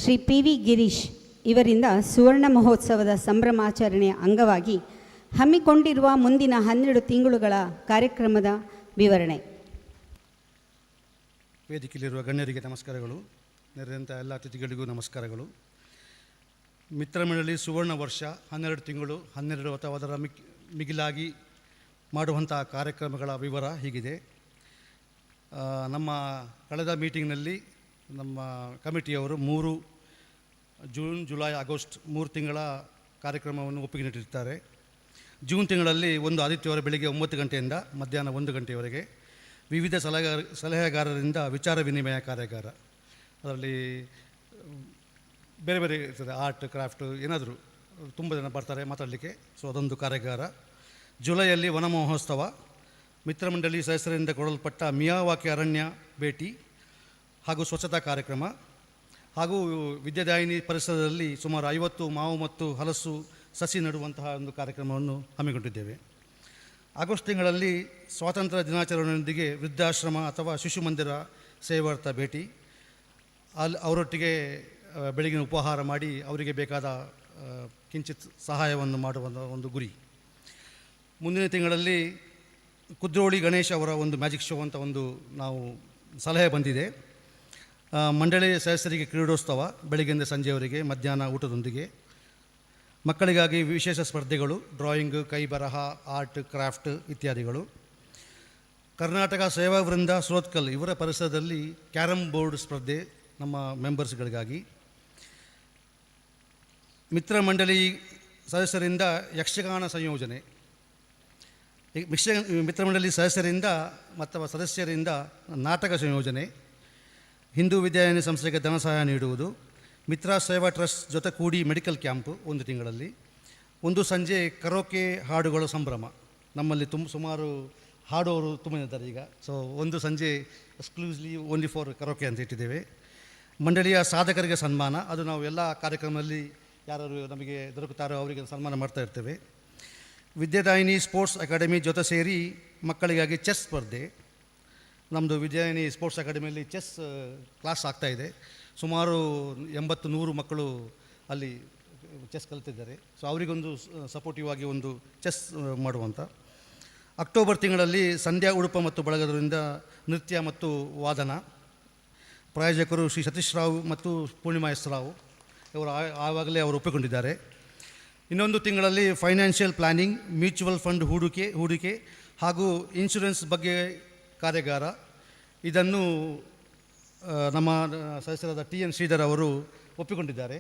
ಶ್ರೀ PV ಗಿರೀಶ್ ಇವರಿಂದ ಸುವರ್ಣ ಮಹೋತ್ಸವದ ಸಂಭ್ರಮಾಚರಣೆಯ ಅಂಗವಾಗಿ ಹಮ್ಮಿಕೊಂಡಿರುವ ಮುಂದಿನ 12 ತಿಂಗಳುಗಳ ಕಾರ್ಯಕ್ರಮದ ವಿವರಣೆ. ವೇದಿಕೆಯಲ್ಲಿರುವ ಗಣ್ಯರಿಗೆ ನಮಸ್ಕಾರಗಳು, ನೆರೆದಂಥ ಎಲ್ಲ ಅತಿಥಿಗಳಿಗೂ ನಮಸ್ಕಾರಗಳು. ಮಿತ್ರಮಂಡಳಿ ಸುವರ್ಣ ವರ್ಷ 12 ತಿಂಗಳು 12 ಅಥವಾ ಅದರ ಮಿಗಿಲಾಗಿ ಮಾಡುವಂಥ ಕಾರ್ಯಕ್ರಮಗಳ ವಿವರ ಹೀಗಿದೆ. ನಮ್ಮ ಕಳೆದ ಮೀಟಿಂಗ್ನಲ್ಲಿ ನಮ್ಮ ಕಮಿಟಿಯವರು 3 ಜೂನ್, ಜುಲೈ, ಆಗಸ್ಟ್ 3 ತಿಂಗಳ ಕಾರ್ಯಕ್ರಮವನ್ನು ಒಪ್ಪಿಗೆ ನೀಡಿರ್ತಾರೆ. ಜೂನ್ ತಿಂಗಳಲ್ಲಿ ಒಂದು ಆದಿತ್ಯವಾರ ಬೆಳಿಗ್ಗೆ 9 ಗಂಟೆಯಿಂದ ಮಧ್ಯಾಹ್ನ 1 ಗಂಟೆಯವರೆಗೆ ವಿವಿಧ ಸಲಹೆಗಾರರಿಂದ ವಿಚಾರ ವಿನಿಮಯ ಕಾರ್ಯಾಗಾರ. ಅದರಲ್ಲಿ ಬೇರೆ ಬೇರೆ ಇರ್ತದೆ, ಆರ್ಟ್, ಕ್ರಾಫ್ಟ್, ಏನಾದರೂ ತುಂಬ ಜನ ಬರ್ತಾರೆ ಮಾತಾಡಲಿಕ್ಕೆ. ಸೊ ಅದೊಂದು ಕಾರ್ಯಾಗಾರ. ಜುಲೈಯಲ್ಲಿ ವನ ಮಹೋತ್ಸವ, ಮಿತ್ರಮಂಡಳಿ ಸದಸ್ಯರಿಂದ ಕೊಡಲ್ಪಟ್ಟ ಮಿಯಾವಾಕಿ ಅರಣ್ಯ ಭೇಟಿ ಹಾಗೂ ಸ್ವಚ್ಛತಾ ಕಾರ್ಯಕ್ರಮ, ಹಾಗೂ ವಿದ್ಯಾದಾಯಿನಿ ಪರಿಸರದಲ್ಲಿ ಸುಮಾರು 50 ಮಾವು ಮತ್ತು ಹಲಸು ಸಸಿ ನೆಡುವಂತಹ ಒಂದು ಕಾರ್ಯಕ್ರಮವನ್ನು ಹಮ್ಮಿಕೊಂಡಿದ್ದೇವೆ. ಆಗಸ್ಟ್ ತಿಂಗಳಲ್ಲಿ ಸ್ವಾತಂತ್ರ್ಯ ದಿನಾಚರಣೆಯೊಂದಿಗೆ ವೃದ್ಧಾಶ್ರಮ ಅಥವಾ ಶಿಶು ಮಂದಿರ ಸೇವಾರ್ಥ ಭೇಟಿ, ಅವರೊಟ್ಟಿಗೆ ಬೆಳಗಿನ ಉಪಹಾರ ಮಾಡಿ ಅವರಿಗೆ ಬೇಕಾದ ಕಿಂಚಿತ್ ಸಹಾಯವನ್ನು ಮಾಡುವ ಒಂದು ಗುರಿ. ಮುಂದಿನ ತಿಂಗಳಲ್ಲಿ ಕುದ್ರೋಳಿ ಗಣೇಶ್ ಅವರ ಒಂದು ಮ್ಯಾಜಿಕ್ ಶೋ ಅಂತ ಒಂದು ನಾವು ಸಲಹೆ ಬಂದಿದೆ. ಮಂಡಳಿ ಸದಸ್ಯರಿಗೆ ಕ್ರೀಡೋತ್ಸವ ಬೆಳಗ್ಗೆಯಿಂದ ಸಂಜೆಯವರೆಗೆ, ಮಧ್ಯಾಹ್ನ ಊಟದೊಂದಿಗೆ. ಮಕ್ಕಳಿಗಾಗಿ ವಿಶೇಷ ಸ್ಪರ್ಧೆಗಳು, ಡ್ರಾಯಿಂಗ್, ಕೈ ಬರಹ, ಆರ್ಟ್, ಕ್ರಾಫ್ಟ್ ಇತ್ಯಾದಿಗಳು. ಕರ್ನಾಟಕ ಸೇವಾ ವೃಂದ ಸ್ರೋತ್ಕಲ್ ಇವರ ಪರಿಸರದಲ್ಲಿ ಕ್ಯಾರಮ್ ಬೋರ್ಡ್ ಸ್ಪರ್ಧೆ ನಮ್ಮ ಮೆಂಬರ್ಸ್ಗಳಿಗಾಗಿ. ಮಿತ್ರ ಮಂಡಳಿ ಸದಸ್ಯರಿಂದ ಯಕ್ಷಗಾನ ಸಂಯೋಜನೆ, ಮಿತ್ರಮಂಡಳಿ ಸದಸ್ಯರಿಂದ ಅಥವಾ ಸದಸ್ಯರಿಂದ ನಾಟಕ ಸಂಯೋಜನೆ, ಹಿಂದೂ ವಿದ್ಯಾಲಯ ಸಂಸ್ಥೆಗೆ ಧನ ಸಹಾಯ ನೀಡುವುದು, ಮಿತ್ರ ಸೇವಾ ಟ್ರಸ್ಟ್ ಜೊತೆ ಕೂಡಿ ಮೆಡಿಕಲ್ ಕ್ಯಾಂಪು 1 ತಿಂಗಳಲ್ಲಿ. ಒಂದು ಸಂಜೆ ಕರೋಕೆ ಹಾಡುಗಳ ಸಂಭ್ರಮ. ನಮ್ಮಲ್ಲಿ ಸುಮಾರು ಹಾಡುವವರು ತುಂಬ ಇದ್ದಾರೆ ಈಗ. ಸೊ ಒಂದು ಸಂಜೆ ಎಕ್ಸ್ಕ್ಲೂಸಿವ್ಲಿ ಓನ್ಲಿ ಫಾರ್ ಕರೋಕೆ ಅಂತ ಇಟ್ಟಿದ್ದೇವೆ. ಮಂಡಳಿಯ ಸಾಧಕರಿಗೆ ಸನ್ಮಾನ, ಅದು ನಾವು ಎಲ್ಲ ಕಾರ್ಯಕ್ರಮದಲ್ಲಿ ಯಾರು ನಮಗೆ ದೊರಕುತ್ತಾರೋ ಅವರಿಗೆ ಸನ್ಮಾನ ಮಾಡ್ತಾ ಇರ್ತೇವೆ. ವಿದ್ಯಾದಾಯಿನಿ ಸ್ಪೋರ್ಟ್ಸ್ ಅಕಾಡೆಮಿ ಜೊತೆ ಸೇರಿ ಮಕ್ಕಳಿಗಾಗಿ ಚೆಸ್ ಸ್ಪರ್ಧೆ. ನಮ್ಮದು ವಿದ್ಯಾದಾಯಿನಿ ಸ್ಪೋರ್ಟ್ಸ್ ಅಕಾಡೆಮಿಯಲ್ಲಿ ಚೆಸ್ ಕ್ಲಾಸ್ ಆಗ್ತಾಯಿದೆ. ಸುಮಾರು 80-100 ಮಕ್ಕಳು ಅಲ್ಲಿ ಚೆಸ್ ಕಲಿತಿದ್ದಾರೆ. ಸೊ ಅವರಿಗೊಂದು ಸಪೋರ್ಟಿವ್ ಆಗಿ ಒಂದು ಚೆಸ್ ಮಾಡುವಂಥ. ಅಕ್ಟೋಬರ್ ತಿಂಗಳಲ್ಲಿ ಸಂಧ್ಯಾ ಉಡುಪ ಮತ್ತು ಬಳಗದರಿಂದ ನೃತ್ಯ ಮತ್ತು ವಾದನ. ಪ್ರಾಯೋಜಕರು ಶ್ರೀ ಸತೀಶ್ ರಾವ್ ಮತ್ತು ಪೂರ್ಣಿಮಾ ಎಸ್ ರಾವ್ ಇವರು ಆವಾಗಲೇ ಅವರು ಒಪ್ಪಿಕೊಂಡಿದ್ದಾರೆ. ಇನ್ನೊಂದು ತಿಂಗಳಲ್ಲಿ ಫೈನಾನ್ಷಿಯಲ್ ಪ್ಲ್ಯಾನಿಂಗ್, ಮ್ಯೂಚುವಲ್ ಫಂಡ್ ಹೂಡಿಕೆ ಹಾಗೂ ಇನ್ಶೂರೆನ್ಸ್ ಬಗ್ಗೆ ಕಾರ್ಯಾಗಾರ. ಇದನ್ನು ನಮ್ಮ ಸದಸ್ಯರಾದ ಟಿ ಎನ್ ಶ್ರೀಧರ್ ಅವರು ಒಪ್ಪಿಕೊಂಡಿದ್ದಾರೆ.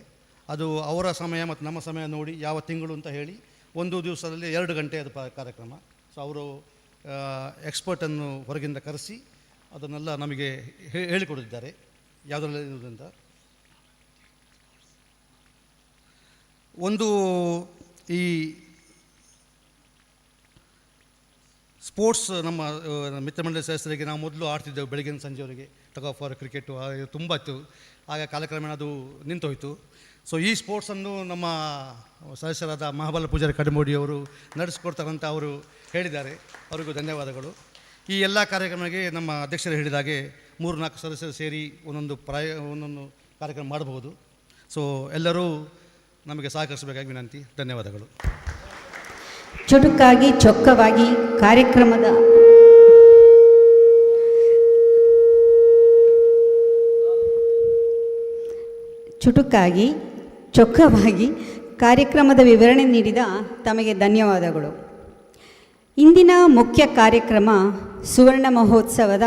ಅದು ಅವರ ಸಮಯ ಮತ್ತು ನಮ್ಮ ಸಮಯ ನೋಡಿ ಯಾವ ತಿಂಗಳು ಅಂತ ಹೇಳಿ ಒಂದು ದಿವಸದಲ್ಲಿ 2 ಗಂಟೆ ಅದು ಕಾರ್ಯಕ್ರಮ. ಸೊ ಅವರು ಎಕ್ಸ್ಪರ್ಟನ್ನು ಹೊರಗಿಂದ ಕರೆಸಿ ಅದನ್ನೆಲ್ಲ ನಮಗೆ ಹೇಳಿಕೊಡಿದ್ದಾರೆ ಯಾವುದರಲ್ಲಿ ಇರುವುದಂತ. ಒಂದು ಈ ಸ್ಪೋರ್ಟ್ಸ್ ನಮ್ಮ ಮಿತ್ರಮಂಡಳಿ ಸದಸ್ಯರಿಗೆ ನಾವು ಮೊದಲು ಆಡ್ತಿದ್ದೆವು ಬೆಳಗಿನ ಸಂಜೆವರೆಗೆ ಟಗ್ ಆಫ್ ವಾರ್, ಕ್ರಿಕೆಟು ತುಂಬ ಇತ್ತು. ಆಗ ಕಾಲಕ್ರಮೇಣ ಅದು ನಿಂತೋಯಿತು. ಸೊ ಈ ಸ್ಪೋರ್ಟ್ಸನ್ನು ನಮ್ಮ ಸದಸ್ಯರಾದ ಮಹಾಬಲ ಪೂಜಾರಿ ಕಡಮೋಡಿಯವರು ನಡೆಸ್ಕೊಡ್ತಾರಂತ ಅವರು ಹೇಳಿದ್ದಾರೆ. ಅವರಿಗೂ ಧನ್ಯವಾದಗಳು. ಈ ಎಲ್ಲ ಕಾರ್ಯಕ್ರಮಕ್ಕೆ ನಮ್ಮ ಅಧ್ಯಕ್ಷರು ಹೇಳಿದಾಗೆ 3-4 ಸದಸ್ಯರು ಸೇರಿ ಒಂದೊಂದು ಕಾರ್ಯಕ್ರಮ ಮಾಡಬಹುದು. ಸೊ ಎಲ್ಲರೂ ನಮಗೆ ಸಹಕರಿಸಬೇಕಾಗಿ ವಿನಂತಿ. ಧನ್ಯವಾದಗಳು. ಚುಟುಕಾಗಿ ಚೊಕ್ಕವಾಗಿ ಕಾರ್ಯಕ್ರಮದ ವಿವರಣೆ ನೀಡಿದ ತಮಗೆ ಧನ್ಯವಾದಗಳು. ಇಂದಿನ ಮುಖ್ಯ ಕಾರ್ಯಕ್ರಮ ಸುವರ್ಣ ಮಹೋತ್ಸವದ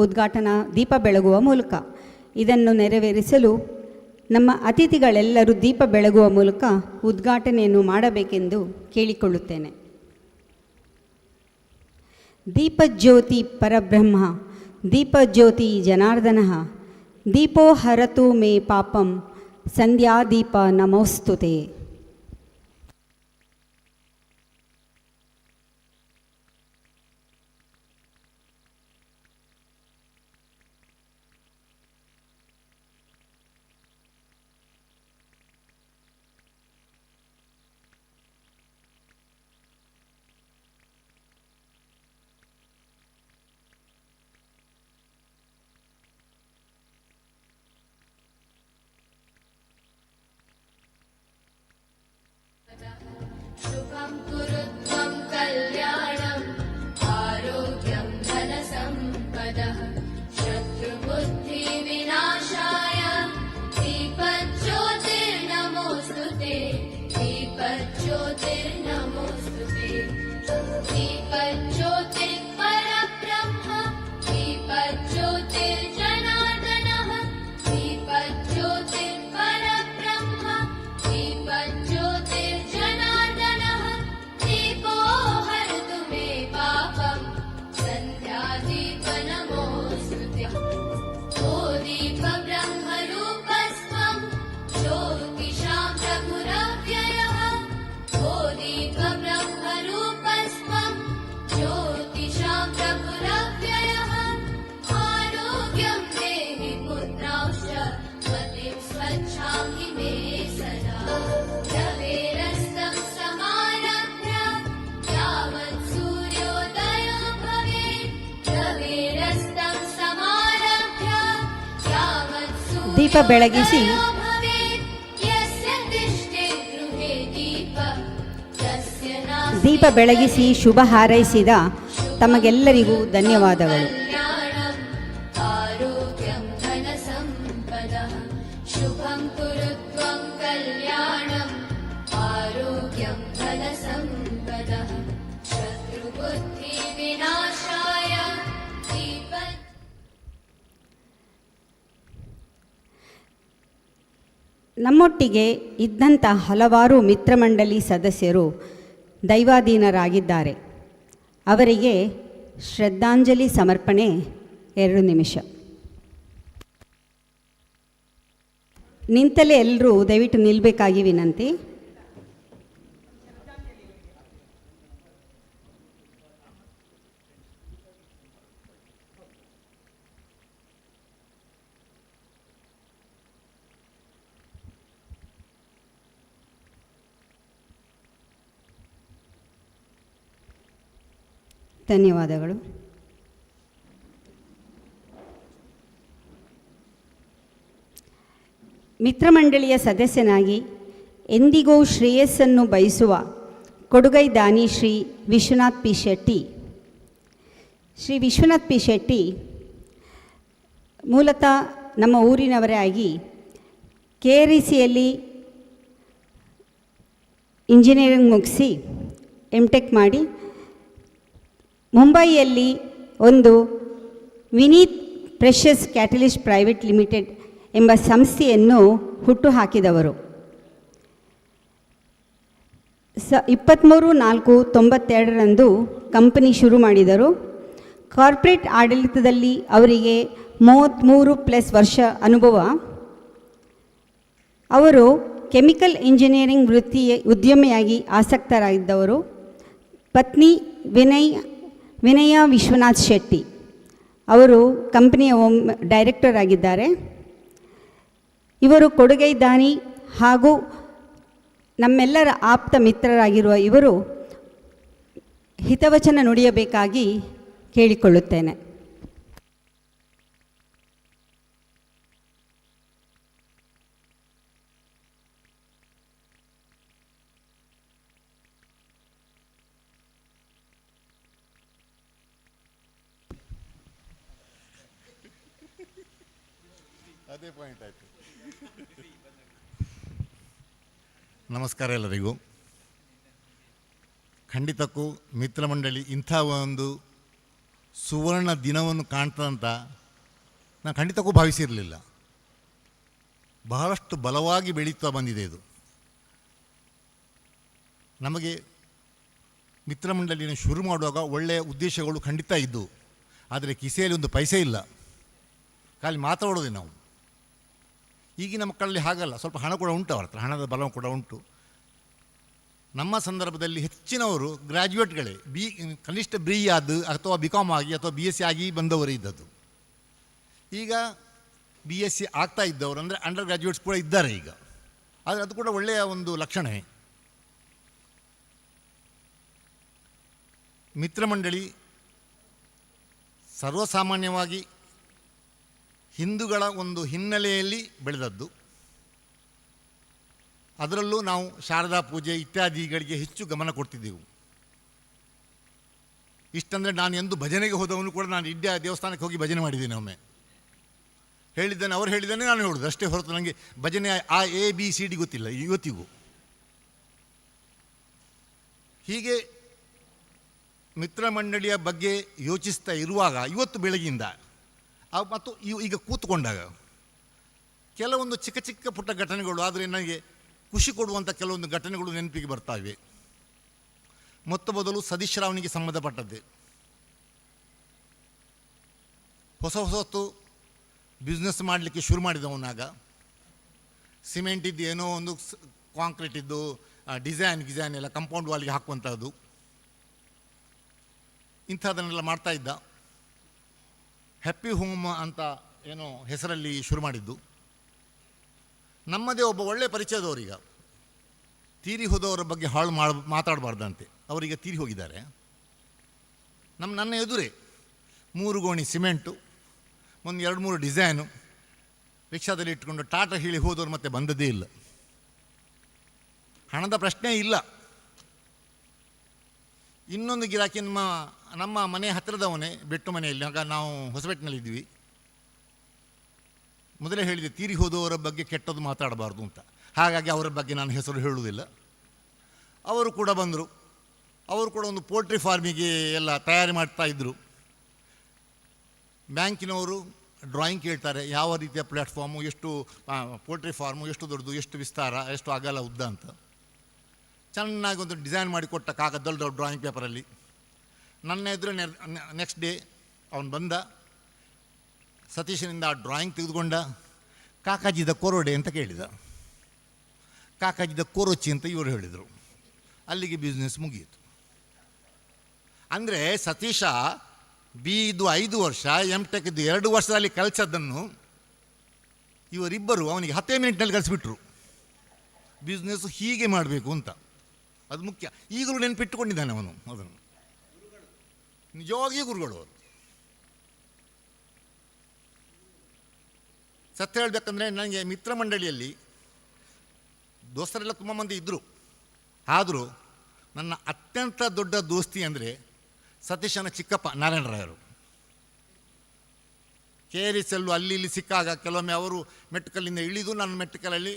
ಉದ್ಘಾಟನಾ ದೀಪ ಬೆಳಗುವ ಮೂಲಕ. ಇದನ್ನು ನೆರವೇರಿಸಲು ನಮ್ಮ ಅತಿಥಿಗಳೆಲ್ಲರೂ ದೀಪ ಬೆಳಗುವ ಮೂಲಕ ಉದ್ಘಾಟನೆಯನ್ನು ಮಾಡಬೇಕೆಂದು ಕೇಳಿಕೊಳ್ಳುತ್ತೇನೆ. ದೀಪಜ್ಯೋತಿ ಪರಬ್ರಹ್ಮ ದೀಪಜ್ಯೋತಿ ಜನಾರ್ದನಃ ದೀಪೋ ಹರತು ಮೇ ಪಾಪಂ ಸಂಧ್ಯಾದೀಪ ನಮೋಸ್ತುತೆ. शुभं कुरु त्वं कल्याणम् आरोग्यं धनसम्पदः शत्रुबुद्धिविनाशाय दीपज्योतिर्नमोऽस्तुते दीपज्योतिर्नमोऽस्तुते दीपज्योतिर्परब्रह्म दीपज्योतिर्जनार्दनः दीपज्योतिर्परब्रह्म दीपज्योतिर्जनार्दनः दीपो हरतु मे पापं सन्ध्यादीप नमोऽस्तुते. ओ दीपब्रह्मरूपस्त्वं ज्योतिषां प्रभुरव्ययः ओ दीपब्रह्मरूपस्त्वं ज्योतिषां प्रभुरव्ययः आरोग्यं देहि पुत्रांश्च मतिं स्वच्छां हि मे सदा रवेरस्तं समारभ्य यावत् सूर्योदयो भवेत् रवेरस्तं समारभ्य यावत् ದೀಪ ಬೆಳಗಿಸಿ सूर्योदयो भवेत् यस्य तिष्ठे गृहे दीपः तस्य नास्ति ದೀಪ ಬೆಳಗಿಸಿ ಶುಭ ಹಾರೈಸಿದ ತಮಗೆಲ್ಲರಿಗೂ ಧನ್ಯವಾದಗಳು. कल्याणम् आरोग्यं धनसम्पदः शुभं कुरु त्वं कल्याणम् आरोग्यं धनसम्पदः शत्रुबुद्धिविनाशाय दीप. ನಮ್ಮೊಟ್ಟಿಗೆ ಇದ್ದಂಥ ಹಲವಾರು ಮಿತ್ರಮಂಡಳಿ ಸದಸ್ಯರು ದೈವಾಧೀನರಾಗಿದ್ದಾರೆ. ಅವರಿಗೆ ಶ್ರದ್ಧಾಂಜಲಿ ಸಮರ್ಪಣೆ 2 ನಿಮಿಷ. ನಿಂತಲೇ ಎಲ್ಲರೂ ದಯವಿಟ್ಟು ನಿಲ್ಲಬೇಕಾಗಿ ವಿನಂತಿ. ಧನ್ಯವಾದಗಳು. ಮಿತ್ರಮಂಡಳಿಯ ಸದಸ್ಯನಾಗಿ ಎಂದಿಗೂ ಶ್ರೇಯಸ್ಸನ್ನು ಬಯಸುವ ಕೊಡುಗೈ ದಾನಿ ಶ್ರೀ ವಿಶ್ವನಾಥ್ ಪಿ ಶೆಟ್ಟಿ. ಶ್ರೀ ವಿಶ್ವನಾಥ್ ಪಿ ಶೆಟ್ಟಿ ಮೂಲತಃ ನಮ್ಮ ಊರಿನವರೇ ಆಗಿ KRECಯಲ್ಲಿ ಇಂಜಿನಿಯರಿಂಗ್ ಮುಗಿಸಿ MTech ಮಾಡಿ ಮುಂಬೈಯಲ್ಲಿ ಒಂದು Vineeth Precious Catalyst Private Limited ಎಂಬ ಸಂಸ್ಥೆಯನ್ನು ಹುಟ್ಟುಹಾಕಿದವರು. 23/4/92 ಕಂಪನಿ ಶುರು ಮಾಡಿದರು. ಕಾರ್ಪೊರೇಟ್ ಆಡಳಿತದಲ್ಲಿ ಅವರಿಗೆ 33+ ವರ್ಷ ಅನುಭವ. ಅವರು ಕೆಮಿಕಲ್ ಇಂಜಿನಿಯರಿಂಗ್ ಉದ್ಯಮಿಯಾಗಿ ಆಸಕ್ತರಾಗಿದ್ದವರು. ಪತ್ನಿ ವಿನಯ ವಿಶ್ವನಾಥ್ ಶೆಟ್ಟಿ ಅವರು ಕಂಪನಿಯ ಡೈರೆಕ್ಟರ್ ಆಗಿದ್ದಾರೆ. ಇವರು ಕೊಡುಗೈ ದಾನಿ ಹಾಗೂ ನಮ್ಮೆಲ್ಲರ ಆಪ್ತ ಮಿತ್ರರಾಗಿರುವ ಇವರು ಹಿತವಚನ ನುಡಿಯಬೇಕಾಗಿ ಕೇಳಿಕೊಳ್ಳುತ್ತೇನೆ. ಅದೇ ಪಾಯಿಂಟ್ ಆಯಿತು. ನಮಸ್ಕಾರ ಎಲ್ಲರಿಗೂ. ಖಂಡಿತಕ್ಕೂ ಮಿತ್ರಮಂಡಳಿ ಇಂಥ ಒಂದು ಸುವರ್ಣ ದಿನವನ್ನು ಕಾಣ್ತದಂತ ನಾನು ಖಂಡಿತಕ್ಕೂ ಭಾವಿಸಿರಲಿಲ್ಲ. ಬಹಳಷ್ಟು ಬಲವಾಗಿ ಬೆಳೀತಾ ಬಂದಿದೆ ಇದು. ನಮಗೆ ಮಿತ್ರಮಂಡಳಿನ ಶುರು ಮಾಡುವಾಗ ಒಳ್ಳೆಯ ಉದ್ದೇಶಗಳು ಖಂಡಿತ ಇದ್ದು, ಆದರೆ ಕಿಸೆಯಲ್ಲಿ ಒಂದು ಪೈಸೆ ಇಲ್ಲ, ಖಾಲಿ ಮಾತಾಡೋದೇ ನಾವು. ಈಗಿನ ಮಕ್ಕಳಲ್ಲಿ ಹಾಗಲ್ಲ, ಸ್ವಲ್ಪ ಹಣ ಕೂಡ ಉಂಟು, ಅವ್ರ ಹತ್ರ ಹಣದ ಬಲ ಕೂಡ ಉಂಟು. ನಮ್ಮ ಸಂದರ್ಭದಲ್ಲಿ ಹೆಚ್ಚಿನವರು ಗ್ರ್ಯಾಜುಯೇಟ್ಗಳೇ, ಕನಿಷ್ಠ BE ಆದ ಅಥವಾ BCom ಆಗಿ ಅಥವಾ BSc ಆಗಿ ಬಂದವರು ಇದ್ದದ್ದು. ಈಗ BSc ಆಗ್ತಾ ಇದ್ದವರು ಅಂದರೆ ಅಂಡರ್ ಗ್ರ್ಯಾಜುಯೇಟ್ಸ್ ಕೂಡ ಇದ್ದಾರೆ ಈಗ. ಆದರೆ ಅದು ಕೂಡ ಒಳ್ಳೆಯ ಒಂದು ಲಕ್ಷಣವೇ. ಮಿತ್ರಮಂಡಳಿ ಸರ್ವಸಾಮಾನ್ಯವಾಗಿ ಹಿಂದೂಗಳ ಒಂದು ಹಿನ್ನೆಲೆಯಲ್ಲಿ ಬೆಳೆದದ್ದು. ಅದರಲ್ಲೂ ನಾವು ಶಾರದಾ ಪೂಜೆ ಇತ್ಯಾದಿಗಳಿಗೆ ಹೆಚ್ಚು ಗಮನ ಕೊಡ್ತಿದ್ದೆವು. ಇಷ್ಟಂದರೆ ನಾನು ಎಂದು ಭಜನೆಗೆ ಹೋದವನು ಕೂಡ ನಾನು ಇಡ್ಯಾ ದೇವಸ್ಥಾನಕ್ಕೆ ಹೋಗಿ ಭಜನೆ ಮಾಡಿದ್ದೇನೆ. ಒಮ್ಮೆ ಹೇಳಿದ್ದೇನೆ, ಅವರು ಹೇಳಿದ್ದೇನೆ, ನಾನು ಹೇಳೋದು ಅಷ್ಟೇ ಹೊರತು ನನಗೆ ಭಜನೆ ABCD ಗೊತ್ತಿಲ್ಲ ಇವತ್ತಿಗೂ. ಹೀಗೆ ಮಿತ್ರಮಂಡಳಿಯ ಬಗ್ಗೆ ಯೋಚಿಸ್ತಾ ಇರುವಾಗ ಇವತ್ತು ಬೆಳಗಿಂದ ಮತ್ತು ಈಗ ಕೂತ್ಕೊಂಡಾಗ ಕೆಲವೊಂದು ಚಿಕ್ಕ ಚಿಕ್ಕ ಪುಟ್ಟ ಘಟನೆಗಳು, ಆದರೆ ನನಗೆ ಖುಷಿ ಕೊಡುವಂಥ ಕೆಲವೊಂದು ಘಟನೆಗಳು ನೆನಪಿಗೆ ಬರ್ತಾಯಿವೆ. ಮೊದಲು ಸತೀಶ್ ರಾವ್ನಿಗೆ ಸಂಬಂಧಪಟ್ಟದ್ದೇ. ಹೊಸತು ಬಿಸ್ನೆಸ್ ಮಾಡಲಿಕ್ಕೆ ಶುರು ಮಾಡಿದವನಾಗ ಸಿಮೆಂಟ್ ಇದ್ದು ಏನೋ ಒಂದು ಕಾಂಕ್ರೀಟ್ ಇದ್ದು ಡಿಸೈನ್ ಎಲ್ಲ ಕಂಪೌಂಡ್ ವಾಲ್ಗೆ ಹಾಕುವಂಥದ್ದು ಇಂಥದ್ದನ್ನೆಲ್ಲ ಮಾಡ್ತಾಯಿದ್ದ. ಹ್ಯಾಪಿ ಹೋಮ್ ಅಂತ ಏನೋ ಹೆಸರಲ್ಲಿ ಶುರು ಮಾಡಿದ್ದು. ನಮ್ಮದೇ ಒಬ್ಬ ಒಳ್ಳೆಯ ಪರಿಚಯದವರೀಗ ತೀರಿ ಹೋದವರ ಬಗ್ಗೆ ಮಾತಾಡಬಾರ್ದಂತೆ. ಅವರೀಗ ತೀರಿ ಹೋಗಿದ್ದಾರೆ. ನನ್ನ ಎದುರೇ 3 ಗೋಣಿ ಸಿಮೆಂಟು, ಒಂದು 2-3 ಡಿಸೈನು ರಿಕ್ಷಾದಲ್ಲಿ ಇಟ್ಕೊಂಡು ಟಾಟಾ ಹೇಳಿ ಹೋದವರು ಮತ್ತೆ ಬಂದದ್ದೇ ಇಲ್ಲ. ಹಣದ ಪ್ರಶ್ನೆ ಇಲ್ಲ. ಇನ್ನೊಂದು ಗಿರಾಕಿ ನಮ್ಮ ಮನೆ ಹತ್ತಿರದವನೇ, ಬೆಟ್ಟು ಮನೆಯಲ್ಲಿ, ಆಗ ನಾವು ಹೊಸಬೆಟ್ಟಿನಲ್ಲಿದ್ವಿ. ಮೊದಲೇ ಹೇಳಿದೆ ತೀರಿ ಹೋದವರ ಬಗ್ಗೆ ಕೆಟ್ಟದ್ದು ಮಾತಾಡಬಾರ್ದು ಅಂತ. ಹಾಗಾಗಿ ಅವರ ಬಗ್ಗೆ ನಾನು ಹೆಸರು ಹೇಳುವುದಿಲ್ಲ. ಅವರು ಕೂಡ ಬಂದರು. ಅವರು ಕೂಡ ಒಂದು ಪೋಲ್ಟ್ರಿ ಫಾರ್ಮಿಗೆ ಎಲ್ಲ ತಯಾರಿ ಮಾಡ್ತಾಯಿದ್ರು. ಬ್ಯಾಂಕಿನವರು ಡ್ರಾಯಿಂಗ್ ಕೇಳ್ತಾರೆ, ಯಾವ ರೀತಿಯ ಪ್ಲ್ಯಾಟ್ಫಾರ್ಮು, ಎಷ್ಟು ಪೋಲ್ಟ್ರಿ ಫಾರ್ಮು, ಎಷ್ಟು ದೊಡ್ಡದು, ಎಷ್ಟು ವಿಸ್ತಾರ, ಎಷ್ಟು ಅಗಲ ಉದ್ದ ಅಂತ ಚೆನ್ನಾಗಿ ಒಂದು ಡಿಸೈನ್ ಮಾಡಿಕೊಟ್ಟ ಕಾಗದ, ದೊಡ್ಡ ದೊಡ್ಡ ಡ್ರಾಯಿಂಗ್ ಪೇಪರಲ್ಲಿ. ನನ್ನ ಎದುರು ನೆಕ್ಸ್ಟ್ ಡೇ ಅವನು ಬಂದ, ಸತೀಶನಿಂದ ಆ ಡ್ರಾಯಿಂಗ್ ತೆಗೆದುಕೊಂಡ. ಕಾಕಾಜಿದ ಕೊರೋಡೆ ಅಂತ ಕೇಳಿದ. ಕಾಕಾಜಿದ ಕೊರೋಚಿ ಅಂತ ಇವರು ಹೇಳಿದರು. ಅಲ್ಲಿಗೆ ಬಿಸ್ನೆಸ್ ಮುಗಿಯಿತು. ಅಂದರೆ ಸತೀಶ BE ಇದ್ದು 5 ವರ್ಷ, MTech ಇದ್ದು 2 ವರ್ಷದಲ್ಲಿ ಕಲಿಸೋದನ್ನು ಇವರಿಬ್ಬರು ಅವನಿಗೆ 10 ಮಿನಿಟ್ನಲ್ಲಿ ಕಲಿಸ್ಬಿಟ್ರು. ಬಿಸ್ನೆಸ್ಸು ಹೀಗೆ ಮಾಡಬೇಕು ಅಂತ, ಅದು ಮುಖ್ಯ. ಈಗಲೂ ನೆನಪಿಟ್ಟುಕೊಂಡಿದ್ದಾನೆ ಅವನು ಅದನ್ನು. ನಿಜವಾಗಿಯೂ ಗುರುಗಳು ಅವರು. ಸತ್ಯ ಹೇಳಬೇಕಂದ್ರೆ ನನಗೆ ಮಿತ್ರಮಂಡಳಿಯಲ್ಲಿ ದೋಸ್ತರೆಲ್ಲ ತುಂಬ ಮಂದಿ ಇದ್ದರು. ಆದರೂ ನನ್ನ ಅತ್ಯಂತ ದೊಡ್ಡ ದೋಸ್ತಿ ಅಂದರೆ ಸತೀಶನ ಚಿಕ್ಕಪ್ಪ ನಾರಾಯಣರಾಯರು. KRSL ಅಲ್ಲಿ ಇಲ್ಲಿ ಸಿಕ್ಕಾಗ ಕೆಲವೊಮ್ಮೆ ಅವರು ಮೆಟ್ಟಕಲ್ಲಿಂದ ಇಳಿದು ನಾನು ಮೆಟ್ಟಕಲಲ್ಲಿ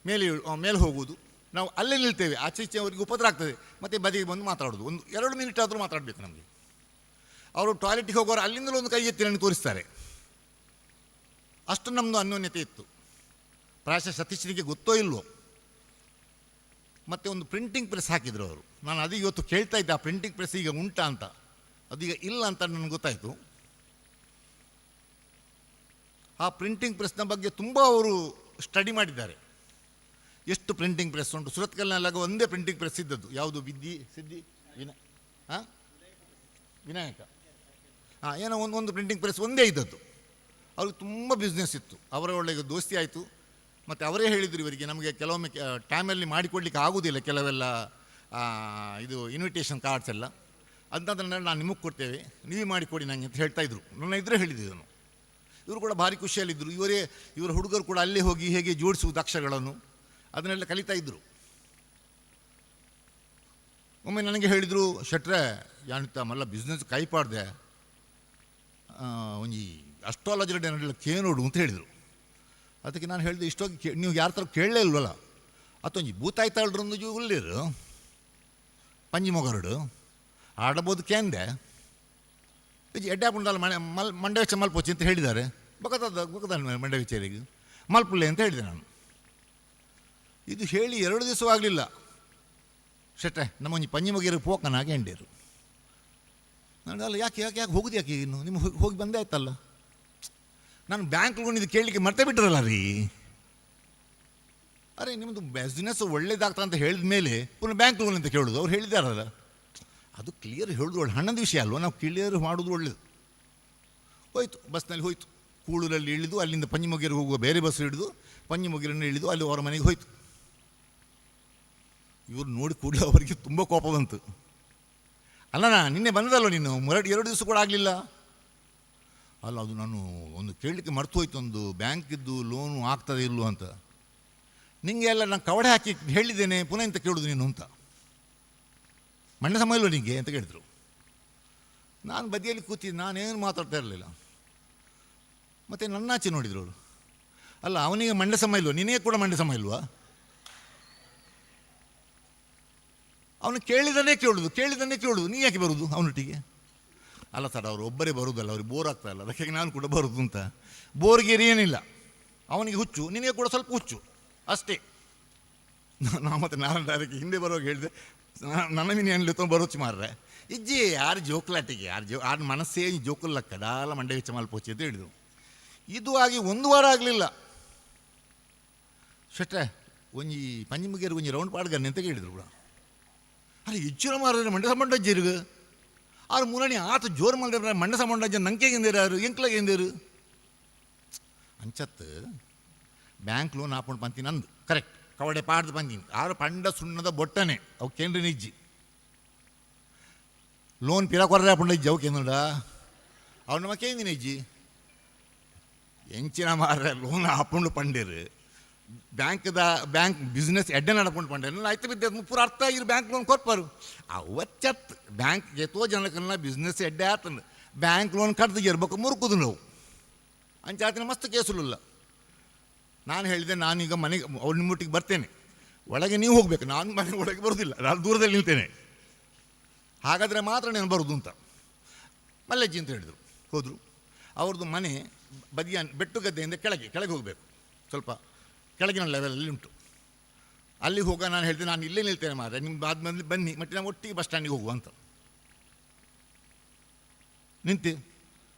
ಮೇಲೆ ಹೋಗುವುದು. ನಾವು ಅಲ್ಲೇ ನಿಲ್ತೇವೆ, ಆಚೆ ಅವರಿಗೆ ಉಪದ್ರ ಆಗ್ತದೆ, ಮತ್ತು ಬದಿಗೆ ಬಂದು ಮಾತಾಡೋದು. 1-2 ಮಿನಿಟ್ ಆದರೂ ಮಾತಾಡಬೇಕು ನಮಗೆ. ಅವರು ಟಾಯ್ಲೆಟಿಗೆ ಹೋಗೋರು ಅಲ್ಲಿಂದಲೂ ಒಂದು ಕೈ ಎತ್ತಿ ನನಗೆ ತೋರಿಸ್ತಾರೆ. ಅಷ್ಟು ನಮ್ಮದು ಅನ್ಯೋನ್ಯತೆ ಇತ್ತು. ಪ್ರಾಯಶಃ ಸತೀಶ್ನಿಗೆ ಗೊತ್ತೋ ಇಲ್ವೋ. ಮತ್ತು ಒಂದು ಪ್ರಿಂಟಿಂಗ್ ಪ್ರೆಸ್ ಹಾಕಿದ್ರು ಅವರು. ನಾನು ಅದು ಇವತ್ತು ಕೇಳ್ತಾ ಇದ್ದೆ, ಆ ಪ್ರಿಂಟಿಂಗ್ ಪ್ರೆಸ್ ಈಗ ಉಂಟಾ ಅಂತ. ಅದೀಗ ಇಲ್ಲ ಅಂತ ನನಗೆ ಗೊತ್ತಾಯಿತು. ಆ ಪ್ರಿಂಟಿಂಗ್ ಪ್ರೆಸ್ನ ಬಗ್ಗೆ ತುಂಬ ಅವರು ಸ್ಟಡಿ ಮಾಡಿದ್ದಾರೆ. ಎಷ್ಟು ಪ್ರಿಂಟಿಂಗ್ ಪ್ರೆಸ್ ಉಂಟು. ಸುರತ್ಕಲ್ನಲ್ಲಾಗ ಒಂದೇ ಪ್ರಿಂಟಿಂಗ್ ಪ್ರೆಸ್ ಇದ್ದದ್ದು. ಯಾವುದು ಸಿದ್ದಿ ವಿನಾಯಕ ಏನೋ ಒಂದು ಪ್ರಿಂಟಿಂಗ್ ಪ್ರೆಸ್ ಒಂದೇ ಇದ್ದದ್ದು. ಅವ್ರಿಗೆ ತುಂಬ ಬಿಸ್ನೆಸ್ ಇತ್ತು. ಅವರ ಒಳ್ಳೆಯ ದೋಸ್ತಿ ಆಯಿತು. ಮತ್ತು ಅವರೇ ಹೇಳಿದರು ಇವರಿಗೆ, ನಮಗೆ ಕೆಲವೊಮ್ಮೆ ಟೈಮಲ್ಲಿ ಮಾಡಿಕೊಡ್ಲಿಕ್ಕೆ ಆಗೋದಿಲ್ಲ ಕೆಲವೆಲ್ಲ ಇದು ಇನ್ವಿಟೇಷನ್ ಕಾರ್ಡ್ಸ್ ಎಲ್ಲ, ಅಂಥದ್ದನ್ನೆಲ್ಲ ನಾನು ನಿಮಗೆ ಕೊಡ್ತೇವೆ, ನೀವೇ ಮಾಡಿಕೊಡಿ ನನಗೆ ಅಂತ ಹೇಳ್ತಾಯಿದ್ರು. ನನ್ನ ಇದ್ರೆ ಹೇಳಿದ್ದನು. ಇವರು ಕೂಡ ಭಾರಿ ಖುಷಿಯಲ್ಲಿದ್ದರು. ಇವರ ಹುಡುಗರು ಕೂಡ ಅಲ್ಲೇ ಹೋಗಿ ಹೇಗೆ ಜೋಡಿಸುವುದು ಅಕ್ಷರಗಳನ್ನು ಅದನ್ನೆಲ್ಲ ಕಲಿತಾ ಇದ್ದರು. ಒಮ್ಮೆ ನನಗೆ ಹೇಳಿದರು, ಶೆಟ್ರೆ ಯಾನಿತ್ತ ಮಲ್ಲ ಬಿಸ್ನೆಸ್ ಕೈ ಪಾಡ್ದೆ ಒಂಜಿ ಅಸ್ಟ್ರಾಲಜರ್ ಡೇನೆಲ್ಲ ಕೇನೋಡು ಅಂತ ಹೇಳಿದರು. ಅದಕ್ಕೆ ನಾನು ಹೇಳಿದೆ, ಇಷ್ಟೋಗಿ ನೀವು ಯಾರ ಥರ ಕೇಳಲೇ ಇಲ್ವಲ್ಲ, ಅತ್ತೊಂಜಿ ಭೂತಾಯ್ತಾಳ್ರೊಂದು ಉಳ್ಳೇರು ಪಂಜಿ ಮೊಗರಡು ಆಡಬೋದು ಕೇಂದೆ ಎಡ್ಡೆ ಹಾಕೊಂಡಲ್ಲ ಮಂಡೆ ವೆಚ್ಚ ಮಲ್ಪೋಚಿ ಅಂತ ಹೇಳಿದ್ದಾರೆ. ಬೊಕ್ಕದ ಮಂಡೆ ವೆಚ್ಚರಿಗೆ ಮಲ್ಪುಲ್ಲೆ ಅಂತ ಹೇಳಿದೆ ನಾನು. ಇದು ಹೇಳಿ 2 ದಿವಸವಾಗಲಿಲ್ಲ, ಶೆಟ್ರೆ ನಮ್ಮೊಂಜಿ ಪಂಜಿ ಮೊಗೇರಿಗೆ ಪೋಕನಾಗೆ ಎಂಡೇರು. ನಾನು ಅಲ್ಲ ಯಾಕೆ ಯಾಕೆ ಯಾಕೆ ಹೋಗುದು ಯಾಕೆ ಇನ್ನು ನಿಮ್ಗೆ ಹೋಗಿ ಬಂದೇ ಆಯ್ತಲ್ಲ. ನಾನು ಬ್ಯಾಂಕ್ಗೆ ಇದು ಕೇಳಲಿಕ್ಕೆ ಮರ್ತೇ ಬಿಟ್ಟಿರಲ್ಲ ರೀ. ಅರೆ ನಿಮ್ಮದು ಬಿಸ್ನೆಸ್ ಒಳ್ಳೇದಾಗ್ತಾ ಅಂತ ಹೇಳಿದ ಮೇಲೆ ಪುನಃ ಬ್ಯಾಂಕ್ಗೆ ಅಂತ ಕೇಳೋದು. ಅವ್ರು ಹೇಳಿದಾರಲ್ಲ, ಅದು ಕ್ಲಿಯರ್ ಹೇಳೋದು ಒಳ್ಳೆ ಹಣ್ಣದ ವಿಷಯ ಅಲ್ವ. ನಾವು ಕ್ಲಿಯರ್ ಮಾಡೋದು ಒಳ್ಳೆಯದು. ಹೋಯ್ತು, ಬಸ್ನಲ್ಲಿ ಹೋಯ್ತು. ಕೂಳೂರಲ್ಲಿ ಇಳಿದು ಅಲ್ಲಿಂದ ಪಂಜಿಮೊಗೇರಿಗೆ ಹೋಗುವ ಬೇರೆ ಬಸ್ ಹಿಡಿದು ಪಂಜಿಮೊಗೇರನ್ನು ಇಳಿದು ಅಲ್ಲಿ ಅವರ ಮನೆಗೆ ಹೋಯ್ತು. ಇವ್ರು ನೋಡಿ ಕೂಡಲೇ ಅವರಿಗೆ ತುಂಬ ಕೋಪ ಬಂತು. ಅಲ್ಲ ನಿನ್ನೆ ಬಂದದಲ್ವ ನೀನು 2 ದಿವಸ ಕೂಡ ಆಗಲಿಲ್ಲ ಅಲ್ಲ. ಅದು ನಾನು ಒಂದು ಕೇಳಲಿಕ್ಕೆ ಮರ್ತು ಹೋಯ್ತು, ಒಂದು ಬ್ಯಾಂಕಿದ್ದು ಲೋನು ಆಗ್ತದೆ ಇಲ್ಲೋ ಅಂತ. ನಿಮಗೆ ಎಲ್ಲ ನಾನು ಕವಡೆ ಹಾಕಿ ಹೇಳಿದ್ದೇನೆ, ಪುನಃ ಇಂತ ಕೇಳೋದು ನೀನು ಅಂತ. ಮಂಡ್ಯ ಸಮಯ ಇಲ್ವ ನಿಮಗೆ ಅಂತ ಕೇಳಿದ್ರು. ನಾನು ಬದಿಯಲ್ಲಿ ಕೂತಿದ್ದು, ನಾನೇನು ಮಾತಾಡ್ತಾ ಇರಲಿಲ್ಲ. ಮತ್ತು ನನ್ನಾಚೆ ನೋಡಿದ್ರು ಅವರು. ಅಲ್ಲ ಅವನಿಗೆ ಮಂಡ್ಯ ಸಮಯ ಇಲ್ವ, ನಿನಗೆ ಕೂಡ ಮಂಡ್ಯ ಸಮಯ ಇಲ್ವಾ? ಅವನು ಕೇಳಿದನ್ನೇ ಕೇಳೋದು ನೀ ಯಾಕೆ ಬರೋದು ಅವನೊಟ್ಟಿಗೆ? ಅಲ್ಲ ಸರ್, ಅವರು ಒಬ್ಬರೇ ಬರೋದಲ್ಲ, ಅವ್ರಿಗೆ ಬೋರ್ ಆಗ್ತಾ ಇಲ್ಲ, ಅದಕ್ಕೆ ನಾನು ಕೂಡ ಬರೋದು ಅಂತ. ಬೋರ್ಗೆ ಏನಿಲ್ಲ, ಅವನಿಗೆ ಹುಚ್ಚು, ನಿನಗೆ ಕೂಡ ಸ್ವಲ್ಪ ಹುಚ್ಚು ಅಷ್ಟೇ. ನಾವು ಮತ್ತು ನಾನು ಅದಕ್ಕೆ ಹಿಂದೆ ಬರೋವಾಗ ಹೇಳಿದೆ, ನನ್ನ ಮೀನು ಏನಿಲ್ಲ ಬರೋಚು ಮಾರ್ರೆ ಇಜ್ಜಿ ಯಾರು ಜೋಕ್ಲಾಟಿಗೆ ಯಾರು ಮನಸ್ಸೇ ಜೋಕಲ್ಲಕ್ಕ ಡಾಲ ಮಂಡೆ ವೆಚ್ಚ ಮಲ್ಪೋಚಿ ಅಂತ ಹೇಳಿದರು. ಇದು ಆಗಿ 1 ವಾರ ಆಗಲಿಲ್ಲ. ಶೆಟ್ರೆ ಒಂಜಿ ಪಂಜಿಮುಗೇರಿಗೆ ಒಂಜಿ ರೌಂಡ್ ಪಾಡ್ಗನ್ನೆ ಅಂತ ಕೇಳಿದರು ಕೂಡ. ಅಲ್ಲ ಹೆಚ್ಚಿನ ಮಾರ ಮಂಡ್ಯ ಸಂಬಂಧಜ್ಜರಿಗೆ ಆರು ಮೂಲಣಿ ಆತ ಜೋರು ಮಾಡಿದ್ರೆ ಮಂಡ್ಯ ಸಂಬಂಧಜ್ಜ ನಂಕೆಗೆಂದೇರು ಯಾರು ಎಂಕ್ಲಾಗೆಂದೇರು ಅಂಚತ್ತು ಬ್ಯಾಂಕ್ ಲೋನ್ ಹಾಕೊಂಡು ಬಂತೀನಿ ಅಂದು ಕರೆಕ್ಟ್ ಕವಡೆ ಪಾಡ್ದು ಬಂದೀನಿ. ಆರು ಪಂಡ ಸುಣ್ಣದ ಬೊಟ್ಟನೆ ಅವು ಕೇಂದ್ರ ನಿಜ್ಜಿ ಲೋನ್ ಪಿರ ಕೊರ್ರೆ ಹಾಕೊಂಡ ಇಜ್ಜಿ ಅವು ಕೇಂದ್ರ ಅವ್ನ ನಮ್ಮ ಕೇಂದಿನ ಇಜ್ಜಿ ಎಂಚಿನ ಮಾರ್ರೆ ಲೋನ್ ಹಾಕೊಂಡು ಪಂಡೇರು ಬ್ಯಾಂಕ್ ಬಿಸ್ನೆಸ್ ಎಡ್ಡೆ ನಡ್ಕೊಂಡು ಪಂಡೇರು ಆಯ್ತು ಬಿದ್ದ ಪೂರ ಅರ್ಥ ಆಗಿರು ಬ್ಯಾಂಕ್ ಲೋನ್ ಕೊರ್ಪಾರು ಅವಚ್ಚತ್ ಬ್ಯಾಂಕ್ ಎತ್ತೋ ಜನಕನ್ನ ಬಿಸ್ನೆಸ್ ಎಡ್ಡೆ ಆತಂದು ಬ್ಯಾಂಕ್ ಲೋನ್ ಕಟ್ದು ಇರ್ಬೇಕು ಮುರುಕುದು ನಾವು ಅಂಚಾತಿನ ಮಸ್ತ್ ಕೇಸುಲಿಲ್ಲ. ನಾನು ಹೇಳಿದೆ ನಾನೀಗ ಮನೆಗೆ ಅವ್ರ ನಿಮ್ಮೊಟ್ಟಿಗೆ ಬರ್ತೇನೆ, ಒಳಗೆ ನೀವು ಹೋಗಬೇಕು, ನಾನು ಮನೆ ಒಳಗೆ ಬರೋದಿಲ್ಲ, ನಾನು ದೂರದಲ್ಲಿ ನಿಲ್ತೇನೆ, ಹಾಗಾದರೆ ಮಾತ್ರ ನಾನು ಬರೋದು ಅಂತ. ಮಲ್ಲಜ್ಜಿ ಅಂತ ಹೇಳಿದರು. ಹೋದರು. ಅವ್ರದ್ದು ಮನೆ ಬದಿಯ ಬೆಟ್ಟು ಗದ್ದೆಯಿಂದ ಕೆಳಗೆ ಹೋಗಬೇಕು, ಸ್ವಲ್ಪ ಕೆಳಗಿನ ಲೆವೆಲಲ್ಲಿ ಉಂಟು. ಅಲ್ಲಿ ಹೋಗ ನಾನು ಹೇಳಿದೆ ನಾನು ಇಲ್ಲೇ ನಿಲ್ತೇನೆ ಮಾರೆ, ನಿಮ್ಮ ಆದ್ಮೇಲೆ ಬನ್ನಿ ಮತ್ತೆ ನಾವು ಒಟ್ಟಿಗೆ ಬಸ್ ಸ್ಟ್ಯಾಂಡಿಗೆ ಹೋಗುವ ಅಂತ ನಿಂತೆ.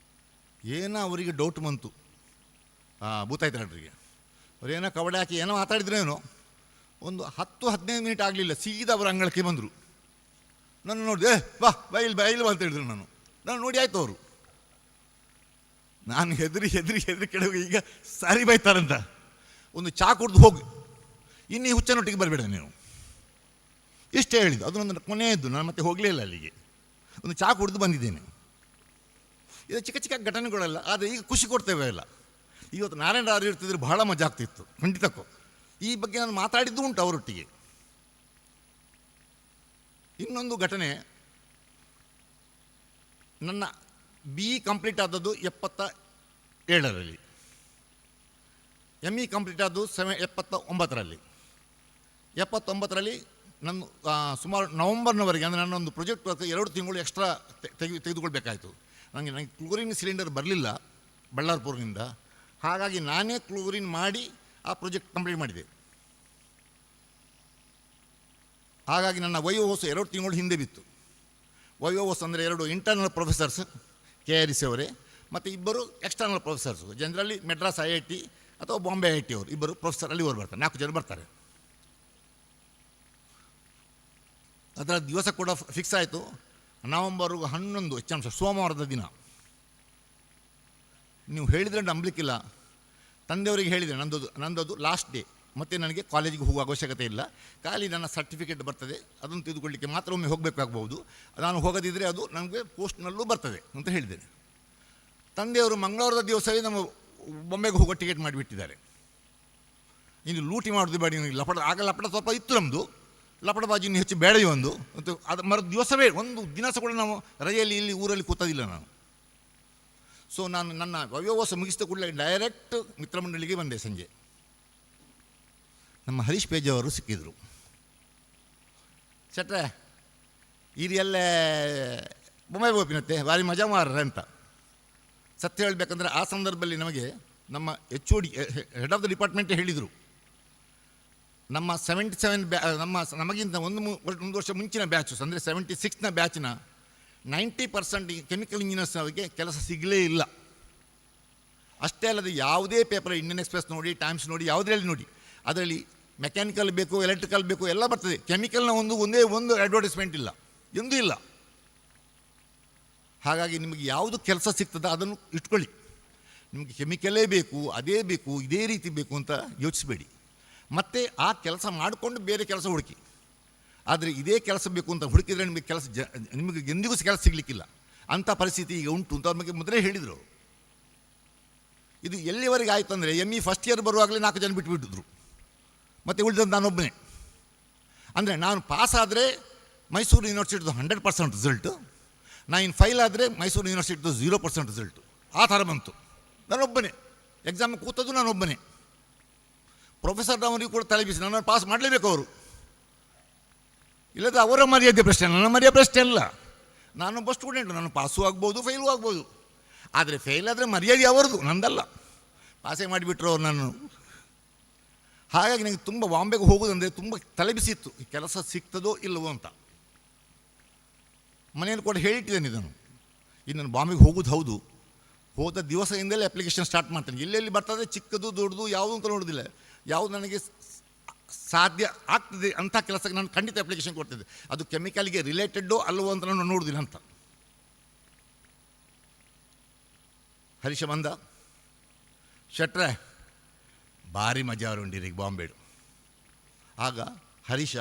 ಏನೋ ಅವರಿಗೆ ಡೌಟ್ ಬಂತು ಭೂತಾಯ್ತರಿಗೆ. ಅವರೇನೋ ಕವಡೆ ಹಾಕಿ ಏನೋ ಮಾತಾಡಿದ್ರೇನೋ ಒಂದು 10-15 ಮಿನಿಟ್ ಆಗಲಿಲ್ಲ, ಸೀದಾ ಅವರ ಅಂಗಳಕ್ಕೆ ಬಂದರು. ನಾನು ನೋಡಿದೆ, ಬಾ ಬೈಲ್ ಅಂತ ಹೇಳಿದ್ರು. ನಾನು ನೋಡಿ ಆಯ್ತು ಅವರು. ನಾನು ಹೆದರಿ ಕೆಳಗೆ ಈಗ ಸಾರಿ ಬೈತಾರಂತ. ಒಂದು ಚಾ ಕುಡ್ದು ಹೋಗಿ, ಇನ್ನೀ ಹುಚ್ಚನೊಟ್ಟಿಗೆ ಬರಬೇಡ ನೀನು, ಇಷ್ಟೇ ಹೇಳಿದ್ದು. ಅದನ್ನೊಂದು ಕೊನೆಯದ್ದು. ನಾನು ಮತ್ತೆ ಹೋಗಲೇ ಇಲ್ಲ ಅಲ್ಲಿಗೆ. ಒಂದು ಚಾ ಕುಡಿದು ಬಂದಿದ್ದೇನೆ. ಇದು ಚಿಕ್ಕ ಚಿಕ್ಕ ಘಟನೆಗಳೆಲ್ಲ, ಆದರೆ ಈಗ ಖುಷಿ ಕೊಡ್ತೇವೆ ಎಲ್ಲ. ಇವತ್ತು ನಾರಾಯಣ ರಾವ್ ಇರ್ತಿದ್ರೆ ಬಹಳ ಮಜಾ ಆಗ್ತಿತ್ತು ಖಂಡಿತಕ್ಕೂ. ಈ ಬಗ್ಗೆ ನಾನು ಮಾತಾಡಿದ್ದು ಉಂಟು ಅವರೊಟ್ಟಿಗೆ. ಇನ್ನೊಂದು ಘಟನೆ, ನನ್ನ BE ಕಂಪ್ಲೀಟ್ ಆದದ್ದು 77ರಲ್ಲಿ, ME ಕಂಪ್ಲೀಟ್ ಆದದ್ದು 79ರಲ್ಲಿ. 79ರಲ್ಲಿ ನನ್ನ ಸುಮಾರು ನವಂಬರ್ನವರೆಗೆ, ಅಂದರೆ ನನ್ನೊಂದು ಪ್ರಾಜೆಕ್ಟ್ ವರ್ಕ್ 2 ತಿಂಗಳು ಎಕ್ಸ್ಟ್ರಾ ತೆಗೆದುಕೊಳ್ಬೇಕಾಯಿತು. ನನಗೆ ಕ್ಲೋರಿನ್ ಸಿಲಿಂಡರ್ ಬರಲಿಲ್ಲ ಬಳ್ಳಾರ್ಪುರದಿಂದ. ಹಾಗಾಗಿ ನಾನೇ ಕ್ಲೋರಿನ್ ಮಾಡಿ ಆ ಪ್ರಾಜೆಕ್ಟ್ ಕಂಪ್ಲೀಟ್ ಮಾಡಿದೆ. ಹಾಗಾಗಿ ನನ್ನ ವಯೋವೋಸ 2 ತಿಂಗಳು ಹಿಂದೆ ಬಿತ್ತು. ವಯೋವೋಸ ಅಂದರೆ 2 ಇಂಟರ್ನಲ್ ಪ್ರೊಫೆಸರ್ಸ್ KRC ಅವರೇ ಮತ್ತು 2 external professors, generally Madras IIT ಅಥವಾ ಬಾಂಬೆ IIT ಅವರು 2 ಪ್ರೊಫೆಸರ್ ಅಲ್ಲಿ ಬರ್ತಾರೆ, 4 ಜನ ಬರ್ತಾರೆ. ಅದರ ದಿವಸ ಕೂಡ ಫಿಕ್ಸ್ ಆಯಿತು, ನವಂಬರ್ 11 ಹೆಚ್ಚಾಂಶ ಸೋಮವಾರದ ದಿನ. ನೀವು ಹೇಳಿದರೆ ನಂಬಲಿಕ್ಕಿಲ್ಲ, ತಂದೆಯವರಿಗೆ ಹೇಳಿದೆ ನಂದದು ಲಾಸ್ಟ್ ಡೇ, ಮತ್ತು ನನಗೆ ಕಾಲೇಜಿಗೆ ಹೋಗುವ ಅವಶ್ಯಕತೆ ಇಲ್ಲ, ಖಾಲಿ ನನ್ನ ಸರ್ಟಿಫಿಕೇಟ್ ಬರ್ತದೆ, ಅದನ್ನು ತೆಗೆದುಕೊಳ್ಳಿಕ್ಕೆ ಮಾತ್ರ ಒಮ್ಮೆ ಹೋಗಬೇಕಾಗ್ಬೋದು, ನಾನು ಹೋಗದಿದ್ದರೆ ಅದು ನನಗೆ ಪೋಸ್ಟ್ನಲ್ಲೂ ಬರ್ತದೆ ಅಂತ ಹೇಳಿದ್ದೇನೆ. ತಂದೆಯವರು ಮಂಗಳವಾರದ ದಿವಸವೇ ನಮ್ಮ ಬೊಂಬೆಗೆ ಹೋಗೋ ಟಿಕೆಟ್ ಮಾಡಿಬಿಟ್ಟಿದ್ದಾರೆ. ಇನ್ನು ಲೂಟಿ ಮಾಡೋದು ಬೇಡ, ಲಪಡ ಸ್ವಲ್ಪ ಇತ್ತು ನಮ್ಮದು, ಲಪಡಬಾಜಿನ ಹೆಚ್ಚು ಬೇಡವೇ ಒಂದು ಮತ್ತು ಅದು ಮರು ದಿವಸವೇ ಒಂದು ದಿನ ಕೂಡ ನಾವು ರಜೆಯಲ್ಲಿ ಇಲ್ಲಿ ಊರಲ್ಲಿ ಕೂತೋದಿಲ್ಲ ನಾನು. ಸೊ ನಾನು ನನ್ನ ವ್ಯವವಾಸ ಮುಗಿಸಿದ ಕೂಡಲೇ ಡೈರೆಕ್ಟ್ ಮಿತ್ರಮಂಡಳಿಗೆ ಬಂದೆ. ಸಂಜೆ ನಮ್ಮ ಹರೀಶ್ ಪೇಜೆ ಅವರು ಸಿಕ್ಕಿದ್ರು. ಶೆಟ್ರೆ ಇದು ಎಲ್ಲೇ ಬೊಂಬೆ ಗೋಪಿನತ್ತೆ ಭಾರಿ ಮಜಾ ಮಾರ್ರೆ ಅಂತ. ಸತ್ಯ ಹೇಳಬೇಕಂದ್ರೆ ಆ ಸಂದರ್ಭದಲ್ಲಿ ನಮಗೆ ನಮ್ಮ HOD ಹೆಡ್ ಆಫ್ ದ ಡಿಪಾರ್ಟ್ಮೆಂಟೇ ಹೇಳಿದರು, ನಮ್ಮ 77 ನಮಗಿಂತ ಒಂದು ವರ್ಷ ಮುಂಚಿನ ಬ್ಯಾಚಸ್ ಅಂದರೆ 76ನ ಬ್ಯಾಚಿನ 90% ಕೆಮಿಕಲ್ ಇಂಜಿನಿಯರ್ಸ್ ಅವರಿಗೆ ಕೆಲಸ ಸಿಗಲೇ ಇಲ್ಲ. ಅಷ್ಟೇ ಅಲ್ಲದೆ ಯಾವುದೇ ಪೇಪರ್, ಇಂಡಿಯನ್ ಎಕ್ಸ್ಪ್ರೆಸ್ ನೋಡಿ, ಟೈಮ್ಸ್ ನೋಡಿ, ಯಾವುದರಲ್ಲಿ ನೋಡಿ, ಅದರಲ್ಲಿ ಮೆಕ್ಯಾನಿಕಲ್ ಬೇಕು, ಎಲೆಕ್ಟ್ರಿಕಲ್ ಬೇಕು, ಎಲ್ಲ ಬರ್ತದೆ. ಕೆಮಿಕಲ್ನ ಒಂದೇ ಒಂದು ಅಡ್ವರ್ಟೈಸ್ಮೆಂಟ್ ಇಲ್ಲ, ಎಂದೂ ಇಲ್ಲ. ಹಾಗಾಗಿ ನಿಮಗೆ ಯಾವುದು ಕೆಲಸ ಸಿಗ್ತದೋ ಅದನ್ನು ಇಟ್ಕೊಳ್ಳಿ. ನಿಮಗೆ ಕೆಮಿಕಲೇ ಬೇಕು, ಅದೇ ಬೇಕು, ಇದೇ ರೀತಿ ಬೇಕು ಅಂತ ಯೋಚಿಸಬೇಡಿ. ಮತ್ತು ಆ ಕೆಲಸ ಮಾಡಿಕೊಂಡು ಬೇರೆ ಕೆಲಸ ಹುಡುಕಿ. ಆದರೆ ಇದೇ ಕೆಲಸ ಬೇಕು ಅಂತ ಹುಡುಕಿದರೆ ನಿಮಗೆ ಎಂದಿಗೂ ಕೆಲಸ ಸಿಗಲಿಕ್ಕಿಲ್ಲ. ಅಂಥ ಪರಿಸ್ಥಿತಿ ಈಗ ಉಂಟು ಅಂತ ಅವ್ರ ಬಗ್ಗೆ ಮೊದಲೇ ಹೇಳಿದರು. ಇದು ಎಲ್ಲಿವರೆಗೆ ಆಯಿತು ಅಂದರೆ ME ಫಸ್ಟ್ ಇಯರ್ ಬರುವಾಗಲೇ 4 ಜನ ಬಿಟ್ಟುಬಿಟ್ಟಿದ್ರು, ಮತ್ತು ಉಳಿದದ್ದು ನಾನೊಬ್ಬನೇ. ಅಂದರೆ ನಾನು ಪಾಸ್ ಆದರೆ ಮೈಸೂರು ಯೂನಿವರ್ಸಿಟಿದು 100% ರಿಸಲ್ಟು, ನಾನು ಫೈಲ್ ಆದರೆ ಮೈಸೂರು ಯೂನಿವರ್ಸಿಟಿದು 0% ರಿಸಲ್ಟು. ಆ ಥರ ಬಂತು. ನಾನೊಬ್ಬನೇ ಎಕ್ಸಾಮ್ ಕೂತದ್ದು, ನಾನೊಬ್ಬನೇ. ಪ್ರೊಫೆಸರ್ ಅವರಿಗೆ ಕೂಡ ತಲೆ ಬೀಸಿ ನನ್ನನ್ನು ಪಾಸ್ ಮಾಡಲೇಬೇಕು ಅವರು, ಇಲ್ಲದ ಅವರ ಮರ್ಯಾದೆ ಪ್ರಶ್ನೆ, ನನ್ನ ಮರ್ಯಾದೆ ಪ್ರಶ್ನೆ ಅಲ್ಲ. ನಾನೊಬ್ಬ ಸ್ಟೂಡೆಂಟು, ನಾನು ಪಾಸು ಆಗ್ಬೋದು, ಫೇಲು ಆಗ್ಬೋದು. ಆದರೆ ಫೇಲ್ ಆದರೆ ಮರ್ಯಾದೆ ಅವರದು, ನಂದಲ್ಲ. ಪಾಸೇ ಮಾಡಿಬಿಟ್ರು ಅವ್ರು ನಾನು. ಹಾಗಾಗಿ ನನಗೆ ತುಂಬ ಬಾಂಬೆಗೆ ಹೋಗೋದಂದರೆ ತುಂಬ ತಲೆ ಬಿಸಿತ್ತು, ಈ ಕೆಲಸ ಸಿಗ್ತದೋ ಇಲ್ಲವೋ ಅಂತ. ಮನೆಯಲ್ಲಿ ಕೂಡ ಹೇಳಿಟ್ಟಿದ್ದೇನೆ ಇದನ್ನು, ಇನ್ನು ಬಾಂಬೆಗೆ ಹೋಗೋದು ಹೌದು. ಹೋದ ದಿವಸದಿಂದಲೇ ಅಪ್ಲಿಕೇಶನ್ ಸ್ಟಾರ್ಟ್ ಮಾಡ್ತೇನೆ. ಎಲ್ಲೆಲ್ಲಿ ಬರ್ತದೆ, ಚಿಕ್ಕದು ದೊಡ್ಡದು ಯಾವುದು ಅಂತ ನೋಡೋದಿಲ್ಲ. ಯಾವುದು ನನಗೆ ಸಾಧ್ಯ ಆಗ್ತದೆ ಅಂಥ ಕೆಲಸಕ್ಕೆ ನಾನು ಖಂಡಿತ ಅಪ್ಲಿಕೇಶನ್ ಕೊಡ್ತಿದ್ದೆ. ಅದು ಕೆಮಿಕಲ್ಗೆ ರಿಲೇಟೆಡ್ಡೋ ಅಲ್ಲವೋ ಅಂತ ನಾನು ನೋಡೋದಿಲ್ಲ ಅಂತ. ಹರೀಶ ಬಂದ, ಶೆಟ್ರೆ ಭಾರಿ ಮಜಾ ಉಂಡಿರಿ ಬಾಂಬೆಡು. ಆಗ ಹರೀಶ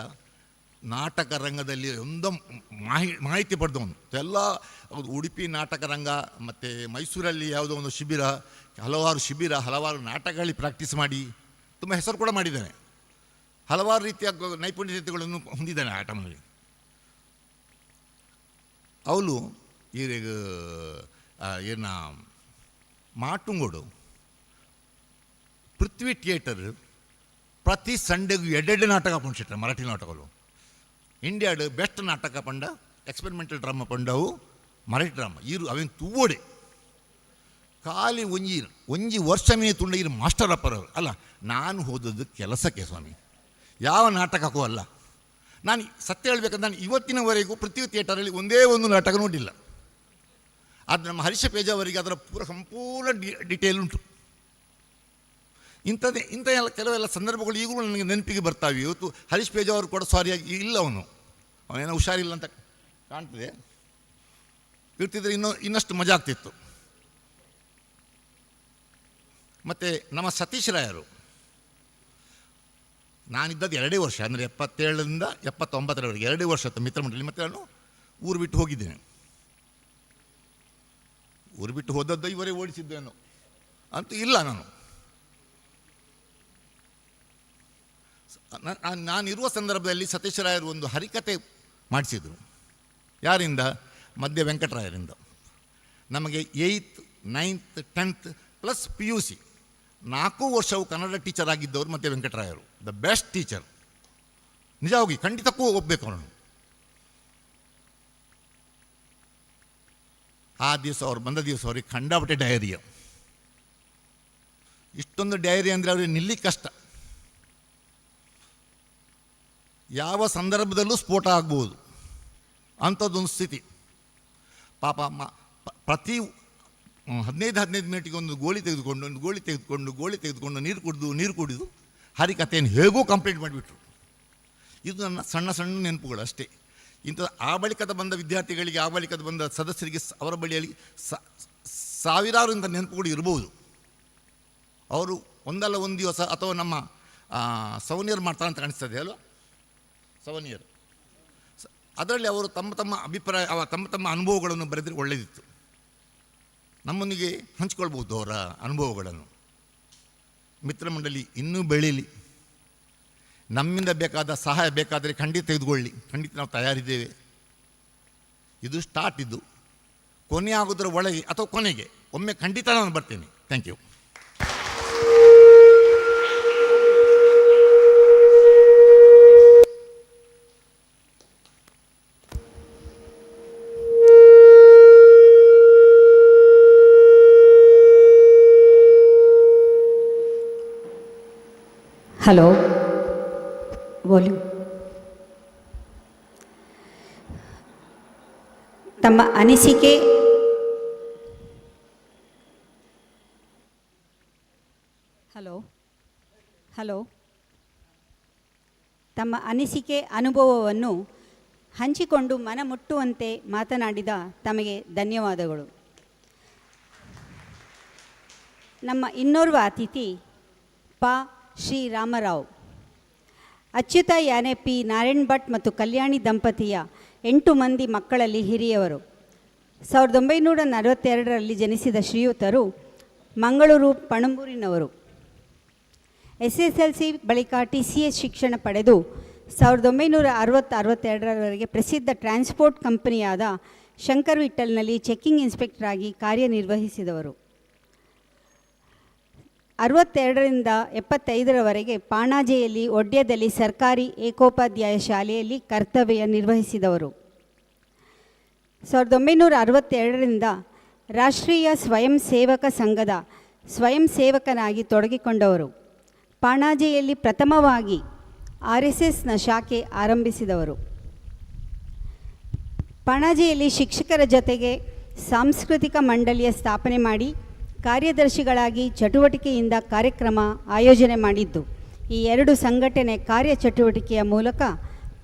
ನಾಟಕ ರಂಗದಲ್ಲಿ ಒಂದು ಮಾಹಿತಿ ಪಡೆದವನು. ಎಲ್ಲ ಉಡುಪಿ ನಾಟಕ ರಂಗ ಮತ್ತು ಮೈಸೂರಲ್ಲಿ ಯಾವುದೋ ಒಂದು ಶಿಬಿರ, ಹಲವಾರು ನಾಟಕಗಳಲ್ಲಿ ಪ್ರಾಕ್ಟೀಸ್ ಮಾಡಿ ತುಂಬ ಹೆಸರು ಕೂಡ ಮಾಡಿದ್ದಾನೆ. ಹಲವಾರು ರೀತಿಯ ನೈಪುಣ್ಯತೆಗಳನ್ನು ಹೊಂದಿದ್ದಾನೆ ಆ ಟೈಮಲ್ಲಿ. ಅವಳು ಮಾಟುಂಗೋಡು ಪೃಥ್ವಿ ಥಿಯೇಟರ್ ಪ್ರತಿ ಸಂಡೆಗೂ 2 ನಾಟಕ ಪಂಡಿಟ್ರೆ, ಮರಾಠಿ ನಾಟಕಗಳು. ಇಂಡಿಯಾಡ್ ಬೆಸ್ಟ್ ನಾಟಕ ಪಂಡ, ಎಕ್ಸ್ಪೆರಿಮೆಂಟಲ್ ಡ್ರಾಮಾ ಪಂಡವು ಮರಾಠಿ ಡ್ರಾಮಾ ಇರು ಅವೇನು ತೂವೋಡೆ ಖಾಲಿ ಒಂಜಿ ವರ್ಷ ಮೀ ತುಂಡ ಇರು ಮಾಸ್ಟರ್ ಅಪ್ಪರವರು. ಅಲ್ಲ, ನಾನು ಹೋದದ್ದು ಕೆಲಸಕ್ಕೆ ಸ್ವಾಮಿ, ಯಾವ ನಾಟಕಕ್ಕೂ ಅಲ್ಲ. ನಾನು ಸತ್ಯ ಹೇಳಬೇಕಂದ್ರೆ ನಾನು ಇವತ್ತಿನವರೆಗೂ ಪೃಥ್ವಿ ಥಿಯೇಟರಲ್ಲಿ ಒಂದೇ ಒಂದು ನಾಟಕ ನೋಡಿಲ್ಲ. ಅದು ನಮ್ಮ ಹರೀಶ ಪೇಜ ಅವರಿಗೆ ಅದರ ಸಂಪೂರ್ಣ ಡಿಟೇಲ್ ಉಂಟು. ಇಂಥ ಕೆಲವೆಲ್ಲ ಸಂದರ್ಭಗಳು ಈಗಲೂ ನನಗೆ ನೆನಪಿಗೆ ಬರ್ತಾವೆ. ಇವತ್ತು ಹರೀಶ್ ಪೇಜ ಅವರು ಕೂಡ ಸಾರಿಯಾಗಿ ಇಲ್ಲ, ಅವನೇನೋ ಹುಷಾರಿಲ್ಲ ಅಂತ ಕಾಣ್ತದೆ. ಇರ್ತಿದ್ರೆ ಇನ್ನಷ್ಟು ಮಜಾ ಆಗ್ತಿತ್ತು. ಮತ್ತು ನಮ್ಮ ಸತೀಶ್ ರಾಯರು, ನಾನಿದ್ದದ್ದು 2 ವರ್ಷ, ಅಂದರೆ 77ರಿಂದ 79ರವರೆಗೆ 2 ವರ್ಷ ಮಿತ್ರಮಂಡಳಿ. ಮತ್ತು ನಾನು ಊರು ಬಿಟ್ಟು ಹೋಗಿದ್ದೇನೆ. ಊರು ಬಿಟ್ಟು ಹೋದದ್ದು ಇವರೇ ಓಡಿಸಿದ್ದೇನೋ ಅಂತೂ ಇಲ್ಲ. ನಾನಿರುವ ಸಂದರ್ಭದಲ್ಲಿ ಸತೀಶ್ ರಾಯರು ಒಂದು ಹರಿಕತೆ ಮಾಡಿಸಿದರು. ಯಾರಿಂದ? ಮಧ್ಯ ವೆಂಕಟರಾಯರಿಂದ. ನಮಗೆ 8th, 9th, 10th plus PUC 4 ವರ್ಷವು ಕನ್ನಡ ಟೀಚರ್ ಆಗಿದ್ದವರು ಮಧ್ಯ ವೆಂಕಟರಾಯರು. ದ ಬೆಸ್ಟ್ ಟೀಚರ್, ನಿಜ. ಹೋಗಿ ಖಂಡಿತಕ್ಕೂ ಹೋಗ್ಬೇಕು ಅವನು. ಆ ದಿವಸ ಅವ್ರು ಬಂದ ದಿವಸ ಅವ್ರಿಗೆ ಖಂಡಾಪಟ್ಟೆ ಡಯರಿಯ. ಇಷ್ಟೊಂದು ಡೈರಿ ಅಂದರೆ ಅವರಿಗೆ ನಿಲ್ಲಿಕ್ಕೆ ಕಷ್ಟ. ಯಾವ ಸಂದರ್ಭದಲ್ಲೂ ಸ್ಫೋಟ ಆಗ್ಬೋದು ಅಂಥದ್ದೊಂದು ಸ್ಥಿತಿ. ಪಾಪ ಪ್ರತಿ 15 ಮಿನಿಟಿಗೆ ಒಂದು ಗೋಳಿ ತೆಗೆದುಕೊಂಡು ನೀರು ಕುಡಿದು ಹರಿಕಥೆಯನ್ನು ಹೇಗೋ ಕಂಪ್ಲೀಟ್ ಮಾಡಿಬಿಟ್ರು. ಇದು ನನ್ನ ಸಣ್ಣ ಸಣ್ಣ ನೆನಪುಗಳು ಅಷ್ಟೇ. ಇಂಥ ಆ ಬಳಿಕದ ಬಂದ ವಿದ್ಯಾರ್ಥಿಗಳಿಗೆ, ಆ ಬಳಿಕದ ಬಂದ ಸದಸ್ಯರಿಗೆ ಅವರ ಬಳಿಯಲ್ಲಿ ಸಾವಿರಾರು ಇಂಥ ನೆನಪುಗಳು ಇರ್ಬೋದು. ಅವರು ಒಂದಲ್ಲ ಒಂದು ದಿವಸ ಅಥವಾ ನಮ್ಮ ಸವನಿಯರ್ ಮಾಡ್ತಾರೆ ಅಂತ ಕಾಣಿಸ್ತದೆ ಅಲ್ವಾ, ಸವನಿಯರ್, ಅದರಲ್ಲಿ ಅವರು ತಮ್ಮ ಅಭಿಪ್ರಾಯ, ತಮ್ಮ ಅನುಭವಗಳನ್ನು ಬರೆದರೆ ಒಳ್ಳೆಯದಿತ್ತು. ನಮ್ಮೊಂದಿಗೆ ಹಂಚಿಕೊಳ್ಬೋದು ಅವರ ಅನುಭವಗಳನ್ನು. ಮಿತ್ರಮಂಡಳಿ ಇನ್ನೂ ಬೆಳೀಲಿ. ನಮ್ಮಿಂದ ಬೇಕಾದ ಸಹಾಯ ಬೇಕಾದರೆ ಖಂಡಿತ ತೆಗೆದುಕೊಳ್ಳಿ, ಖಂಡಿತ ನಾವು ತಯಾರಿದ್ದೇವೆ. ಇದು ಸ್ಟಾರ್ಟ್. ಇದು ಕೊನೆ ಆಗೋದ್ರ ಒಳಗೆ ಅಥವಾ ಕೊನೆಗೆ ಒಮ್ಮೆ ಖಂಡಿತ ನಾನು ಬರ್ತೇನೆ. Thank you. Hello, volume. ತಮ್ಮ ಅನಿಸಿಕೆ ತಮ್ಮ ಅನಿಸಿಕೆ ಅನುಭವವನ್ನು ಹಂಚಿಕೊಂಡು ಮನಮುಟ್ಟುವಂತೆ ಮಾತನಾಡಿದ ತಮಗೆ ಧನ್ಯವಾದಗಳು. ನಮ್ಮ ಇನ್ನೋರ್ವ ಅತಿಥಿ ಶ್ರೀರಾಮರಾವ್. ಅಚ್ಯುತ ಯಾನೆ ಪಿ ನಾರಾಯಣ್ ಭಟ್ ಮತ್ತು ಕಲ್ಯಾಣಿ ದಂಪತಿಯ 8 ಮಂದಿ ಮಕ್ಕಳಲ್ಲಿ ಹಿರಿಯವರು. 1942ರಲ್ಲಿ ಜನಿಸಿದ ಶ್ರೀಯುತರು ಮಂಗಳೂರು ಪಣಂಬೂರಿನವರು. SSLC ಬಳಿಕ TCS ಶಿಕ್ಷಣ ಪಡೆದು 1960-62ರವರೆಗೆ ಪ್ರಸಿದ್ಧ ಟ್ರಾನ್ಸ್ಪೋರ್ಟ್ ಕಂಪನಿಯಾದ ಶಂಕರ್ ವಿಠಲ್ನಲ್ಲಿ ಚೆಕ್ಕಿಂಗ್ ಇನ್ಸ್ಪೆಕ್ಟರ್ ಆಗಿ ಕಾರ್ಯನಿರ್ವಹಿಸಿದವರು. 62ರಿಂದ 75ರವರೆಗೆ ಪಾಣಾಜೆಯಲ್ಲಿ ಒಡ್ಯದಲ್ಲಿ ಸರ್ಕಾರಿ ಏಕೋಪಾಧ್ಯಾಯ ಶಾಲೆಯಲ್ಲಿ ಕರ್ತವ್ಯ ನಿರ್ವಹಿಸಿದವರು. 1962ರಿಂದ ರಾಷ್ಟ್ರೀಯ ಸ್ವಯಂ ಸೇವಕ ಸಂಘದ ಸ್ವಯಂ ಸೇವಕನಾಗಿ ತೊಡಗಿಕೊಂಡವರು. ಪಾಣಾಜೆಯಲ್ಲಿ ಪ್ರಥಮವಾಗಿ RSSನ ಶಾಖೆ ಆರಂಭಿಸಿದವರು. ಪಾಣಾಜೆಯಲ್ಲಿ ಶಿಕ್ಷಕರ ಜೊತೆಗೆ ಸಾಂಸ್ಕೃತಿಕ ಮಂಡಳಿಯ ಸ್ಥಾಪನೆ ಮಾಡಿ ಕಾರ್ಯದರ್ಶಿಗಳಾಗಿ ಚಟುವಟಿಕೆಯಿಂದ ಕಾರ್ಯಕ್ರಮ ಆಯೋಜನೆ ಮಾಡಿದ್ದು. ಈ 2 ಸಂಘಟನೆ ಕಾರ್ಯಚಟುವಟಿಕೆಯ ಮೂಲಕ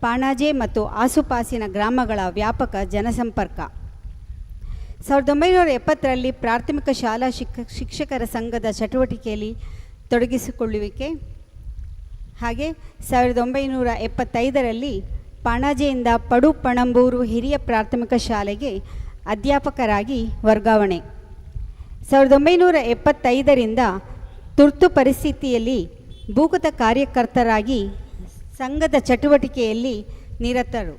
ಪಾಣಾಜೆ ಮತ್ತು ಆಸುಪಾಸಿನ ಗ್ರಾಮಗಳ ವ್ಯಾಪಕ ಜನಸಂಪರ್ಕ. 1970ರಲ್ಲಿ ಪ್ರಾಥಮಿಕ ಶಾಲಾ ಶಿಕ್ಷಕರ ಸಂಘದ ಚಟುವಟಿಕೆಯಲ್ಲಿ ತೊಡಗಿಸಿಕೊಳ್ಳುವಿಕೆ. ಹಾಗೆ 1975ರಲ್ಲಿ ಪಾಣಾಜೆಯಿಂದ ಪಡು ಪಣಂಬೂರು ಹಿರಿಯ ಪ್ರಾಥಮಿಕ ಶಾಲೆಗೆ ಅಧ್ಯಾಪಕರಾಗಿ ವರ್ಗಾವಣೆ. 1975ರಿಂದ ತುರ್ತು ಪರಿಸ್ಥಿತಿಯಲ್ಲಿ ಭೂಗತ ಕಾರ್ಯಕರ್ತರಾಗಿ ಸಂಘದ ಚಟುವಟಿಕೆಯಲ್ಲಿ ನಿರತರು.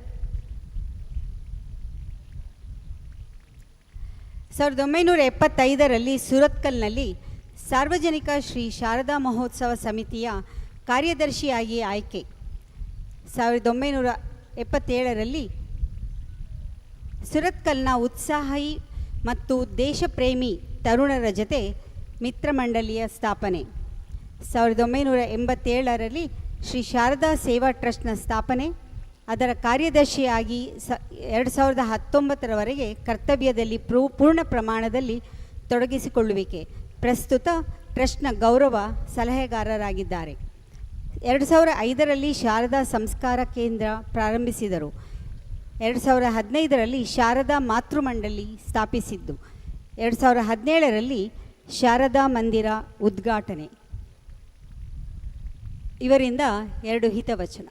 1975ರಲ್ಲಿ ಸುರತ್ಕಲ್ನಲ್ಲಿ ಸಾರ್ವಜನಿಕ ಶ್ರೀ ಶಾರದಾ ಮಹೋತ್ಸವ ಸಮಿತಿಯ ಕಾರ್ಯದರ್ಶಿಯಾಗಿ ಆಯ್ಕೆ. 1977ರಲ್ಲಿ ಸುರತ್ಕಲ್ನ ಉತ್ಸಾಹಿ ಮತ್ತು ದೇಶಪ್ರೇಮಿ ತರುಣರ ಜೊತೆ ಮಿತ್ರಮಂಡಳಿಯ ಸ್ಥಾಪನೆ. 1987ರಲ್ಲಿ ಶ್ರೀ ಶಾರದಾ ಸೇವಾ ಟ್ರಸ್ಟ್ನ ಸ್ಥಾಪನೆ. ಅದರ ಕಾರ್ಯದರ್ಶಿಯಾಗಿ 2019ರವರೆಗೆ ಕರ್ತವ್ಯದಲ್ಲಿ ಪೂರ್ಣ ಪ್ರಮಾಣದಲ್ಲಿ ತೊಡಗಿಸಿಕೊಳ್ಳುವಿಕೆ. ಪ್ರಸ್ತುತ ಟ್ರಸ್ಟ್ನ ಗೌರವ ಸಲಹೆಗಾರರಾಗಿದ್ದಾರೆ. 2005ರಲ್ಲಿ ಶಾರದಾ ಸಂಸ್ಕಾರ ಕೇಂದ್ರ ಪ್ರಾರಂಭಿಸಿದರು. 2015ರಲ್ಲಿ ಶಾರದಾ ಮಾತೃಮಂಡಳಿ ಸ್ಥಾಪಿಸಿದ್ದು. 2017ರಲ್ಲಿ ಶಾರದಾ ಮಂದಿರ ಉದ್ಘಾಟನೆ. ಇವರಿಂದ 2 ಹಿತವಚನ.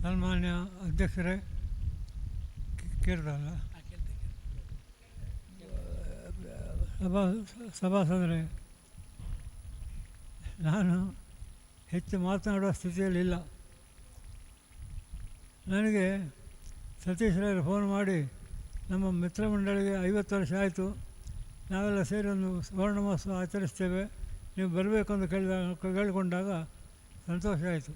ಸನ್ಮಾನ್ಯ ಅಧ್ಯಕ್ಷರೇ, ಕೇಳ್ದಲ್ಲ, ಸಭಾಸದರೇ, ನಾನು ಹೆಚ್ಚು ಮಾತನಾಡುವ ಸ್ಥಿತಿಯಲ್ಲಿಲ್ಲ. ನನಗೆ ಸತೀಶ್ ರಾಯರು ಫೋನ್ ಮಾಡಿ ನಮ್ಮ ಮಿತ್ರಮಂಡಳಿಗೆ 50 ವರ್ಷ ಆಯಿತು, ನಾವೆಲ್ಲ ಸೇರಿ ಒಂದು ಸುವರ್ಣ ಮಹೋತ್ಸವ ಆಚರಿಸ್ತೇವೆ, ನೀವು ಬರಬೇಕು ಅಂತ ಕೇಳಿಕೊಂಡಾಗ ಸಂತೋಷ ಆಯಿತು.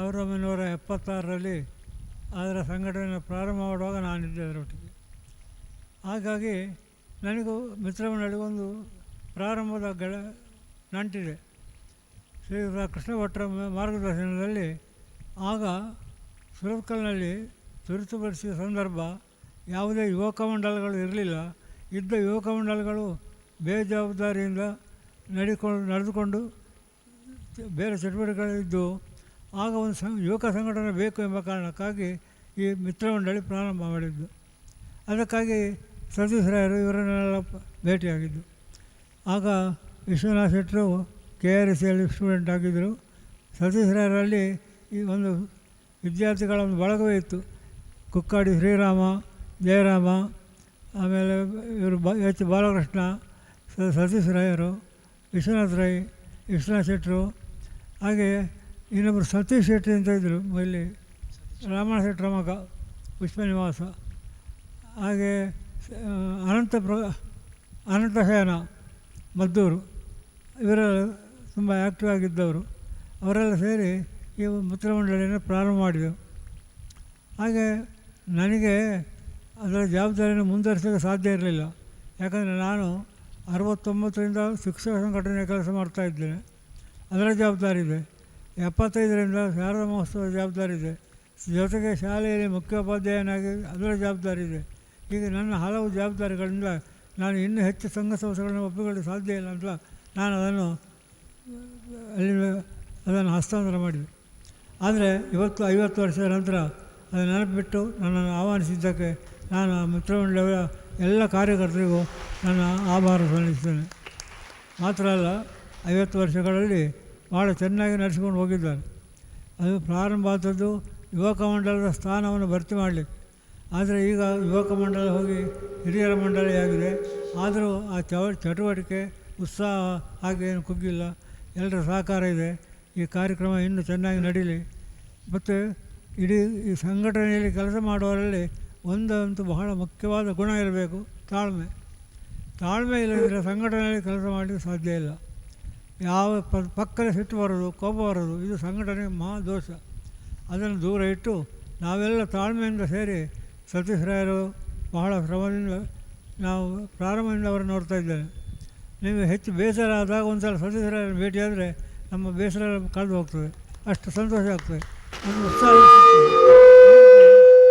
1976ರಲ್ಲಿ ಅದರ ಸಂಘಟನೆ ಪ್ರಾರಂಭ ಮಾಡುವಾಗ ನಾನಿದ್ದೆ ಅದರೊಟ್ಟಿಗೆ. ಹಾಗಾಗಿ ನನಗೂ ಮಿತ್ರಮಂಡಳಿಗೊಂದು ಪ್ರಾರಂಭದ ನಂಟಿದೆ. ಶ್ರೀ ಕೃಷ್ಣ ಭಟ್ರ ಮಾರ್ಗದರ್ಶನದಲ್ಲಿ ಆಗ ಸುರತ್ಕಲ್ನಲ್ಲಿ ತುರ್ತುಪಡಿಸಿದ ಸಂದರ್ಭ, ಯಾವುದೇ ಯುವಕ ಮಂಡಲಗಳು ಇರಲಿಲ್ಲ. ಇದ್ದ ಯುವಕ ಮಂಡಲಗಳು ಬೇಜವಾಬ್ದಾರಿಯಿಂದ ನಡೆದುಕೊಂಡು ಬೇರೆ ಚಟುವಟಿಕೆಗಳಿದ್ದು, ಆಗ ಒಂದು ಯುವಕ ಸಂಘಟನೆ ಬೇಕು ಎಂಬ ಕಾರಣಕ್ಕಾಗಿ ಈ ಮಿತ್ರಮಂಡಳಿ ಪ್ರಾರಂಭ ಮಾಡಿದ್ದು. ಅದಕ್ಕಾಗಿ ಸತೀಶ್ ರಾಯರು ಇವರನ್ನೆಲ್ಲ ಭೇಟಿಯಾಗಿದ್ದು. ಆಗ ವಿಶ್ವನಾಥ್ ಶೆಟ್ಟರು KRSಯಲ್ಲಿ ಸ್ಟೂಡೆಂಟ್ ಆಗಿದ್ದರು. ಸತೀಶ್ ರಾಯರಲ್ಲಿ ಈ ಒಂದು ವಿದ್ಯಾರ್ಥಿಗಳ ಒಂದು ಬಳಗವೇ ಇತ್ತು. ಕುಕ್ಕಾಡಿ ಶ್ರೀರಾಮ, ಜಯರಾಮ, ಆಮೇಲೆ ಇವರು H ಬಾಲಕೃಷ್ಣ, ಸತೀಶ್ ರಾಯರು, ವಿಶ್ವನಾಥ್ ರೈ, ವಿಶ್ವನಾಥ್ ಶೆಟ್ಟರು, ಹಾಗೆ ಇನ್ನೊಬ್ಬರು ಸತೀಶ್ ಶೆಟ್ಟಿ ಅಂತ ಇದ್ದರು ಇಲ್ಲಿ, ರಾಮಣ್ಣ ಶೆಟ್ಟರ ಮಗ ಪುಷ್ಪನಿವಾಸ, ಹಾಗೆ ಅನಂತಶಯನ ಮದ್ದೂರು, ಇವರೆಲ್ಲ ತುಂಬ ಆ್ಯಕ್ಟಿವ್ ಆಗಿದ್ದವರು. ಅವರೆಲ್ಲ ಸೇರಿ ಈ ಮಿತ್ರಮಂಡಳಿಯನ್ನು ಪ್ರಾರಂಭ ಮಾಡಿದೆವು. ಹಾಗೆ ನನಗೆ ಅದರ ಜವಾಬ್ದಾರಿಯನ್ನು ಮುಂದುವರಿಸೋಕ್ಕೆ ಸಾಧ್ಯ ಇರಲಿಲ್ಲ. ಯಾಕಂದರೆ ನಾನು 69ರಿಂದ ಶಿಕ್ಷಕ ಸಂಘಟನೆಯ ಕೆಲಸ ಮಾಡ್ತಾಯಿದ್ದೇನೆ, ಅದರ ಜವಾಬ್ದಾರಿ ಇದೆ. 75ರಿಂದ ಶಾರದಾ ಮಹೋತ್ಸವದ ಜವಾಬ್ದಾರಿ ಇದೆ. ಜೊತೆಗೆ ಶಾಲೆಯಲ್ಲಿ ಮುಖ್ಯೋಪಾಧ್ಯಾಯನಾಗಿ ಅದರ ಜವಾಬ್ದಾರಿ ಇದೆ. ಹೀಗೆ ನನ್ನ ಹಲವು ಜವಾಬ್ದಾರಿಗಳಿಂದ ನಾನು ಇನ್ನೂ ಹೆಚ್ಚು ಸಂಘ ಸಂಸ್ಥೆಗಳನ್ನು ಒಪ್ಪಿಕೊಳ್ಳಲು ಸಾಧ್ಯ ಇಲ್ಲ ಅಂತ ನಾನು ಅದನ್ನು ಹಸ್ತಾಂತರ ಮಾಡಿದೆ. ಆದರೆ ಇವತ್ತು 50 ವರ್ಷದ ನಂತರ ಅದು ನೆನಪಿಟ್ಟು ನನ್ನನ್ನು ಆಹ್ವಾನಿಸಿದ್ದಕ್ಕೆ ನಾನು ಮಿತ್ರಮಂಡಳಿಯ ಎಲ್ಲ ಕಾರ್ಯಕರ್ತರಿಗೂ ನನ್ನ ಆಭಾರ ಸಲ್ಲಿಸ್ತೇನೆ. ಮಾತ್ರ ಅಲ್ಲ, 50 ವರ್ಷಗಳಲ್ಲಿ ಭಾಳ ಚೆನ್ನಾಗಿ ನಡೆಸಿಕೊಂಡು ಹೋಗಿದ್ದಾರೆ. ಅದು ಪ್ರಾರಂಭ ಆದದ್ದು ಯುವಕ ಮಂಡಲದ ಸ್ಥಾನವನ್ನು ಭರ್ತಿ ಮಾಡಲಿಕ್ಕೆ. ಆದರೆ ಈಗ ಯುವಕ ಮಂಡಲ ಹೋಗಿ ಹಿರಿಯರ ಮಂಡಳಿಯಾಗಿದೆ. ಆದರೂ ಆ ಚಟುವಟಿಕೆ ಉತ್ಸಾಹ ಹಾಗೇನು ಕುಗ್ಗಿಲ್ಲ. ಎಲ್ಲರ ಸಹಕಾರ ಇದೆ. ಈ ಕಾರ್ಯಕ್ರಮ ಇನ್ನೂ ಚೆನ್ನಾಗಿ ನಡೀಲಿ. ಮತ್ತು ಇಡೀ ಈ ಸಂಘಟನೆಯಲ್ಲಿ ಕೆಲಸ ಮಾಡುವವರಲ್ಲಿ ಒಂದಂತೂ ಬಹಳ ಮುಖ್ಯವಾದ ಗುಣ ಇರಬೇಕು, ತಾಳ್ಮೆ. ತಾಳ್ಮೆ ಇಲ್ಲದಿದ್ದರೆ ಸಂಘಟನೆಯಲ್ಲಿ ಕೆಲಸ ಮಾಡಲಿಕ್ಕೆ ಸಾಧ್ಯ ಇಲ್ಲ. ಯಾವ ಪಕ್ಕದ ಸಿಟ್ಟು ಬರೋದು, ಕೋಪ ಬರೋದು, ಇದು ಸಂಘಟನೆಗೆ ಮಹಾ ದೋಷ. ಅದನ್ನು ದೂರ ಇಟ್ಟು ನಾವೆಲ್ಲ ತಾಳ್ಮೆಯಿಂದ ಸೇರಿ ಸತೀಶ್ ರಾಯರು ಬಹಳ ಶ್ರಮದಿಂದ ನಾವು ಪ್ರಾರಂಭದಿಂದ ಅವರು ನೋಡ್ತಾ ಇದ್ದೇನೆ. ನಿಮಗೆ ಹೆಚ್ಚು ಬೇಸರ ಆದಾಗ ಒಂದು ಸಲ ಸತೀಶ್ ರಾಯರನ್ನು ಭೇಟಿಯಾದರೆ ನಮ್ಮ ಬೇಸರ ಕಳೆದು ಹೋಗ್ತದೆ, ಅಷ್ಟು ಸಂತೋಷ ಆಗ್ತದೆ. ಒಂದು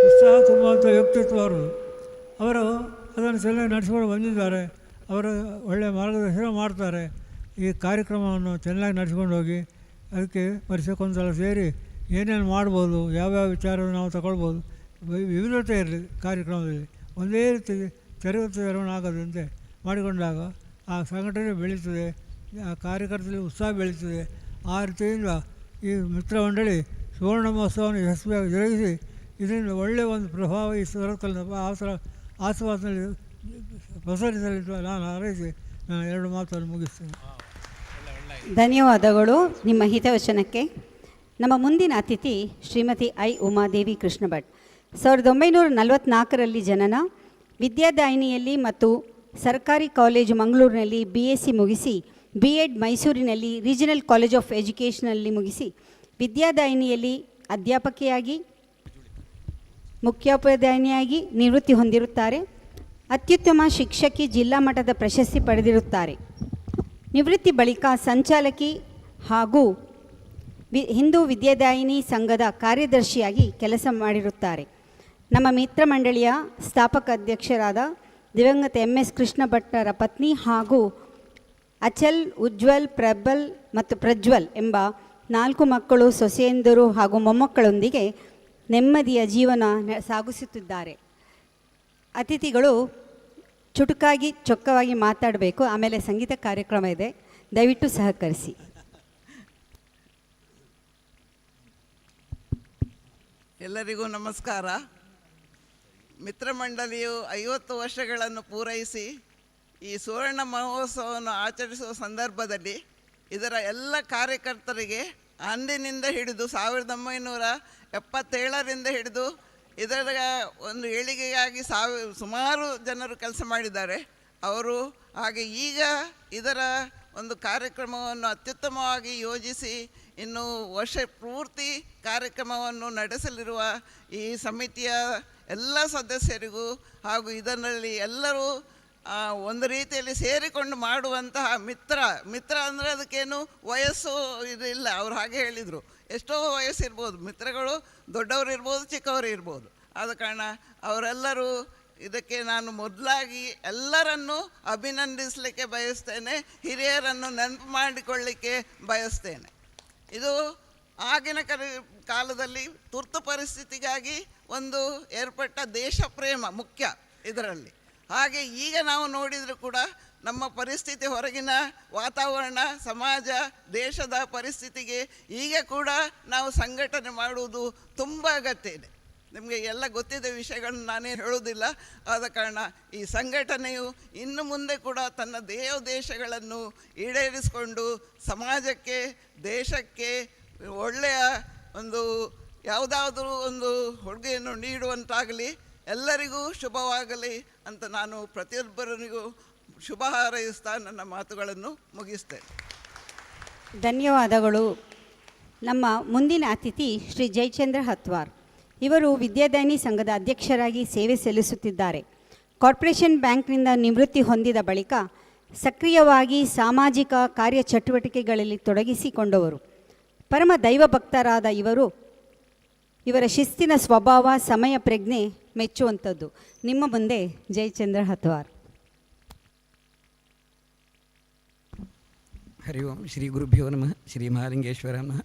ಉತ್ಸಾಹ ತುಂಬುವಂಥ ವ್ಯಕ್ತಿತ್ವ ಅವರು ಅದನ್ನು ಚೆನ್ನಾಗಿ ನಡೆಸ್ಕೊಂಡು ಬಂದಿದ್ದಾರೆ. ಅವರು ಒಳ್ಳೆಯ ಮಾರ್ಗದರ್ಶನ ಮಾಡ್ತಾರೆ. ಈ ಕಾರ್ಯಕ್ರಮವನ್ನು ಚೆನ್ನಾಗಿ ನಡೆಸ್ಕೊಂಡು ಹೋಗಿ ಅದಕ್ಕೆ ವರ್ಷಕ್ಕೊಂದು ಸಲ ಸೇರಿ ಏನೇನು ಮಾಡ್ಬೋದು, ಯಾವ್ಯಾವ ವಿಚಾರವನ್ನು ನಾವು ತಗೊಳ್ಬೋದು, ವಿವಿಧತೆ ಇರಲಿ ಕಾರ್ಯಕ್ರಮದಲ್ಲಿ. ಒಂದೇ ರೀತಿ ತೆರವನ್ನು ಆಗದಂತೆ ಮಾಡಿಕೊಂಡಾಗ ಆ ಸಂಘಟನೆ ಬೆಳೀತದೆ, ಆ ಕಾರ್ಯಕರ್ತರಲ್ಲಿ ಉತ್ಸಾಹ ಬೆಳೀತದೆ. ಆ ರೀತಿಯಿಂದ ಈ ಮಿತ್ರಮಂಡಳಿ ಸುವರ್ಣ ಮಹೋತ್ಸವವನ್ನು ಯಶಸ್ವಿಯಾಗಿ ಜರುಗಿಸಿ ಇದರಿಂದ ಒಳ್ಳೆಯ ಒಂದು ಪ್ರಭಾವ ಈ ಸುರತ್ಕಲ್ನ ಆಸುಪಾಸಿನಲ್ಲಿ ಪ್ರಸರಿಸಲಿದ್ದು ನಾನು ಹಾರೈಸಿ ನಾನು 2 ಮಾತನ್ನು ಮುಗಿಸ್ತೇನೆ. ಧನ್ಯವಾದಗಳು ನಿಮ್ಮ ಹಿತವಚನಕ್ಕೆ. ನಮ್ಮ ಮುಂದಿನ ಅತಿಥಿ ಶ್ರೀಮತಿ ಐ ಉಮಾದೇವಿ ಕೃಷ್ಣ ಭಟ್. 1944ರಲ್ಲಿ ಜನನ, ವಿದ್ಯಾದಾಯಿನಿಯಲ್ಲಿ ಮತ್ತು ಸರ್ಕಾರಿ ಕಾಲೇಜು ಮಂಗಳೂರಿನಲ್ಲಿ BSc ಮುಗಿಸಿ, B.Ed ಮೈಸೂರಿನಲ್ಲಿ ರೀಜನಲ್ ಕಾಲೇಜ್ ಆಫ್ ಎಜುಕೇಷನಲ್ಲಿ ಮುಗಿಸಿ, ವಿದ್ಯಾದಾಯಿನಿಯಲ್ಲಿ ಅಧ್ಯಾಪಕಿಯಾಗಿ ಮುಖ್ಯೋಪಾಧ್ಯಾಯಿನಿಯಾಗಿ ನಿವೃತ್ತಿ ಹೊಂದಿರುತ್ತಾರೆ. ಅತ್ಯುತ್ತಮ ಶಿಕ್ಷಕಿ ಜಿಲ್ಲಾ ಮಟ್ಟದ ಪ್ರಶಸ್ತಿ ಪಡೆದಿರುತ್ತಾರೆ. ನಿವೃತ್ತಿ ಬಳಿಕ ಸಂಚಾಲಕಿ ಹಾಗೂ ಹಿಂದೂ ವಿದ್ಯಾದಾಯಿನಿ ಸಂಘದ ಕಾರ್ಯದರ್ಶಿಯಾಗಿ ಕೆಲಸ ಮಾಡಿರುತ್ತಾರೆ. ನಮ್ಮ ಮಿತ್ರ ಮಂಡಳಿಯ ಸ್ಥಾಪಕ ಅಧ್ಯಕ್ಷರಾದ ದಿವಂಗತ MS ಕೃಷ್ಣ ಭಟ್ಟರ ಪತ್ನಿ ಹಾಗೂ ಅಚಲ್, ಉಜ್ವಲ್, ಪ್ರಬಲ್ ಮತ್ತು ಪ್ರಜ್ವಲ್ ಎಂಬ 4 ಮಕ್ಕಳು, ಸೊಸೆಯಂದರು ಹಾಗೂ ಮೊಮ್ಮಕ್ಕಳೊಂದಿಗೆ ನೆಮ್ಮದಿಯ ಜೀವನ ಸಾಗಿಸುತ್ತಿದ್ದಾರೆ. ಅತಿಥಿಗಳು ಚುಟುಕಾಗಿ ಚೊಕ್ಕವಾಗಿ ಮಾತಾಡಬೇಕು, ಆಮೇಲೆ ಸಂಗೀತ ಕಾರ್ಯಕ್ರಮ ಇದೆ, ದಯವಿಟ್ಟು ಸಹಕರಿಸಿ. ಎಲ್ಲರಿಗೂ ನಮಸ್ಕಾರ. ಮಿತ್ರಮಂಡಳಿಯು 50 ವರ್ಷಗಳನ್ನು ಪೂರೈಸಿ ಈ ಸುವರ್ಣ ಮಹೋತ್ಸವವನ್ನು ಆಚರಿಸುವ ಸಂದರ್ಭದಲ್ಲಿ ಇದರ ಎಲ್ಲ ಕಾರ್ಯಕರ್ತರಿಗೆ ಅಂದಿನಿಂದ ಹಿಡಿದು 1977ರಿಂದ ಹಿಡಿದು ಇದರ ಒಂದು ಏಳಿಗೆಗಾಗಿ ಸುಮಾರು ಜನರು ಕೆಲಸ ಮಾಡಿದ್ದಾರೆ ಅವರು. ಹಾಗೆ ಈಗ ಇದರ ಒಂದು ಕಾರ್ಯಕ್ರಮವನ್ನು ಅತ್ಯುತ್ತಮವಾಗಿ ಯೋಜಿಸಿ ಇನ್ನು ವರ್ಷ ಪೂರ್ತಿ ಕಾರ್ಯಕ್ರಮವನ್ನು ನಡೆಸಲಿರುವ ಈ ಸಮಿತಿಯ ಎಲ್ಲ ಸದಸ್ಯರಿಗೂ ಹಾಗೂ ಇದರಲ್ಲಿ ಎಲ್ಲರೂ ಒಂದು ರೀತಿಯಲ್ಲಿ ಸೇರಿಕೊಂಡು ಮಾಡುವಂತಹ ಮಿತ್ರ ಅಂದರೆ ಅದಕ್ಕೇನು ವಯಸ್ಸು ಇದಿಲ್ಲ. ಅವ್ರು ಹಾಗೆ ಹೇಳಿದರು, ಎಷ್ಟೋ ವಯಸ್ಸಿರ್ಬೋದು, ಮಿತ್ರಗಳು ದೊಡ್ಡವರು ಇರ್ಬೋದು, ಚಿಕ್ಕವರು ಇರ್ಬೋದು. ಆದ ಕಾರಣ ಅವರೆಲ್ಲರೂ ಇದಕ್ಕೆ ನಾನು ಮೊದಲಾಗಿ ಎಲ್ಲರನ್ನೂ ಅಭಿನಂದಿಸಲಿಕ್ಕೆ ಬಯಸ್ತೇನೆ, ಹಿರಿಯರನ್ನು ನೆನಪು ಮಾಡಿಕೊಳ್ಳಿಕ್ಕೆ ಬಯಸ್ತೇನೆ. ಇದು ಆಗಿನ ಕಾಲದಲ್ಲಿ ತುರ್ತು ಪರಿಸ್ಥಿತಿಗಾಗಿ ಒಂದು ಏರ್ಪಟ್ಟ ದೇಶ ಪ್ರೇಮ ಮುಖ್ಯ ಇದರಲ್ಲಿ. ಹಾಗೆ ಈಗ ನಾವು ನೋಡಿದರೂ ಕೂಡ ನಮ್ಮ ಪರಿಸ್ಥಿತಿ, ಹೊರಗಿನ ವಾತಾವರಣ, ಸಮಾಜ, ದೇಶದ ಪರಿಸ್ಥಿತಿಗೆ ಈಗ ಕೂಡ ನಾವು ಸಂಘಟನೆ ಮಾಡುವುದು ತುಂಬ ಅಗತ್ಯ ಇದೆ. ನಿಮಗೆ ಎಲ್ಲ ಗೊತ್ತಿದ್ದ ವಿಷಯಗಳನ್ನು ನಾನೇ ಹೇಳುವುದಿಲ್ಲ. ಆದ ಕಾರಣ ಈ ಸಂಘಟನೆಯು ಇನ್ನು ಮುಂದೆ ಕೂಡ ತನ್ನ ದೇಶಗಳನ್ನು ಈಡೇರಿಸಿಕೊಂಡು ಸಮಾಜಕ್ಕೆ, ದೇಶಕ್ಕೆ ಒಳ್ಳೆಯ ಒಂದು ಯಾವುದಾದರೂ ಒಂದು ಕೊಡುಗೆಯನ್ನು ನೀಡುವಂತಾಗಲಿ, ಎಲ್ಲರಿಗೂ ಶುಭವಾಗಲಿ ಅಂತ ನಾನು ಪ್ರತಿಯೊಬ್ಬರಿಗೂ ಶುಭ ಹಾರೈಸ್ತಾ ನನ್ನ ಮಾತುಗಳನ್ನು ಮುಗಿಸ್ತೇನೆ. ಧನ್ಯವಾದಗಳು. ನಮ್ಮ ಮುಂದಿನ ಅತಿಥಿ ಶ್ರೀ ಜಯಚಂದ್ರ ಹತ್ವಾರ್. ಇವರು ವಿದ್ಯಾದಾಯಿನಿ ಸಂಘದ ಅಧ್ಯಕ್ಷರಾಗಿ ಸೇವೆ ಸಲ್ಲಿಸುತ್ತಿದ್ದಾರೆ. ಕಾರ್ಪೊರೇಷನ್ ಬ್ಯಾಂಕ್ನಿಂದ ನಿವೃತ್ತಿ ಹೊಂದಿದ ಬಳಿಕ ಸಕ್ರಿಯವಾಗಿ ಸಾಮಾಜಿಕ ಕಾರ್ಯಚಟುವಟಿಕೆಗಳಲ್ಲಿ ತೊಡಗಿಸಿಕೊಂಡವರು. ಪರಮ ದೈವಭಕ್ತರಾದ ಇವರ ಶಿಸ್ತಿನ ಸ್ವಭಾವ, ಸಮಯ ಪ್ರಜ್ಞೆ ಮೆಚ್ಚುವಂಥದ್ದು. ನಿಮ್ಮ ಮುಂದೆ ಜಯಚಂದ್ರ ಹತ್ವಾರ್. ಹರಿ ಓಂ ಶ್ರೀ ಗುರುಭ್ಯೋ ನಮಃ. ಶ್ರೀ ಮಹಾಲಿಂಗೇಶ್ವರ ನಮಃ.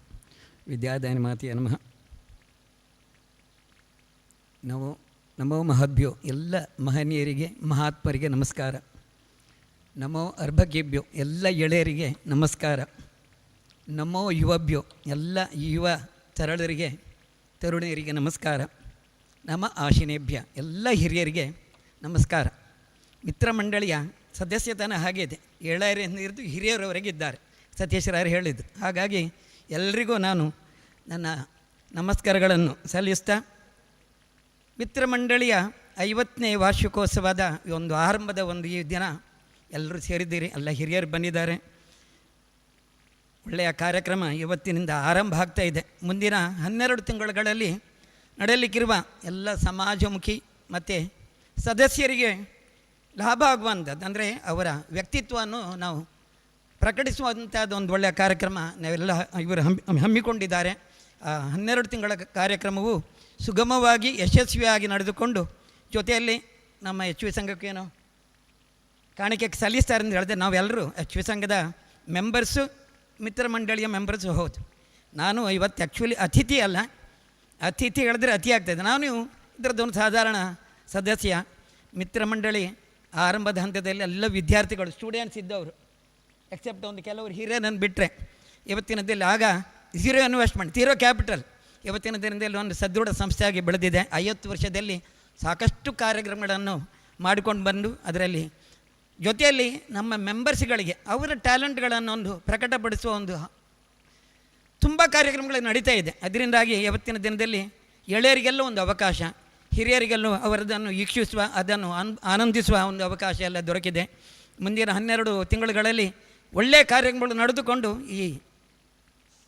ವಿದ್ಯಾದಾಯಿನಿ ಮಾತೆಯ ನಮಃ. ನಮೋ ಮಹದ್ಭ್ಯೋ, ಎಲ್ಲ ಮಹನೀಯರಿಗೆ, ಮಹಾತ್ಮರಿಗೆ ನಮಸ್ಕಾರ. ನಮೋ ಅರ್ಭಕೇಭ್ಯೋ, ಎಲ್ಲ ಎಳೆಯರಿಗೆ ನಮಸ್ಕಾರ. ನಮೋ ಯುವಭ್ಯೋ, ಎಲ್ಲ ಯುವ ತರಳರಿಗೆ, ತರುಣಿಯರಿಗೆ ನಮಸ್ಕಾರ. ನಮ ಆಶಿನೇಭ್ಯ, ಎಲ್ಲ ಹಿರಿಯರಿಗೆ ನಮಸ್ಕಾರ. ಮಿತ್ರ ಮಂಡಳಿಯ ಸದಸ್ಯತನ ಹಾಗಿದೆ, ಎಳೆಯರಿಂದ ಹಿಡಿದು ಹಿರಿಯರವರೆಗಿದ್ದಾರೆ, ಸತೀಶ್ವರರು ಹೇಳಿದ್ದು. ಹಾಗಾಗಿ ಎಲ್ಲರಿಗೂ ನಾನು ನನ್ನ ನಮಸ್ಕಾರಗಳನ್ನು ಸಲ್ಲಿಸ್ತಾ, ಮಿತ್ರ ಮಂಡಳಿಯ 50ನೇ ವಾರ್ಷಿಕೋತ್ಸವದ ಒಂದು ಆರಂಭದ ಈ ದಿನ ಎಲ್ಲರೂ ಸೇರಿದ್ದೀರಿ, ಎಲ್ಲ ಹಿರಿಯರು ಬಂದಿದ್ದಾರೆ. ಒಳ್ಳೆಯ ಕಾರ್ಯಕ್ರಮ ಇವತ್ತಿನಿಂದ ಆರಂಭ ಆಗ್ತಾ ಇದೆ. ಮುಂದಿನ 12 ತಿಂಗಳುಗಳಲ್ಲಿ ನಡೆಯಲಿಕ್ಕಿರುವ ಎಲ್ಲ ಸಮಾಜಮುಖಿ ಮತ್ತು ಸದಸ್ಯರಿಗೆ ಲಾಭ ಆಗುವಂಥದ್ದು, ಅಂದರೆ ಅವರ ವ್ಯಕ್ತಿತ್ವವನ್ನು ನಾವು ಪ್ರಕಟಿಸುವಂಥದ್ದು ಒಂದು ಒಳ್ಳೆಯ ಕಾರ್ಯಕ್ರಮ ನಾವೆಲ್ಲ ಇವರು ಹಮ್ಮಿಕೊಂಡಿದ್ದಾರೆ. 12 ತಿಂಗಳ ಕಾರ್ಯಕ್ರಮವು ಸುಗಮವಾಗಿ ಯಶಸ್ವಿಯಾಗಿ ನಡೆದುಕೊಂಡು, ಜೊತೆಯಲ್ಲಿ ನಮ್ಮ HV ಸಂಘಕ್ಕೇನು ಕಾಣಿಕೆ ಸಲ್ಲಿಸ್ತಾರೆ ಅಂತ ಹೇಳಿದೆ. ನಾವೆಲ್ಲರೂ HV ಸಂಘದ ಮೆಂಬರ್ಸು, ಮಿತ್ರ ಮಂಡಳಿಯ ಮೆಂಬರ್ಸು ಹೌದು. ನಾನು ಇವತ್ತು ಆ್ಯಕ್ಚುಲಿ ಅತಿಥಿ ಅಲ್ಲ, ಅತಿಥಿ ಹೇಳಿದ್ರೆ ಅತಿ ಆಗ್ತಾಯಿದೆ. ನಾನು ಇದರದ್ದೊಂದು ಸಾಧಾರಣ ಸದಸ್ಯ. ಮಿತ್ರ ಮಂಡಳಿ ಆರಂಭದ ಹಂತದಲ್ಲಿ ಎಲ್ಲ ವಿದ್ಯಾರ್ಥಿಗಳು, ಸ್ಟೂಡೆಂಟ್ಸ್ ಇದ್ದವರು, ಎಕ್ಸೆಪ್ಟ್ ಒಂದು ಕೆಲವರು ಹಿರಿಯರನ್ನು ಬಿಟ್ಟರೆ ಇವತ್ತಿನದಲ್ಲಿ ಆಗ ಝೀರೋ ಇನ್ವೆಸ್ಟ್ಮೆಂಟ್, ಝೀರೋ ಕ್ಯಾಪಿಟಲ್. ಇವತ್ತಿನ ದಿನದಲ್ಲಿ ಒಂದು ಸದೃಢ ಸಂಸ್ಥೆಯಾಗಿ ಬೆಳೆದಿದೆ. 50 ವರ್ಷದಲ್ಲಿ ಸಾಕಷ್ಟು ಕಾರ್ಯಕ್ರಮಗಳನ್ನು ಮಾಡಿಕೊಂಡು ಬಂದು, ಅದರಲ್ಲಿ ಜೊತೆಯಲ್ಲಿ ನಮ್ಮ ಮೆಂಬರ್ಸ್ಗಳಿಗೆ ಅವರ ಟ್ಯಾಲೆಂಟ್ಗಳನ್ನು ಒಂದು ಪ್ರಕಟಪಡಿಸುವ ಒಂದು ತುಂಬ ಕಾರ್ಯಕ್ರಮಗಳು ನಡೀತಾ ಇದೆ. ಅದರಿಂದಾಗಿ ಇವತ್ತಿನ ದಿನದಲ್ಲಿ ಎಳೆಯರಿಗೆಲ್ಲ ಒಂದು ಅವಕಾಶ, ಹಿರಿಯರಿಗೆಲ್ಲೂ ಅವರದನ್ನು ವೀಕ್ಷಿಸುವ, ಅದನ್ನು ಆನಂದಿಸುವ ಒಂದು ಅವಕಾಶ ಎಲ್ಲ ದೊರಕಿದೆ. ಮುಂದಿನ 12 ತಿಂಗಳುಗಳಲ್ಲಿ ಒಳ್ಳೆಯ ಕಾರ್ಯಕ್ರಮಗಳು ನಡೆದುಕೊಂಡು ಈ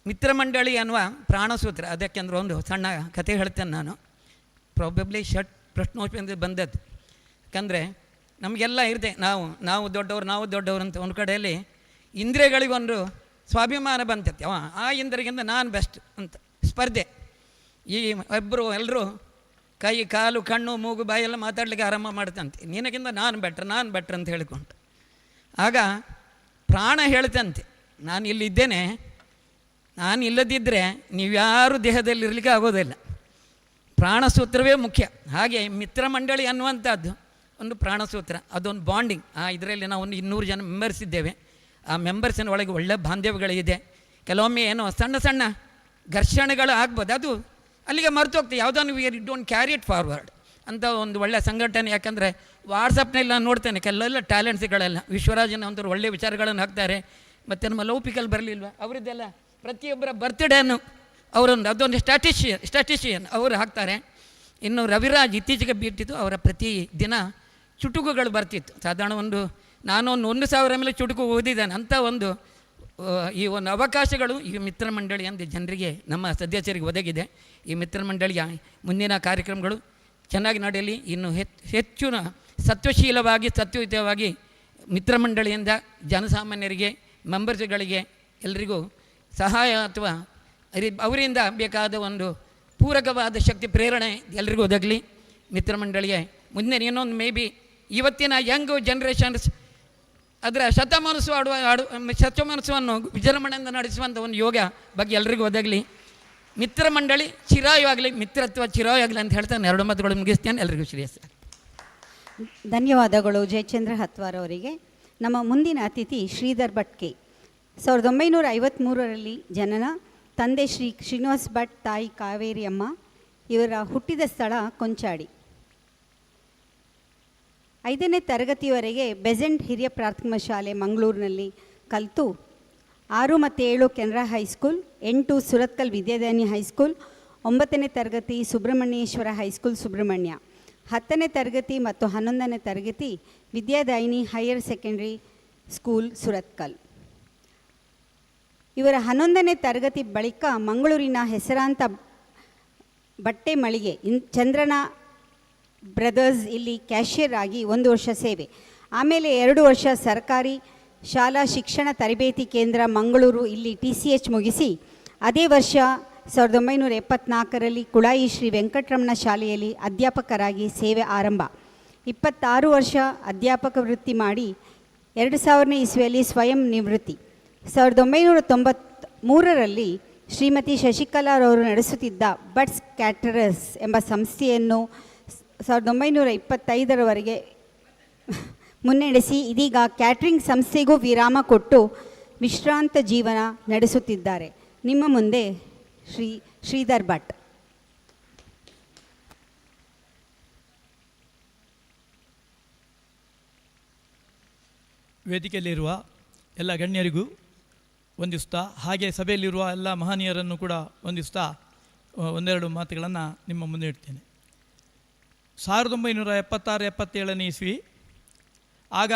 ಮಿತ್ರ ಮಂಡಳಿ ಅನ್ನುವ ಪ್ರಾಣಸೂತ್ರ, ಅದಕ್ಕೆಂದ್ರೆ ಒಂದು ಸಣ್ಣ ಕಥೆ ಹೇಳ್ತೇನೆ ನಾನು. ಪ್ರಾಬಬ್ಲಿ ಪ್ರಶ್ನೋತ್ತರ ಬಂದದ್ದು. ಯಾಕಂದರೆ ನಮಗೆಲ್ಲ ಇರುತ್ತೆ, ನಾವು ದೊಡ್ಡವರು ಅಂತ ಒಂದು ಕಡೆಯಲ್ಲಿ ಇಂದ್ರಿಯಗಳಿಗೊಂದು ಸ್ವಾಭಿಮಾನ ಬಂತೈತೆ. ಆ ಇಂದ್ರಿಯಗಿಂತ ನಾನು ಬೆಸ್ಟ್ ಅಂತ ಸ್ಪರ್ಧೆ. ಈ ಎಲ್ಲರೂ ಕೈ, ಕಾಲು, ಕಣ್ಣು, ಮೂಗು, ಬಾಯೆಲ್ಲ ಮಾತಾಡಲಿಕ್ಕೆ ಆರಂಭ ಮಾಡ್ತಂತೆ, ನಿನಗಿಂತ ನಾನು ಬೆಟ್ರ್ ಅಂತ ಹೇಳಿಕೊಂಡು. ಆಗ ಪ್ರಾಣ ಹೇಳ್ತಂತೆ, ನಾನು ಇಲ್ಲಿದ್ದೇನೆ, ನಾನು ಇಲ್ಲದಿದ್ದರೆ ನೀವ್ಯಾರೂ ದೇಹದಲ್ಲಿ ಇರಲಿಕ್ಕೆ ಆಗೋದಿಲ್ಲ. ಪ್ರಾಣಸೂತ್ರವೇ ಮುಖ್ಯ. ಹಾಗೆ ಮಿತ್ರ ಮಂಡಳಿ ಅನ್ನುವಂಥದ್ದು ಒಂದು ಪ್ರಾಣಸೂತ್ರ, ಅದೊಂದು ಬಾಂಡಿಂಗ್. ಇದರಲ್ಲಿ ನಾವು ಒಂದು 200 ಜನ ಮೆಂಬರ್ಸ್ ಇದ್ದೇವೆ. ಆ ಮೆಂಬರ್ಸಿನ ಒಳಗೆ ಒಳ್ಳೆಯ ಬಾಂಧವ್ಯಗಳಿದೆ. ಕೆಲವೊಮ್ಮೆ ಏನೋ ಸಣ್ಣ ಸಣ್ಣ ಘರ್ಷಣೆಗಳು ಆಗ್ಬೋದು, ಅದು ಅಲ್ಲಿಗೆ ಮರೆತು ಹೋಗ್ತದೆ. ಯಾವುದನ್ನು we don't carry it forward ಅಂತ ಒಂದು ಒಳ್ಳೆಯ ಸಂಘಟನೆ. ಯಾಕಂದರೆ ವಾಟ್ಸಪ್ನಲ್ಲಿ ನಾನು ನೋಡ್ತೇನೆ ಕೆಲವೆಲ್ಲ ಟ್ಯಾಲೆಂಟ್ಸ್ಗಳೆಲ್ಲ ವಿಶ್ವರಾಜನ ಒಂದು ಒಳ್ಳೆಯ ವಿಚಾರಗಳನ್ನು ಹಾಕ್ತಾರೆ. ಮತ್ತು ನಮ್ಮ ಲೌಪಿಕಲ್ ಬರಲಿಲ್ವ ಅವರದ್ದೆಲ್ಲ ಪ್ರತಿಯೊಬ್ಬರ ಬರ್ತ್ಡೇನು ಅವರೊಂದು ಅದೊಂದು ಸ್ಟ್ಯಾಟಿಷಿಯನ್ ಅವರು ಹಾಕ್ತಾರೆ. ಇನ್ನು ರವಿರಾಜ್ ಇತ್ತೀಚೆಗೆ ಬಿಟ್ಟಿದ್ದು, ಅವರ ಪ್ರತಿ ದಿನ ಚುಟುಕುಗಳು ಬರ್ತಿತ್ತು. ಸಾಧಾರಣ ಒಂದು ನಾನು 1,000 ಮೇಲೆ ಚುಟುಕು ಓದಿದ್ದೇನೆ. ಅಂಥ ಒಂದು ಈ ಒಂದು ಅವಕಾಶಗಳು ಈ ಮಿತ್ರ ಮಂಡಳಿ ಅಂದ ಜನರಿಗೆ, ನಮ್ಮ ಸದಸ್ಯರಿಗೆ ಒದಗಿದೆ. ಈ ಮಿತ್ರ ಮಂಡಳಿಯ ಮುಂದಿನ ಕಾರ್ಯಕ್ರಮಗಳು ಚೆನ್ನಾಗಿ ನಡೆಯಲಿ. ಇನ್ನು ಹೆಚ್ಚು ಸತ್ವಶೀಲವಾಗಿ ಸತ್ವಯುತವಾಗಿ ಮಿತ್ರ ಮಂಡಳಿಯಿಂದ ಜನಸಾಮಾನ್ಯರಿಗೆ, ಮೆಂಬರ್ಸ್ಗಳಿಗೆ ಎಲ್ಲರಿಗೂ ಸಹಾಯ ಅಥವಾ ಅವರಿಂದ ಬೇಕಾದ ಒಂದು ಪೂರಕವಾದ ಶಕ್ತಿ ಪ್ರೇರಣೆ ಎಲ್ಲರಿಗೂ ಒದಗಲಿ. ಮಿತ್ರ ಮಂಡಳಿಗೆ ಮುಂದಿನ ಇನ್ನೊಂದು ಮೇ ಬಿ ಇವತ್ತಿನ ಯಂಗ್ ಜನ್ರೇಷನ್ಸ್ ಅದರ ಶತಮಾನೋತ್ಸವವನ್ನು ವಿಜೃಂಭಣೆಯಿಂದ ನಡೆಸುವಂಥ ಒಂದು ಯೋಗ ಬಗ್ಗೆ ಎಲ್ಲರಿಗೂ ಒದಗಲಿ. ಮಿತ್ರ ಮಂಡಳಿ ಚಿರಾಯು ಆಗಲಿ, ಮಿತ್ರತ್ವ ಚಿರಾಯು ಆಗಲಿ ಅಂತ ಹೇಳ್ತಾನೆ 2 ಮಾತುಗಳು ಮುಗಿಸ್ತೇನೆ. ಎಲ್ಲರಿಗೂ ಶ್ರೇಯಸ್ಸು. ಧನ್ಯವಾದಗಳು ಜಯಚಂದ್ರ ಹತ್ವಾರ್ ಅವರಿಗೆ. ನಮ್ಮ ಮುಂದಿನ ಅತಿಥಿ ಶ್ರೀಧರ್ ಭಟ್ ಕೆ. 1953ರಲ್ಲಿ ಜನನ. ತಂದೆ ಶ್ರೀನಿವಾಸ್ ಭಟ್, ತಾಯಿ ಕಾವೇರಿ ಅಮ್ಮ. ಇವರ ಹುಟ್ಟಿದ ಸ್ಥಳ ಕೊಂಚಾಡಿ. 5ನೇ ತರಗತಿಯವರೆಗೆ ಬೆಸೆಂಟ್ ಹಿರಿಯ ಪ್ರಾಥಮಿಕ ಶಾಲೆ ಮಂಗಳೂರಿನಲ್ಲಿ ಕಲಿತು 6 ಮತ್ತು 7 ಕೆನರಾ ಹೈಸ್ಕೂಲ್, 8 ಸುರತ್ಕಲ್ ವಿದ್ಯಾದಾಯಿನಿ ಹೈಸ್ಕೂಲ್, 9ನೇ ತರಗತಿ ಸುಬ್ರಹ್ಮಣ್ಯೇಶ್ವರ ಹೈಸ್ಕೂಲ್ ಸುಬ್ರಹ್ಮಣ್ಯ, 10ನೇ ತರಗತಿ ಮತ್ತು 11ನೇ ತರಗತಿ Vidyadayini higher secondary school Surathkal. ಇವರ 11ನೇ ತರಗತಿ ಬಳಿಕ ಮಂಗಳೂರಿನ ಹೆಸರಾಂತ ಬಟ್ಟೆ ಮಳಿಗೆ ಚಂದ್ರನ ಬ್ರದರ್ಸ್ ಇಲ್ಲಿ ಕ್ಯಾಶಿಯರ್ ಆಗಿ 1 ವರ್ಷ ಸೇವೆ. ಆಮೇಲೆ 2 ವರ್ಷ ಸರ್ಕಾರಿ ಶಾಲಾ ಶಿಕ್ಷಣ ತರಬೇತಿ ಕೇಂದ್ರ ಮಂಗಳೂರು ಇಲ್ಲಿ TCH ಮುಗಿಸಿ ಅದೇ ವರ್ಷ 1974ರಲ್ಲಿ ಕುಳಾಯಿ ಶ್ರೀ ವೆಂಕಟರಮಣ ಶಾಲೆಯಲ್ಲಿ ಅಧ್ಯಾಪಕರಾಗಿ ಸೇವೆ ಆರಂಭ. 26 ವರ್ಷ ಅಧ್ಯಾಪಕ ವೃತ್ತಿ ಮಾಡಿ 2000ನೇ ಇಸ್ವಿಯಲ್ಲಿ ಸ್ವಯಂ ನಿವೃತ್ತಿ. 1993ರಲ್ಲಿ ಶ್ರೀಮತಿ ಶಶಿಕಲಾರವರು ನಡೆಸುತ್ತಿದ್ದ ಬಟ್ಸ್ ಕ್ಯಾಟರರ್ಸ್ ಎಂಬ ಸಂಸ್ಥೆಯನ್ನು 1925ರವರೆಗೆ ಮುನ್ನಡೆಸಿ ಇದೀಗ ಕ್ಯಾಟ್ರಿಂಗ್ ಸಂಸ್ಥೆಗೂ ವಿರಾಮ ಕೊಟ್ಟು ವಿಶ್ರಾಂತ ಜೀವನ ನಡೆಸುತ್ತಿದ್ದಾರೆ. ನಿಮ್ಮ ಮುಂದೆ ಶ್ರೀಧರ್ ಭಟ್. ವೇದಿಕೆಯಲ್ಲಿರುವ ಎಲ್ಲ ಗಣ್ಯರಿಗೂ ವಂದಿಸ್ತಾ, ಹಾಗೆ ಸಭೆಯಲ್ಲಿರುವ ಎಲ್ಲ ಮಹನೀಯರನ್ನು ಕೂಡ ವಂದಿಸ್ತಾ 1-2 ಮಾತುಗಳನ್ನು ನಿಮ್ಮ ಮುಂದೆ ಇಡ್ತೇನೆ. 1976-77ನೇ ಇಸ್ವಿ ಆಗ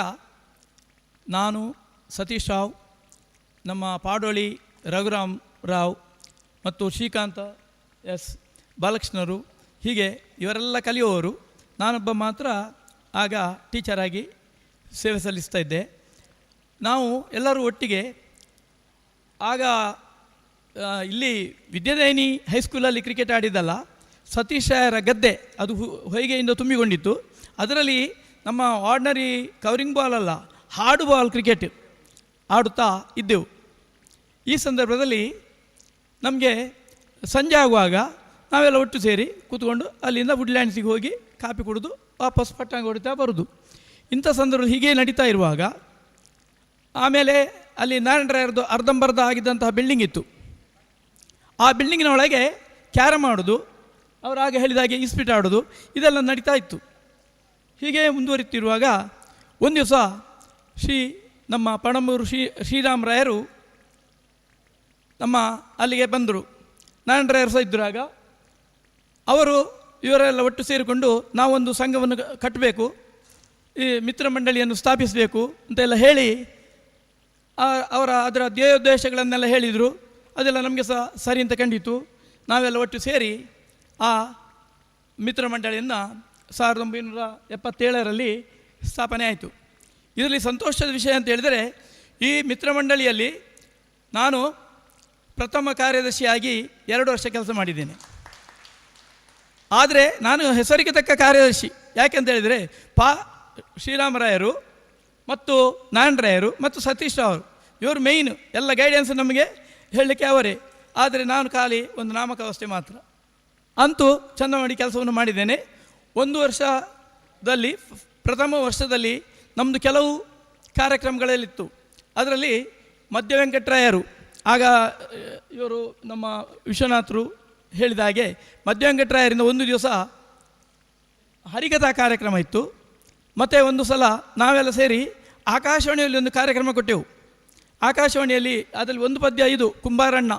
ನಾನು, ಸತೀಶ್ ರಾವ್, ನಮ್ಮ ಪಾಡೋಳಿ ರಘುರಾಮ್ ರಾವ್ ಮತ್ತು ಶ್ರೀಕಾಂತ ಎಸ್, ಬಾಲಕೃಷ್ಣರು, ಹೀಗೆ ಇವರೆಲ್ಲ ಕಲಿಯುವವರು. ನಾನೊಬ್ಬ ಮಾತ್ರ ಆಗ ಟೀಚರಾಗಿ ಸೇವೆ ಸಲ್ಲಿಸ್ತಾ ಇದ್ದೆ. ನಾವು ಎಲ್ಲರೂ ಒಟ್ಟಿಗೆ ಆಗ ಇಲ್ಲಿ ವಿದ್ಯಾದಾಯಿನಿ ಹೈಸ್ಕೂಲಲ್ಲಿ ಕ್ರಿಕೆಟ್ ಆಡಿದ್ದಲ್ಲ, ಸತೀಶ್ ರಾಯರ ಗದ್ದೆ ಅದು ಹೊಯ್ಗೆಯಿಂದ ತುಂಬಿಕೊಂಡಿತ್ತು. ಅದರಲ್ಲಿ ನಮ್ಮ ಆರ್ಡಿನರಿ ಕವರಿಂಗ್ ಬಾಲ್ ಅಲ್ಲ, ಹಾರ್ಡ್ ಬಾಲ್ ಕ್ರಿಕೆಟ್ ಆಡುತ್ತಾ ಇದ್ದೆವು. ಈ ಸಂದರ್ಭದಲ್ಲಿ ನಮಗೆ ಸಂಜೆ ಆಗುವಾಗ ನಾವೆಲ್ಲ ಒಟ್ಟು ಸೇರಿ ಕೂತ್ಕೊಂಡು ಅಲ್ಲಿಂದ ವುಡ್ಲ್ಯಾಂಡ್ಸಿಗೆ ಹೋಗಿ ಕಾಪಿ ಕುಡಿದು ವಾಪಸ್ ಪಟ್ಟಂಗ ಹೊಡಿತಾ ಬರೋದು. ಇಂಥ ಸಂದರ್ಭದಲ್ಲಿ ಹೀಗೆ ನಡೀತಾ ಇರುವಾಗ ಆಮೇಲೆ ಅಲ್ಲಿ ನಾರಾಯಣರಾಯರದು ಅರ್ಧಂಬರ್ಧ ಆಗಿದ್ದಂತಹ ಬಿಲ್ಡಿಂಗ್ ಇತ್ತು. ಆ ಬಿಲ್ಡಿಂಗಿನ ಒಳಗೆ ಕ್ಯಾರಮ್ ಆಡೋದು, ಅವರು ಆಗ ಹೇಳಿದಾಗೆ ಇಸ್ಪೀಟ್ ಆಡೋದು, ಇದೆಲ್ಲ ನಡೀತಾ ಇತ್ತು. ಹೀಗೆ ಮುಂದುವರಿತಿರುವಾಗ ಒಂದು ದಿವಸ ನಮ್ಮ ಪಣಂಬೂರು ಶ್ರೀರಾಮರಾಯರು ನಮ್ಮ ಅಲ್ಲಿಗೆ ಬಂದರು. ನಾರಾಯಣರಾಯರು ಸಹ ಇದ್ದರು. ಆಗ ಅವರು ಇವರೆಲ್ಲ ಒಟ್ಟು ಸೇರಿಕೊಂಡು ನಾವೊಂದು ಸಂಘವನ್ನು ಕಟ್ಟಬೇಕು, ಈ ಮಿತ್ರ ಮಂಡಳಿಯನ್ನು ಸ್ಥಾಪಿಸಬೇಕು ಅಂತೆಲ್ಲ ಹೇಳಿ ಅದರ ಧ್ಯೇಯೋದ್ದೇಶಗಳನ್ನೆಲ್ಲ ಹೇಳಿದರು. ಅದೆಲ್ಲ ನಮಗೆ ಸಹ ಸರಿ ಅಂತ ಕಂಡಿತು. ನಾವೆಲ್ಲ ಒಟ್ಟು ಸೇರಿ ಆ ಮಿತ್ರ ಮಂಡಳಿಯನ್ನು 1977ರಲ್ಲಿ ಸ್ಥಾಪನೆ ಆಯಿತು. ಇದರಲ್ಲಿ ಸಂತೋಷದ ವಿಷಯ ಅಂತ ಹೇಳಿದರೆ, ಈ ಮಿತ್ರ ಮಂಡಳಿಯಲ್ಲಿ ನಾನು ಪ್ರಥಮ ಕಾರ್ಯದರ್ಶಿಯಾಗಿ 2 ವರ್ಷ ಕೆಲಸ ಮಾಡಿದ್ದೇನೆ. ಆದರೆ ನಾನು ಹೆಸರಿಗೆ ತಕ್ಕ ಕಾರ್ಯದರ್ಶಿ. ಯಾಕೆಂತ ಹೇಳಿದರೆ ಶ್ರೀರಾಮರಾಯರು ಮತ್ತು ನಾರಾಯಣರಾಯರು ಮತ್ತು ಸತೀಶ್ ಅವರು ಇವರು ಮೇಯ್ನು, ಎಲ್ಲ ಗೈಡೆನ್ಸ್ ನಮಗೆ ಹೇಳಲಿಕ್ಕೆ ಅವರೇ. ಆದರೆ ನಾನು ಖಾಲಿ ಒಂದು ನಾಮಕಾವಸ್ಥೆ ಮಾತ್ರ. ಅಂತೂ ಚಂದ ಮಾಡಿ ಕೆಲಸವನ್ನು ಮಾಡಿದ್ದೇನೆ. 1 ವರ್ಷದಲ್ಲಿ, ಪ್ರಥಮ ವರ್ಷದಲ್ಲಿ ನಮ್ಮದು ಕೆಲವು ಕಾರ್ಯಕ್ರಮಗಳಲ್ಲಿತ್ತು. ಅದರಲ್ಲಿ ಮಧ್ಯ ವೆಂಕಟರಾಯರು, ಆಗ ಇವರು ನಮ್ಮ ವಿಶ್ವನಾಥರು ಹೇಳಿದ ಹಾಗೆ ಮಧ್ಯ ವೆಂಕಟರಾಯರಿಂದ ಒಂದು ದಿವಸ ಹರಿಕಥಾ ಕಾರ್ಯಕ್ರಮ ಇತ್ತು. ಮತ್ತು ಒಂದು ಸಲ ನಾವೆಲ್ಲ ಸೇರಿ ಆಕಾಶವಾಣಿಯಲ್ಲಿ ಒಂದು ಕಾರ್ಯಕ್ರಮ ಕೊಟ್ಟೆವು. ಆಕಾಶವಾಣಿಯಲ್ಲಿ ಅದರಲ್ಲಿ ಒಂದು ಪದ್ಯ ಇದು ಕುಂಬಾರಣ್ಣ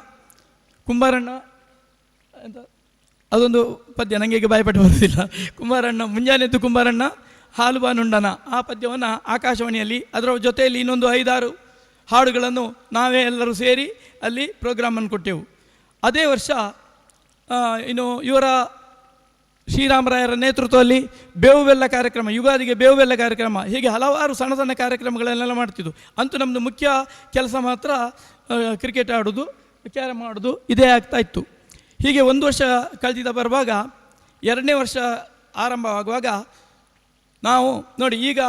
ಅಂತ ಅದೊಂದು ಪದ್ಯ, ನನಗೆ ಈಗ ಬಾಯ್ಪಟ್ಟು ಬರೋದಿಲ್ಲ. ಕುಂಬಾರಣ್ಣ ಮುಂಜಾನೆದ್ದು ಕುಂಬಾರಣ್ಣ ಹಾಲುಬಾನುಂಡನ ಆ ಪದ್ಯವನ್ನು ಆಕಾಶವಾಣಿಯಲ್ಲಿ ಅದರ ಜೊತೆಯಲ್ಲಿ ಇನ್ನೊಂದು 5-6 ಹಾಡುಗಳನ್ನು ನಾವೇ ಎಲ್ಲರೂ ಸೇರಿ ಅಲ್ಲಿ ಪ್ರೋಗ್ರಾಮನ್ನು ಕೊಟ್ಟೆವು. ಅದೇ ವರ್ಷ ಇನ್ನು ಇವರ ಶ್ರೀರಾಮರಾಯರ ನೇತೃತ್ವದಲ್ಲಿ ಬೇವು ಬೆಲ್ಲ ಕಾರ್ಯಕ್ರಮ, ಯುಗಾದಿಗೆ ಬೇವು ಬೆಲ್ಲ ಕಾರ್ಯಕ್ರಮ, ಹೀಗೆ ಹಲವಾರು ಸಣ್ಣ ಸಣ್ಣ ಕಾರ್ಯಕ್ರಮಗಳನ್ನೆಲ್ಲ ಮಾಡ್ತಿದ್ವು. ಅಂತೂ ನಮ್ಮದು ಮುಖ್ಯ ಕೆಲಸ ಮಾತ್ರ ಕ್ರಿಕೆಟ್ ಆಡೋದು, ಕ್ಯಾರಮ್ ಆಡೋದು ಇದೇ ಆಗ್ತಾಯಿತ್ತು. ಹೀಗೆ 1 ವರ್ಷ ಕಳೆದಿದ್ದ ಬರುವಾಗ 2ನೇ ವರ್ಷ ಆರಂಭವಾಗುವಾಗ ನಾವು ನೋಡಿ, ಈಗ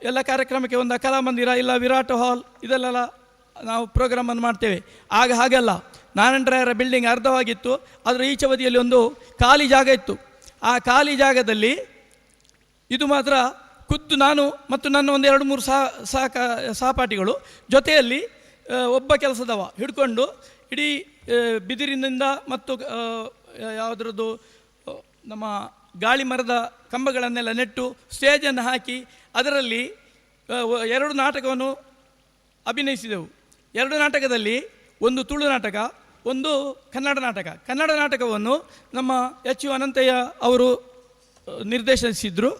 ಎಲ್ಲ ಕಾರ್ಯಕ್ರಮಕ್ಕೆ ಒಂದು ಕಲಾಮಂದಿರ ಇಲ್ಲ ವಿರಾಟ್ ಹಾಲ್ ಇದೆಲ್ಲ ನಾವು ಪ್ರೋಗ್ರಾಮನ್ನು ಮಾಡ್ತೇವೆ. ಆಗ ಹಾಗೆಲ್ಲ ನಾರಾಯಣರಾಯರ ಬಿಲ್ಡಿಂಗ್ ಅರ್ಧವಾಗಿತ್ತು, ಅದರ ಈಚೆ ಬದಿಯಲ್ಲಿ ಒಂದು ಖಾಲಿ ಜಾಗ ಇತ್ತು. ಆ ಖಾಲಿ ಜಾಗದಲ್ಲಿ ಇದು ಮಾತ್ರ ಖುದ್ದು ನಾನು ಮತ್ತು ನನ್ನ ಒಂದು 2-3 ಸಹಪಾಠಿಗಳು ಜೊತೆಯಲ್ಲಿ ಒಬ್ಬ ಕೆಲಸದವ ಹಿಡ್ಕೊಂಡು ಇಡೀ ಬಿದಿರಿನಿಂದ ಮತ್ತು ಯಾವುದ್ರದ್ದು ನಮ್ಮ ಗಾಳಿ ಮರದ ಕಂಬಗಳನ್ನೆಲ್ಲ ನೆಟ್ಟು ಸ್ಟೇಜನ್ನು ಹಾಕಿ ಅದರಲ್ಲಿ 2 ನಾಟಕವನ್ನು ಅಭಿನಯಿಸಿದೆವು. 2 ನಾಟಕದಲ್ಲಿ ಒಂದು ತುಳು ನಾಟಕ, ಒಂದು ಕನ್ನಡ ನಾಟಕ. ಕನ್ನಡ ನಾಟಕವನ್ನು ನಮ್ಮ ಎಚ್ ಯು ಅನಂತಯ್ಯ ಅವರು ನಿರ್ದೇಶಿಸಿದ್ರು.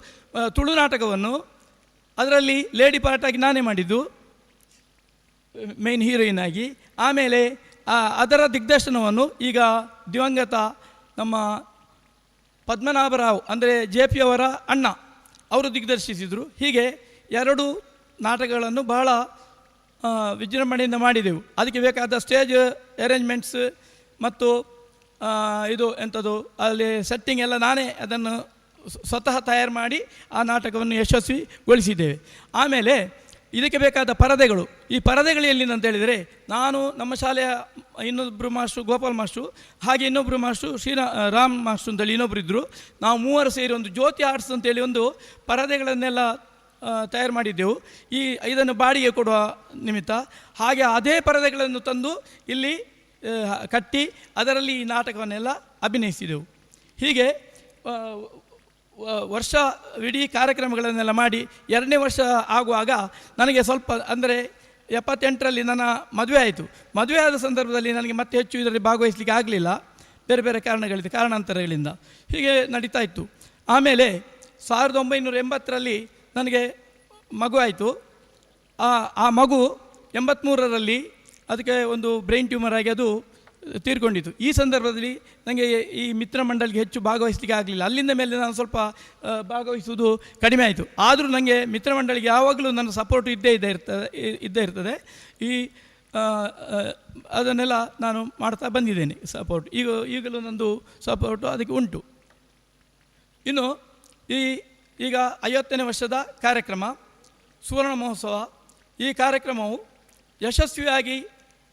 ತುಳು ನಾಟಕವನ್ನು ಅದರಲ್ಲಿ ಲೇಡಿ ಪಾರ್ಟಾಗಿ ನಾನೇ ಮಾಡಿದ್ದು, ಮೇನ್ ಹೀರೋಯಿನ್ ಆಗಿ. ಆಮೇಲೆ ಅದರ ದಿಗ್ದರ್ಶನವನ್ನು ಈಗ ದಿವಂಗತ ನಮ್ಮ ಪದ್ಮನಾಭರಾವ್ ಅಂದರೆ ಜೆ ಪಿ ಅವರ ಅಣ್ಣ ಅವರು ದಿಗ್ದರ್ಶಿಸಿದರು. ಹೀಗೆ 2 ನಾಟಕಗಳನ್ನು ಬಹಳ ವಿಜೃಂಭಣೆಯಿಂದ ಮಾಡಿದೆವು. ಅದಕ್ಕೆ ಬೇಕಾದ ಸ್ಟೇಜ್ ಅರೇಂಜ್ಮೆಂಟ್ಸ್ ಮತ್ತು ಇದು ಎಂಥದ್ದು ಅಲ್ಲಿ ಸೆಟ್ಟಿಂಗ್ ಎಲ್ಲ ನಾನೇ ಅದನ್ನು ಸ್ವತಃ ತಯಾರು ಮಾಡಿ ಆ ನಾಟಕವನ್ನು ಯಶಸ್ವಿಗೊಳಿಸಿದ್ದೇವೆ. ಆಮೇಲೆ ಇದಕ್ಕೆ ಬೇಕಾದ ಪರದೆಗಳು, ಈ ಪರದೆಗಳು ಎಲ್ಲಿಂದ ಅಂತ ಹೇಳಿದರೆ, ನಾನು ನಮ್ಮ ಶಾಲೆಯ ಇನ್ನೊಬ್ಬರು ಮಾಸ್ಟ್ರು ಗೋಪಾಲ್ ಮಾಸ್ಟ್ರು, ಹಾಗೆ ಇನ್ನೊಬ್ಬರು ಮಾಸ್ಟ್ರು ರಾಮ್ ಮಾಸ್ಟ್ರು ಅಂತೇಳಿ ಇನ್ನೊಬ್ಬರು ಇದ್ದರು. ನಾವು 3 ಸೇರಿ ಒಂದು ಜ್ಯೋತಿ ಆರ್ಟ್ಸ್ ಅಂತೇಳಿ ಒಂದು ಪರದೆಗಳನ್ನೆಲ್ಲ ತಯಾರು ಮಾಡಿದ್ದೆವು ಇದನ್ನು ಬಾಡಿಗೆ ಕೊಡುವ ನಿಮಿತ್ತ. ಹಾಗೆ ಅದೇ ಪರದೆಗಳನ್ನು ತಂದು ಇಲ್ಲಿ ಕಟ್ಟಿ ಅದರಲ್ಲಿ ಈ ನಾಟಕವನ್ನೆಲ್ಲ ಅಭಿನಯಿಸಿದೆವು. ಹೀಗೆ ವರ್ಷವಿಡೀ ಕಾರ್ಯಕ್ರಮಗಳನ್ನೆಲ್ಲ ಮಾಡಿ 2ನೇ ವರ್ಷ ಆಗುವಾಗ ನನಗೆ ಸ್ವಲ್ಪ ಅಂದರೆ 78ರಲ್ಲಿ ನನ್ನ ಮದುವೆ ಆಯಿತು. ಮದುವೆ ಆದ ಸಂದರ್ಭದಲ್ಲಿ ನನಗೆ ಮತ್ತೆ ಹೆಚ್ಚು ಇದರಲ್ಲಿ ಭಾಗವಹಿಸಲಿಕ್ಕೆ ಆಗಲಿಲ್ಲ, ಬೇರೆ ಬೇರೆ ಕಾರಣಾಂತರಗಳಿಂದ ಹೀಗೆ ನಡೀತಾ ಇತ್ತು. ಆಮೇಲೆ 1980ರಲ್ಲಿ ನನಗೆ ಮಗು ಆಯಿತು. ಆ ಮಗು 83ರಲ್ಲಿ ಅದಕ್ಕೆ ಒಂದು ಬ್ರೈನ್ ಟ್ಯೂಮರ್ ಆಗಿ ಅದು ತೀರ್ಕೊಂಡಿತ್ತು. ಈ ಸಂದರ್ಭದಲ್ಲಿ ನನಗೆ ಈ ಮಿತ್ರ ಮಂಡಳಿಗೆ ಹೆಚ್ಚು ಭಾಗವಹಿಸಲಿಕ್ಕೆ ಆಗಲಿಲ್ಲ. ಅಲ್ಲಿಂದ ಮೇಲೆ ನಾನು ಸ್ವಲ್ಪ ಭಾಗವಹಿಸುವುದು ಕಡಿಮೆ ಆಯಿತು. ಆದರೂ ನನಗೆ ಮಿತ್ರ ಮಂಡಳಿಗೆ ಯಾವಾಗಲೂ ನನ್ನ ಸಪೋರ್ಟ್ ಇದ್ದೇ ಇರ್ತದೆ. ಅದನ್ನೆಲ್ಲ ನಾನು ಮಾಡ್ತಾ ಬಂದಿದ್ದೇನೆ ಸಪೋರ್ಟ್. ಈಗಲೂ ನಂದು ಸಪೋರ್ಟು ಅದಕ್ಕೆ ಉಂಟು. ಇನ್ನು ಈಗ 50ನೇ ವರ್ಷದ ಕಾರ್ಯಕ್ರಮ ಸುವರ್ಣ ಮಹೋತ್ಸವ. ಈ ಕಾರ್ಯಕ್ರಮವು ಯಶಸ್ವಿಯಾಗಿ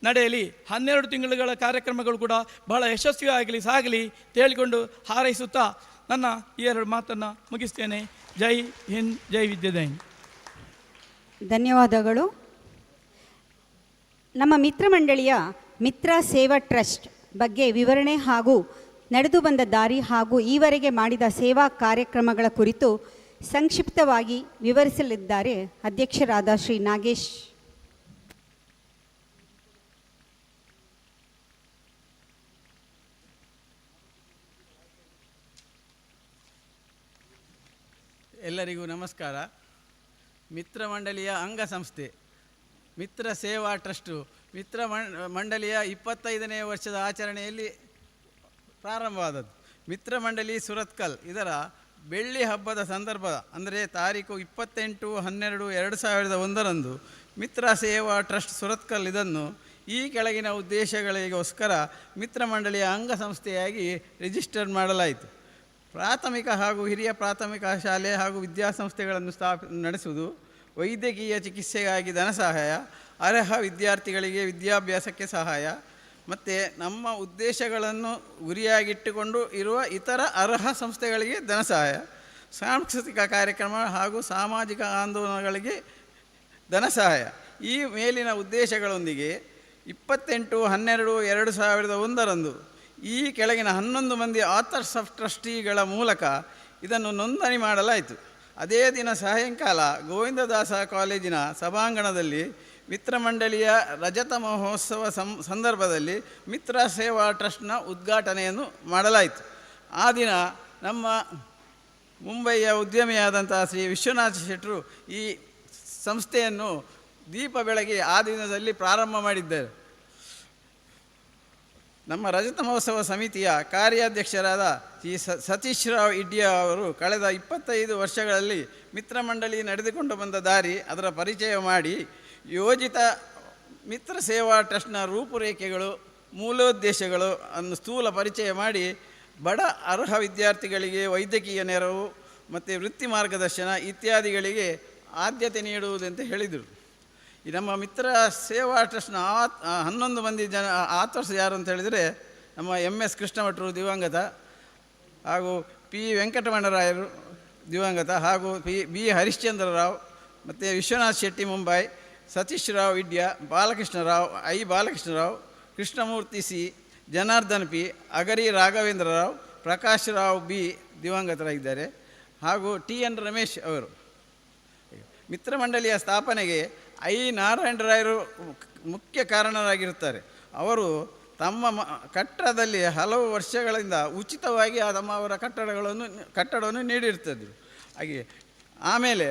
ನಡೆಯಲಿ, 12 ತಿಂಗಳುಗಳ ಕಾರ್ಯಕ್ರಮಗಳು ಕೂಡ ಬಹಳ ಯಶಸ್ವಿಯಾಗಲಿ ಸಾಗಲಿ ಹೇಳಿಕೊಂಡು ಹಾರೈಸುತ್ತಾ ನನ್ನ ಈ 2 ಮಾತನ್ನು ಮುಗಿಸ್ತೇನೆ. ಜೈ ಹಿಂದ್, ಜೈ ವಿದ್ಯಾದಾಯಿನಿ. ಧನ್ಯವಾದಗಳು. ನಮ್ಮ ಮಿತ್ರ ಮಂಡಳಿಯ ಮಿತ್ರ ಸೇವಾ ಟ್ರಸ್ಟ್ ಬಗ್ಗೆ ವಿವರಣೆ ಹಾಗೂ ನಡೆದು ಬಂದ ದಾರಿ ಹಾಗೂ ಈವರೆಗೆ ಮಾಡಿದ ಸೇವಾ ಕಾರ್ಯಕ್ರಮಗಳ ಕುರಿತು ಸಂಕ್ಷಿಪ್ತವಾಗಿ ವಿವರಿಸಲಿದ್ದಾರೆ ಅಧ್ಯಕ್ಷರಾದ ಶ್ರೀ ನಾಗೇಶ್. ಎಲ್ಲರಿಗೂ ನಮಸ್ಕಾರ. ಮಿತ್ರ ಮಂಡಳಿಯ ಅಂಗಸಂಸ್ಥೆ ಮಿತ್ರ ಸೇವಾ ಟ್ರಸ್ಟು ಮಿತ್ರ ಮಂಡಳಿಯ 25ನೇ ವರ್ಷದ ಆಚರಣೆಯಲ್ಲಿ ಪ್ರಾರಂಭವಾದದ್ದು. ಮಿತ್ರ ಮಂಡಳಿ ಸುರತ್ಕಲ್ ಇದರ ಬೆಳ್ಳಿ ಹಬ್ಬದ ಸಂದರ್ಭ ಅಂದರೆ ತಾರೀಕು 28/12/2001 ಮಿತ್ರ ಸೇವಾ ಟ್ರಸ್ಟ್ ಸುರತ್ಕಲ್ ಇದನ್ನು ಈ ಕೆಳಗಿನ ಉದ್ದೇಶಗಳಿಗೋಸ್ಕರ ಮಿತ್ರ ಮಂಡಳಿಯ ಅಂಗಸಂಸ್ಥೆಯಾಗಿ ರಿಜಿಸ್ಟರ್ ಮಾಡಲಾಯಿತು. ಪ್ರಾಥಮಿಕ ಹಾಗೂ ಹಿರಿಯ ಪ್ರಾಥಮಿಕ ಶಾಲೆ ಹಾಗೂ ವಿದ್ಯಾಸಂಸ್ಥೆಗಳನ್ನು ನಡೆಸುವುದು, ವೈದ್ಯಕೀಯ ಚಿಕಿತ್ಸೆಗಾಗಿ ಧನ ಸಹಾಯ, ಅರ್ಹ ವಿದ್ಯಾರ್ಥಿಗಳಿಗೆ ವಿದ್ಯಾಭ್ಯಾಸಕ್ಕೆ ಸಹಾಯ, ಮತ್ತು ನಮ್ಮ ಉದ್ದೇಶಗಳನ್ನು ಗುರಿಯಾಗಿಟ್ಟುಕೊಂಡು ಇರುವ ಇತರ ಅರ್ಹ ಸಂಸ್ಥೆಗಳಿಗೆ ಧನ ಸಹಾಯ, ಸಾಂಸ್ಕೃತಿಕ ಕಾರ್ಯಕ್ರಮ ಹಾಗೂ ಸಾಮಾಜಿಕ ಆಂದೋಲನಗಳಿಗೆ ಧನ ಸಹಾಯ. ಈ ಮೇಲಿನ ಉದ್ದೇಶಗಳೊಂದಿಗೆ 28/12/2001 ಈ ಕೆಳಗಿನ 11 ಮಂದಿ ಆಥರ್ಸ್ ಆಫ್ ಟ್ರಸ್ಟಿಗಳ ಮೂಲಕ ಇದನ್ನು ನೋಂದಣಿ ಮಾಡಲಾಯಿತು. ಅದೇ ದಿನ ಸಾಯಂಕಾಲ ಗೋವಿಂದದಾಸ ಕಾಲೇಜಿನ ಸಭಾಂಗಣದಲ್ಲಿ ಮಿತ್ರ ಮಂಡಳಿಯ ರಜತ ಮಹೋತ್ಸವ ಸಂದರ್ಭದಲ್ಲಿ ಮಿತ್ರ ಸೇವಾ ಟ್ರಸ್ಟ್ನ ಉದ್ಘಾಟನೆಯನ್ನು ಮಾಡಲಾಯಿತು. ಆ ದಿನ ನಮ್ಮ ಮುಂಬಯಿಯ ಉದ್ಯಮಿಯಾದಂಥ ಶ್ರೀ ವಿಶ್ವನಾಥ ಶೆಟ್ಟರು ಈ ಸಂಸ್ಥೆಯನ್ನು ದೀಪ ಬೆಳಗಿ ಆ ದಿನದಲ್ಲಿ ಪ್ರಾರಂಭ ಮಾಡಿದ್ದಾರೆ. ನಮ್ಮ ರಜತ ಮಹೋತ್ಸವ ಸಮಿತಿಯ ಕಾರ್ಯಾಧ್ಯಕ್ಷರಾದ ಶ್ರೀ ಸತೀಶ್ ರಾವ್ ಇಡ್ಯ ಅವರು ಕಳೆದ 25 ವರ್ಷಗಳಲ್ಲಿ ಮಿತ್ರ ಮಂಡಳಿ ನಡೆದುಕೊಂಡು ಬಂದ ದಾರಿ, ಅದರ ಪರಿಚಯ ಮಾಡಿ, ಯೋಜಿತ ಮಿತ್ರ ಸೇವಾ ಟ್ರಸ್ಟ್ನ ರೂಪುರೇಖೆಗಳು, ಮೂಲೋದ್ದೇಶಗಳು ಅನ್ನು ಸ್ಥೂಲ ಪರಿಚಯ ಮಾಡಿ, ಬಡ ಅರ್ಹ ವಿದ್ಯಾರ್ಥಿಗಳಿಗೆ ವೈದ್ಯಕೀಯ ನೆರವು ಮತ್ತು ವೃತ್ತಿ ಮಾರ್ಗದರ್ಶನ ಇತ್ಯಾದಿಗಳಿಗೆ ಆದ್ಯತೆ ನೀಡುವುದಂತ ಹೇಳಿದರು. ಈ ನಮ್ಮ ಮಿತ್ರ ಸೇವಾ ಟ್ರಸ್ಟ್ನ 11 ಮಂದಿ ಆಥರ್ಸ್ ಯಾರು ಅಂತ ಹೇಳಿದರೆ, ನಮ್ಮ MS ಕೃಷ್ಣಭಟ್ರು ದಿವಂಗತ, ಹಾಗೂ P ವೆಂಕಟರಮಣರಾಯರು ದಿವಂಗತ, ಹಾಗೂ B ಹರಿಶ್ಚಂದ್ರ ರಾವ್, ಮತ್ತು Vishwanath Shetty Mumbai, Satish Rao ಇಡ್ಯ, Balakrishna Rao, Balakrishna Rao, Krishnamurthy C, Janardhan P, Agari Raghavendra Rao, Prakash Rao B ದಿವಂಗತರಾಗಿದ್ದಾರೆ, ಹಾಗೂ TN ರಮೇಶ್ ಅವರು. ಮಿತ್ರ ಮಂಡಳಿಯ ಸ್ಥಾಪನೆಗೆ ನಾರಾಯಣರಾಯರು ಮುಖ್ಯ ಕಾರಣರಾಗಿರುತ್ತಾರೆ. ಅವರು ತಮ್ಮ ಕಟ್ಟಡದಲ್ಲಿ ಹಲವು ವರ್ಷಗಳಿಂದ ಉಚಿತವಾಗಿ ಅವರ ಕಟ್ಟಡವನ್ನು ನೀಡಿರ್ತಿದ್ರು. ಹಾಗೆ ಆಮೇಲೆ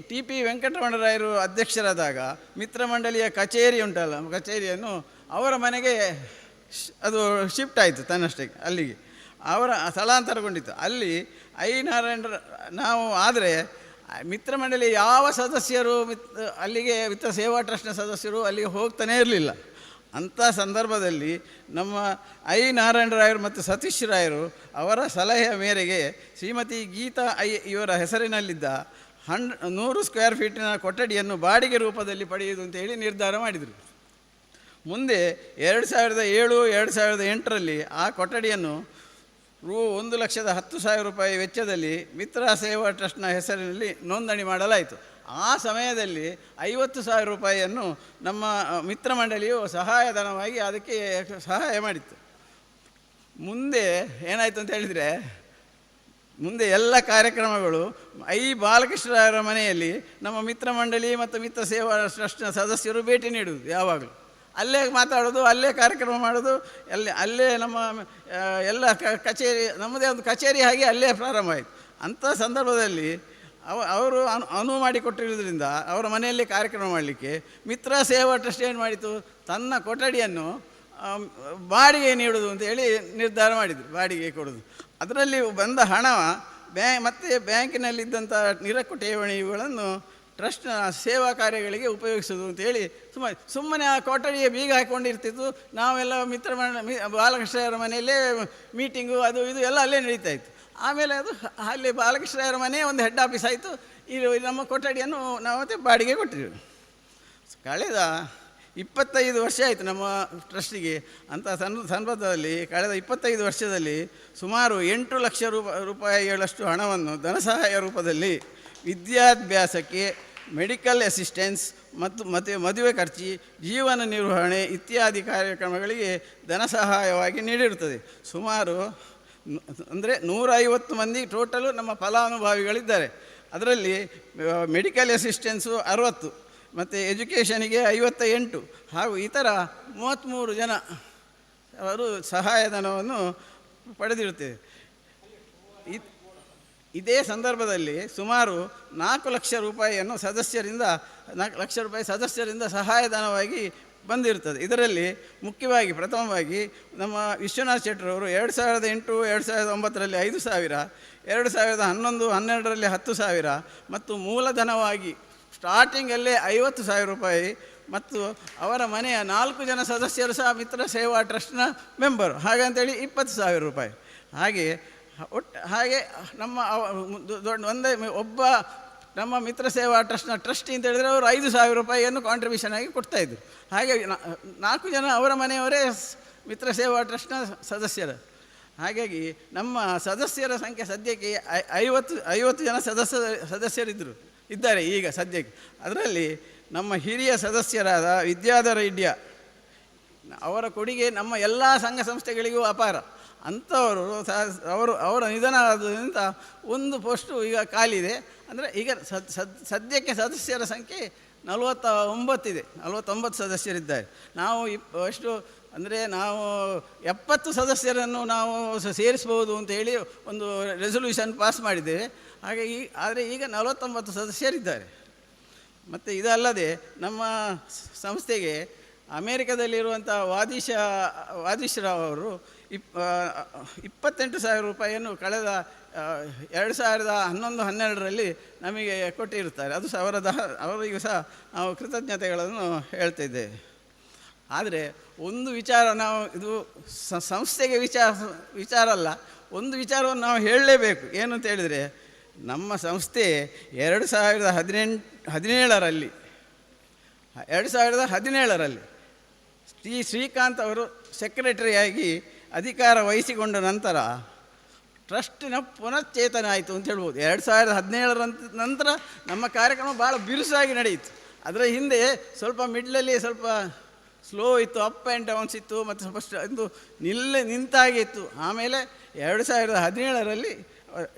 TP ವೆಂಕಟರಮಣರಾಯರು ಅಧ್ಯಕ್ಷರಾದಾಗ ಮಿತ್ರ ಮಂಡಳಿಯ ಕಚೇರಿ ಉಂಟಲ್ಲ, ಕಚೇರಿಯನ್ನು ಅವರ ಮನೆಗೆ ಅದು ಶಿಫ್ಟ್ ಆಯಿತು ತನ್ನಷ್ಟಕ್ಕೆ, ಅಲ್ಲಿಗೆ ಅವರ ಸ್ಥಳಾಂತರಗೊಂಡಿತ್ತು. ಅಲ್ಲಿ ನಾವು ಆದರೆ ಮಿತ್ರ ಮಂಡಳಿ ಯಾವ ಸದಸ್ಯರು ಅಲ್ಲಿಗೆ ಮಿತ್ರ ಸೇವಾ ಟ್ರಸ್ಟ್ನ ಸದಸ್ಯರು ಅಲ್ಲಿಗೆ ಹೋಗ್ತಾನೇ ಇರಲಿಲ್ಲ. ಅಂಥ ಸಂದರ್ಭದಲ್ಲಿ ನಮ್ಮ ನಾರಾಯಣರಾಯರು ಮತ್ತು ಸತೀಶ್ ರಾಯರು ಅವರ ಸಲಹೆಯ ಮೇರೆಗೆ ಶ್ರೀಮತಿ ಗೀತಾ ಇವರ ಹೆಸರಿನಲ್ಲಿದ್ದ 100 ಸ್ಕ್ವೇರ್ ಫೀಟಿನ ಕೊಠಡಿಯನ್ನು ಬಾಡಿಗೆ ರೂಪದಲ್ಲಿ ಪಡೆಯುವುದು ಅಂತೇಳಿ ನಿರ್ಧಾರ ಮಾಡಿದರು. ಮುಂದೆ 2007, 2008ರಲ್ಲಿ ಆ ಕೊಠಡಿಯನ್ನು ₹1,10,000 ವೆಚ್ಚದಲ್ಲಿ ಮಿತ್ರ ಸೇವಾ ಟ್ರಸ್ಟ್ನ ಹೆಸರಿನಲ್ಲಿ ನೋಂದಣಿ ಮಾಡಲಾಯಿತು. ಆ ಸಮಯದಲ್ಲಿ ₹50,000 ನಮ್ಮ ಮಿತ್ರ ಮಂಡಳಿಯು ಸಹಾಯಧನವಾಗಿ ಅದಕ್ಕೆ ಸಹಾಯ ಮಾಡಿತ್ತು. ಮುಂದೆ ಏನಾಯಿತು ಅಂತ ಹೇಳಿದರೆ, ಮುಂದೆ ಎಲ್ಲ ಕಾರ್ಯಕ್ರಮಗಳು ಬಾಲಕೃಷ್ಣರ ಮನೆಯಲ್ಲಿ ನಮ್ಮ ಮಿತ್ರ ಮಂಡಳಿ ಮತ್ತು ಮಿತ್ರ ಸೇವಾ ಟ್ರಸ್ಟ್ನ ಸದಸ್ಯರು ಭೇಟಿ ನೀಡುವುದು, ಯಾವಾಗಲೂ ಅಲ್ಲೇ ಮಾತಾಡೋದು, ಅಲ್ಲೇ ಕಾರ್ಯಕ್ರಮ ಮಾಡೋದು, ಅಲ್ಲೇ ನಮ್ಮ ಎಲ್ಲ ಕಚೇರಿ, ನಮ್ಮದೇ ಒಂದು ಕಚೇರಿ ಹಾಗೆ ಅಲ್ಲೇ ಪ್ರಾರಂಭ ಆಯಿತು. ಅಂಥ ಸಂದರ್ಭದಲ್ಲಿ ಅವರು ಅನುವು ಮಾಡಿಕೊಟ್ಟಿರೋದ್ರಿಂದ ಅವರ ಮನೆಯಲ್ಲೇ ಕಾರ್ಯಕ್ರಮ ಮಾಡಲಿಕ್ಕೆ ಮಿತ್ರ ಸೇವಾ ಟ್ರಸ್ಟ್ ಏನು ಮಾಡಿತು, ತನ್ನ ಕೊಠಡಿಯನ್ನು ಬಾಡಿಗೆ ನೀಡೋದು ಅಂತೇಳಿ ನಿರ್ಧಾರ ಮಾಡಿದರು, ಬಾಡಿಗೆ ಕೊಡೋದು. ಅದರಲ್ಲಿ ಬಂದ ಹಣ ಮತ್ತು ಬ್ಯಾಂಕಿನಲ್ಲಿದ್ದಂಥ ನಿರಕ್ಕು ಠೇವಣಿಗಳನ್ನು ಟ್ರಸ್ಟ್ನ ಸೇವಾ ಕಾರ್ಯಗಳಿಗೆ ಉಪಯೋಗಿಸೋದು ಅಂತೇಳಿ ಸುಮ್ಮನೆ ಆ ಕೊಠಡಿಗೆ ಬೀಗ ಹಾಕ್ಕೊಂಡಿರ್ತಿತ್ತು. ನಾವೆಲ್ಲ ಬಾಲಕೃಷ್ಣರ ಮನೆಯಲ್ಲೇ ಮೀಟಿಂಗು ಅದು ಇದು ಎಲ್ಲ ಅಲ್ಲೇ ನಡೀತಾ ಇತ್ತು. ಆಮೇಲೆ ಅದು ಅಲ್ಲಿ ಬಾಲಕೃಷ್ಣರ ಮನೆ ಒಂದು ಹೆಡ್ ಆಫೀಸ್ ಆಯಿತು. ಇದು ನಮ್ಮ ಕೊಠಡಿಯನ್ನು ನಾವು ಮತ್ತೆ ಬಾಡಿಗೆ ಕೊಟ್ಟಿದ್ದೇವೆ. ಕಳೆದ 25 ವರ್ಷ ಆಯಿತು ನಮ್ಮ ಟ್ರಸ್ಟಿಗೆ. ಅಂಥ ಸಂದರ್ಭದಲ್ಲಿ ಕಳೆದ 25 ವರ್ಷದಲ್ಲಿ ಸುಮಾರು 8 ಲಕ್ಷ ರೂಪಾಯಿಗಳಷ್ಟು ಹಣವನ್ನು ಧನಸಹಾಯ ರೂಪದಲ್ಲಿ ವಿದ್ಯಾಭ್ಯಾಸಕ್ಕೆ, ಮೆಡಿಕಲ್ ಅಸಿಸ್ಟೆನ್ಸ್ ಮತ್ತು ಮದುವೆ ಖರ್ಚು, ಜೀವನ ನಿರ್ವಹಣೆ ಇತ್ಯಾದಿ ಕಾರ್ಯಕ್ರಮಗಳಿಗೆ ಧನ ಸಹಾಯವಾಗಿ ನೀಡಿರುತ್ತದೆ. ಸುಮಾರು ಅಂದರೆ 150 ಮಂದಿ ಟೋಟಲು ನಮ್ಮ ಫಲಾನುಭವಿಗಳಿದ್ದಾರೆ. ಅದರಲ್ಲಿ ಮೆಡಿಕಲ್ ಅಸಿಸ್ಟೆನ್ಸು 60 ಮತ್ತು ಎಜುಕೇಷನಿಗೆ 58 ಹಾಗೂ ಇತರ 33 ಜನ ಅವರು ಸಹಾಯಧನವನ್ನು ಪಡೆದಿರುತ್ತೇವೆ. ಇದೇ ಸಂದರ್ಭದಲ್ಲಿ ಸುಮಾರು 4 ಲಕ್ಷ ರೂಪಾಯಿಯನ್ನು ಸದಸ್ಯರಿಂದ ಸಹಾಯಧನವಾಗಿ ಬಂದಿರುತ್ತದೆ. ಇದರಲ್ಲಿ ಮುಖ್ಯವಾಗಿ ಪ್ರಥಮವಾಗಿ ನಮ್ಮ ವಿಶ್ವನಾಥ್ ಶೆಟ್ಟರವರು 2008, 2009ರಲ್ಲಿ 5,000, 2011-12ರಲ್ಲಿ 10,000 ಮತ್ತು ಮೂಲಧನವಾಗಿ ಸ್ಟಾರ್ಟಿಂಗಲ್ಲೇ 50,000 ರೂಪಾಯಿ ಮತ್ತು ಅವರ ಮನೆಯ 4 ಜನ ಸದಸ್ಯರು ಸಹ ಮಿತ್ರ ಸೇವಾ ಟ್ರಸ್ಟ್ನ ಮೆಂಬರು, ಹಾಗಂತೇಳಿ 20,000 ರೂಪಾಯಿ. ಹಾಗೆ ನಮ್ಮ ಒಬ್ಬ ನಮ್ಮ ಮಿತ್ರ ಸೇವಾ ಟ್ರಸ್ಟ್ನ ಟ್ರಸ್ಟಿ ಅಂತ ಹೇಳಿದರೆ ಅವರು 5,000 ರೂಪಾಯಿಯನ್ನು ಕಾಂಟ್ರಿಬ್ಯೂಷನ್ ಆಗಿ ಕೊಡ್ತಾಯಿದ್ರು. ಹಾಗೆ 4 ಜನ ಅವರ ಮನೆಯವರೇ ಮಿತ್ರ ಸೇವಾ ಟ್ರಸ್ಟ್ನ ಸದಸ್ಯರು. ಹಾಗಾಗಿ ನಮ್ಮ ಸದಸ್ಯರ ಸಂಖ್ಯೆ ಸದ್ಯಕ್ಕೆ 50 ಜನ ಇದ್ದಾರೆ ಈಗ ಸದ್ಯಕ್ಕೆ. ಅದರಲ್ಲಿ ನಮ್ಮ ಹಿರಿಯ ಸದಸ್ಯರಾದ ವಿದ್ಯಾಧರ ಇಡ್ಯ ಅವರ ಕೊಡುಗೆ ನಮ್ಮ ಎಲ್ಲ ಸಂಘ ಸಂಸ್ಥೆಗಳಿಗೂ ಅಪಾರ. ಅಂಥವರು ಅವರ ನಿಧನ ಆದ್ರಿಂದ ಒಂದು ಪೋಸ್ಟು ಈಗ ಖಾಲಿದೆ. ಅಂದರೆ ಈಗ ಸದ್ಯಕ್ಕೆ ಸದಸ್ಯರ ಸಂಖ್ಯೆ 49 ಸದಸ್ಯರಿದ್ದಾರೆ. ನಾವು ಅಂದರೆ ನಾವು 70 ಸದಸ್ಯರನ್ನು ನಾವು ಸೇರಿಸ್ಬೋದು ಅಂತೇಳಿ ಒಂದು ರೆಸೊಲ್ಯೂಷನ್ ಪಾಸ್ ಮಾಡಿದ್ದೇವೆ. ಹಾಗಾಗಿ ಆದರೆ ಈಗ 49 ಸದಸ್ಯರಿದ್ದಾರೆ. ಮತ್ತು ಇದಲ್ಲದೆ ನಮ್ಮ ಸಂಸ್ಥೆಗೆ ಅಮೇರಿಕದಲ್ಲಿರುವಂಥ ವಾದೀಶ್ರಾವ್ ಅವರು 28,000 ರೂಪಾಯಿಯನ್ನು ಕಳೆದ 2011-12ರಲ್ಲಿ ನಮಗೆ ಕೊಟ್ಟಿರುತ್ತಾರೆ. ಅದು ಸಹ ಅವರಿಗೂ ಸಹ ನಾವು ಕೃತಜ್ಞತೆಗಳನ್ನು ಹೇಳ್ತಿದ್ದೇವೆ. ಆದರೆ ಒಂದು ವಿಚಾರ, ನಾವು ಇದು ಸಂಸ್ಥೆಗೆ ವಿಚಾರ ಅಲ್ಲ, ಒಂದು ವಿಚಾರವನ್ನು ನಾವು ಹೇಳಲೇಬೇಕು. ಏನು ಅಂತ ಹೇಳಿದರೆ, ನಮ್ಮ ಸಂಸ್ಥೆ 2017ರಲ್ಲಿ ಶ್ರೀಕಾಂತ್ ಅವರು ಸೆಕ್ರೆಟರಿಯಾಗಿ ಅಧಿಕಾರ ವಹಿಸಿಕೊಂಡ ನಂತರ ಟ್ರಸ್ಟಿನ ಪುನಶ್ಚೇತನ ಆಯಿತು ಅಂತ ಹೇಳ್ಬೋದು. 2017ರ ನಂತರ ನಮ್ಮ ಕಾರ್ಯಕ್ರಮ ಭಾಳ ಬಿರುಸಾಗಿ ನಡೆಯಿತು. ಅದರ ಹಿಂದೆ ಸ್ವಲ್ಪ ಮಿಡ್ಲಲ್ಲಿ ಸ್ವಲ್ಪ ಸ್ಲೋ ಇತ್ತು, ಅಪ್ ಆ್ಯಂಡ್ ಡೌನ್ಸ್ ಇತ್ತು, ಮತ್ತು ಸ್ವಲ್ಪ ನಿಂತಾಗಿತ್ತು. ಆಮೇಲೆ 2017ರಲ್ಲಿ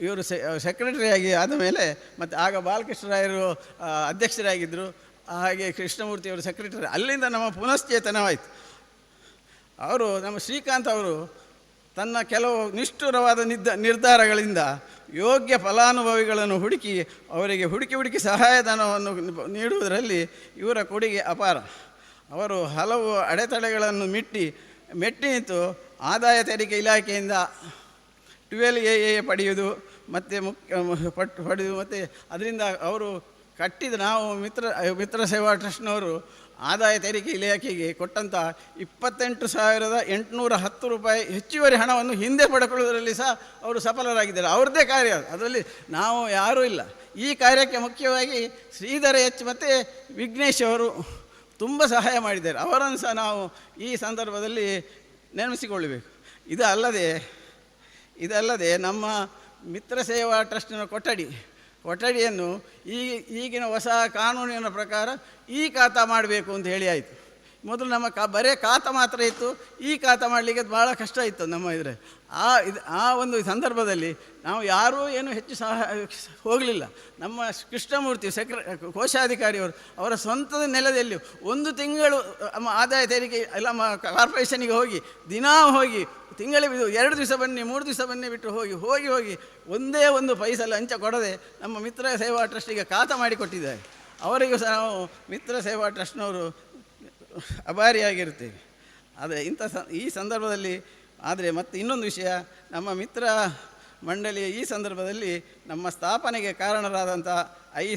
ಇವರು ಸೆಕ್ರೆಟರಿಯಾಗಿ ಆದ ಮೇಲೆ, ಮತ್ತು ಆಗ ಬಾಲಕೃಷ್ಣರಾಯರು ಅಧ್ಯಕ್ಷರಾಗಿದ್ದರು, ಹಾಗೆ ಕೃಷ್ಣಮೂರ್ತಿಯವರು ಸೆಕ್ರೆಟರಿ. ಅಲ್ಲಿಂದ ನಮ್ಮ ಪುನಶ್ಚೇತನವಾಯಿತು. ನಮ್ಮ ಶ್ರೀಕಾಂತ್ ಅವರು ತನ್ನ ಕೆಲವು ನಿಷ್ಠುರವಾದ ನಿರ್ಧಾರಗಳಿಂದ ಯೋಗ್ಯ ಫಲಾನುಭವಿಗಳನ್ನು ಅವರಿಗೆ ಹುಡುಕಿ ಸಹಾಯಧನವನ್ನು ನೀಡುವುದರಲ್ಲಿ ಇವರ ಕೊಡುಗೆ ಅಪಾರ. ಅವರು ಹಲವು ಅಡೆತಡೆಗಳನ್ನು ಮೆಟ್ಟಿ ನಿಂತು ಆದಾಯ ತೆರಿಗೆ ಇಲಾಖೆಯಿಂದ 12AA ಪಡೆಯುವುದು ಮತ್ತು ಪಡೆಯುವುದು, ಮತ್ತು ಅದರಿಂದ ಅವರು ಕಟ್ಟಿದ ನಾವು ಮಿತ್ರ ಸೇವಾ ಟ್ರಸ್ಟ್ನವರು ಆದಾಯ ತೆರಿಗೆ ಇಲಾಖೆಗೆ ಕೊಟ್ಟಂಥ 28,810 ರೂಪಾಯಿ ಹೆಚ್ಚುವರಿ ಹಣವನ್ನು ಹಿಂದೆ ಪಡ್ಕೊಳ್ಳೋದರಲ್ಲಿ ಸಹ ಅವರು ಸಫಲರಾಗಿದ್ದಾರೆ. ಅವ್ರದ್ದೇ ಕಾರ್ಯ, ಅದರಲ್ಲಿ ನಾವು ಯಾರೂ ಇಲ್ಲ. ಈ ಕಾರ್ಯಕ್ಕೆ ಮುಖ್ಯವಾಗಿ ಶ್ರೀಧರ ಎಚ್ ಮತ್ತು ವಿಘ್ನೇಶ್ ಅವರು ತುಂಬ ಸಹಾಯ ಮಾಡಿದ್ದಾರೆ. ಅವರನ್ನು ಸಹ ನಾವು ಈ ಸಂದರ್ಭದಲ್ಲಿ ನೆನಪಿಸಿಕೊಳ್ಳಬೇಕು. ಇದಲ್ಲದೆ ನಮ್ಮ ಮಿತ್ರ ಸೇವಾ ಟ್ರಸ್ಟಿನ ಕೊಠಡಿಯನ್ನು ಈಗಿನ ಹೊಸ ಕಾನೂನಿನ ಪ್ರಕಾರ ಖಾತಾ ಮಾಡಬೇಕು ಅಂತ ಹೇಳಿ ಆಯಿತು. ಮೊದಲು ನಮ್ಮ ಬರೇ ಖಾತಾ ಮಾತ್ರ ಇತ್ತು, ಖಾತಾ ಮಾಡಲಿಕ್ಕೆ ಭಾಳ ಕಷ್ಟ ಇತ್ತು ನಮ್ಮ ಇದರಲ್ಲಿ. ಆ ಒಂದು ಸಂದರ್ಭದಲ್ಲಿ ನಾವು ಯಾರೂ ಏನು ಹೆಚ್ಚು ಹೋಗಲಿಲ್ಲ. ನಮ್ಮ ಕೃಷ್ಣಮೂರ್ತಿ ಕೋಶಾಧಿಕಾರಿಯವರು ಅವರ ಸ್ವಂತದ ನೆಲದಲ್ಲಿ 1 ತಿಂಗಳು ನಮ್ಮ ಆದಾಯ ತೆರಿಗೆ ಎಲ್ಲ ಕಾರ್ಪೊರೇಷನಿಗೆ ಹೋಗಿ ತಿಂಗಳಿಗೆ 2 ದಿವಸ ಬನ್ನಿ 3 ದಿವಸ ಬನ್ನಿ ಬಿಟ್ಟು ಹೋಗಿ ಒಂದೇ ಒಂದು ಪೈಸೆ ಲಂಚ ಕೊಡದೆ ನಮ್ಮ ಮಿತ್ರ ಸೇವಾ ಟ್ರಸ್ಟಿಗೆ ಖಾತಾ ಮಾಡಿಕೊಟ್ಟಿದ್ದಾರೆ. ಅವರಿಗೂ ಸಹ ನಾವು ಮಿತ್ರ ಸೇವಾ ಟ್ರಸ್ಟ್ನವರು ಅಭಾರಿಯಾಗಿರ್ತೇವೆ. ಆದರೆ ಈ ಸಂದರ್ಭದಲ್ಲಿ ಮತ್ತೆ ಇನ್ನೊಂದು ವಿಷಯ, ನಮ್ಮ ಮಿತ್ರ ಮಂಡಳಿಯ ಈ ಸಂದರ್ಭದಲ್ಲಿ ನಮ್ಮ ಸ್ಥಾಪನೆಗೆ ಕಾರಣರಾದಂಥ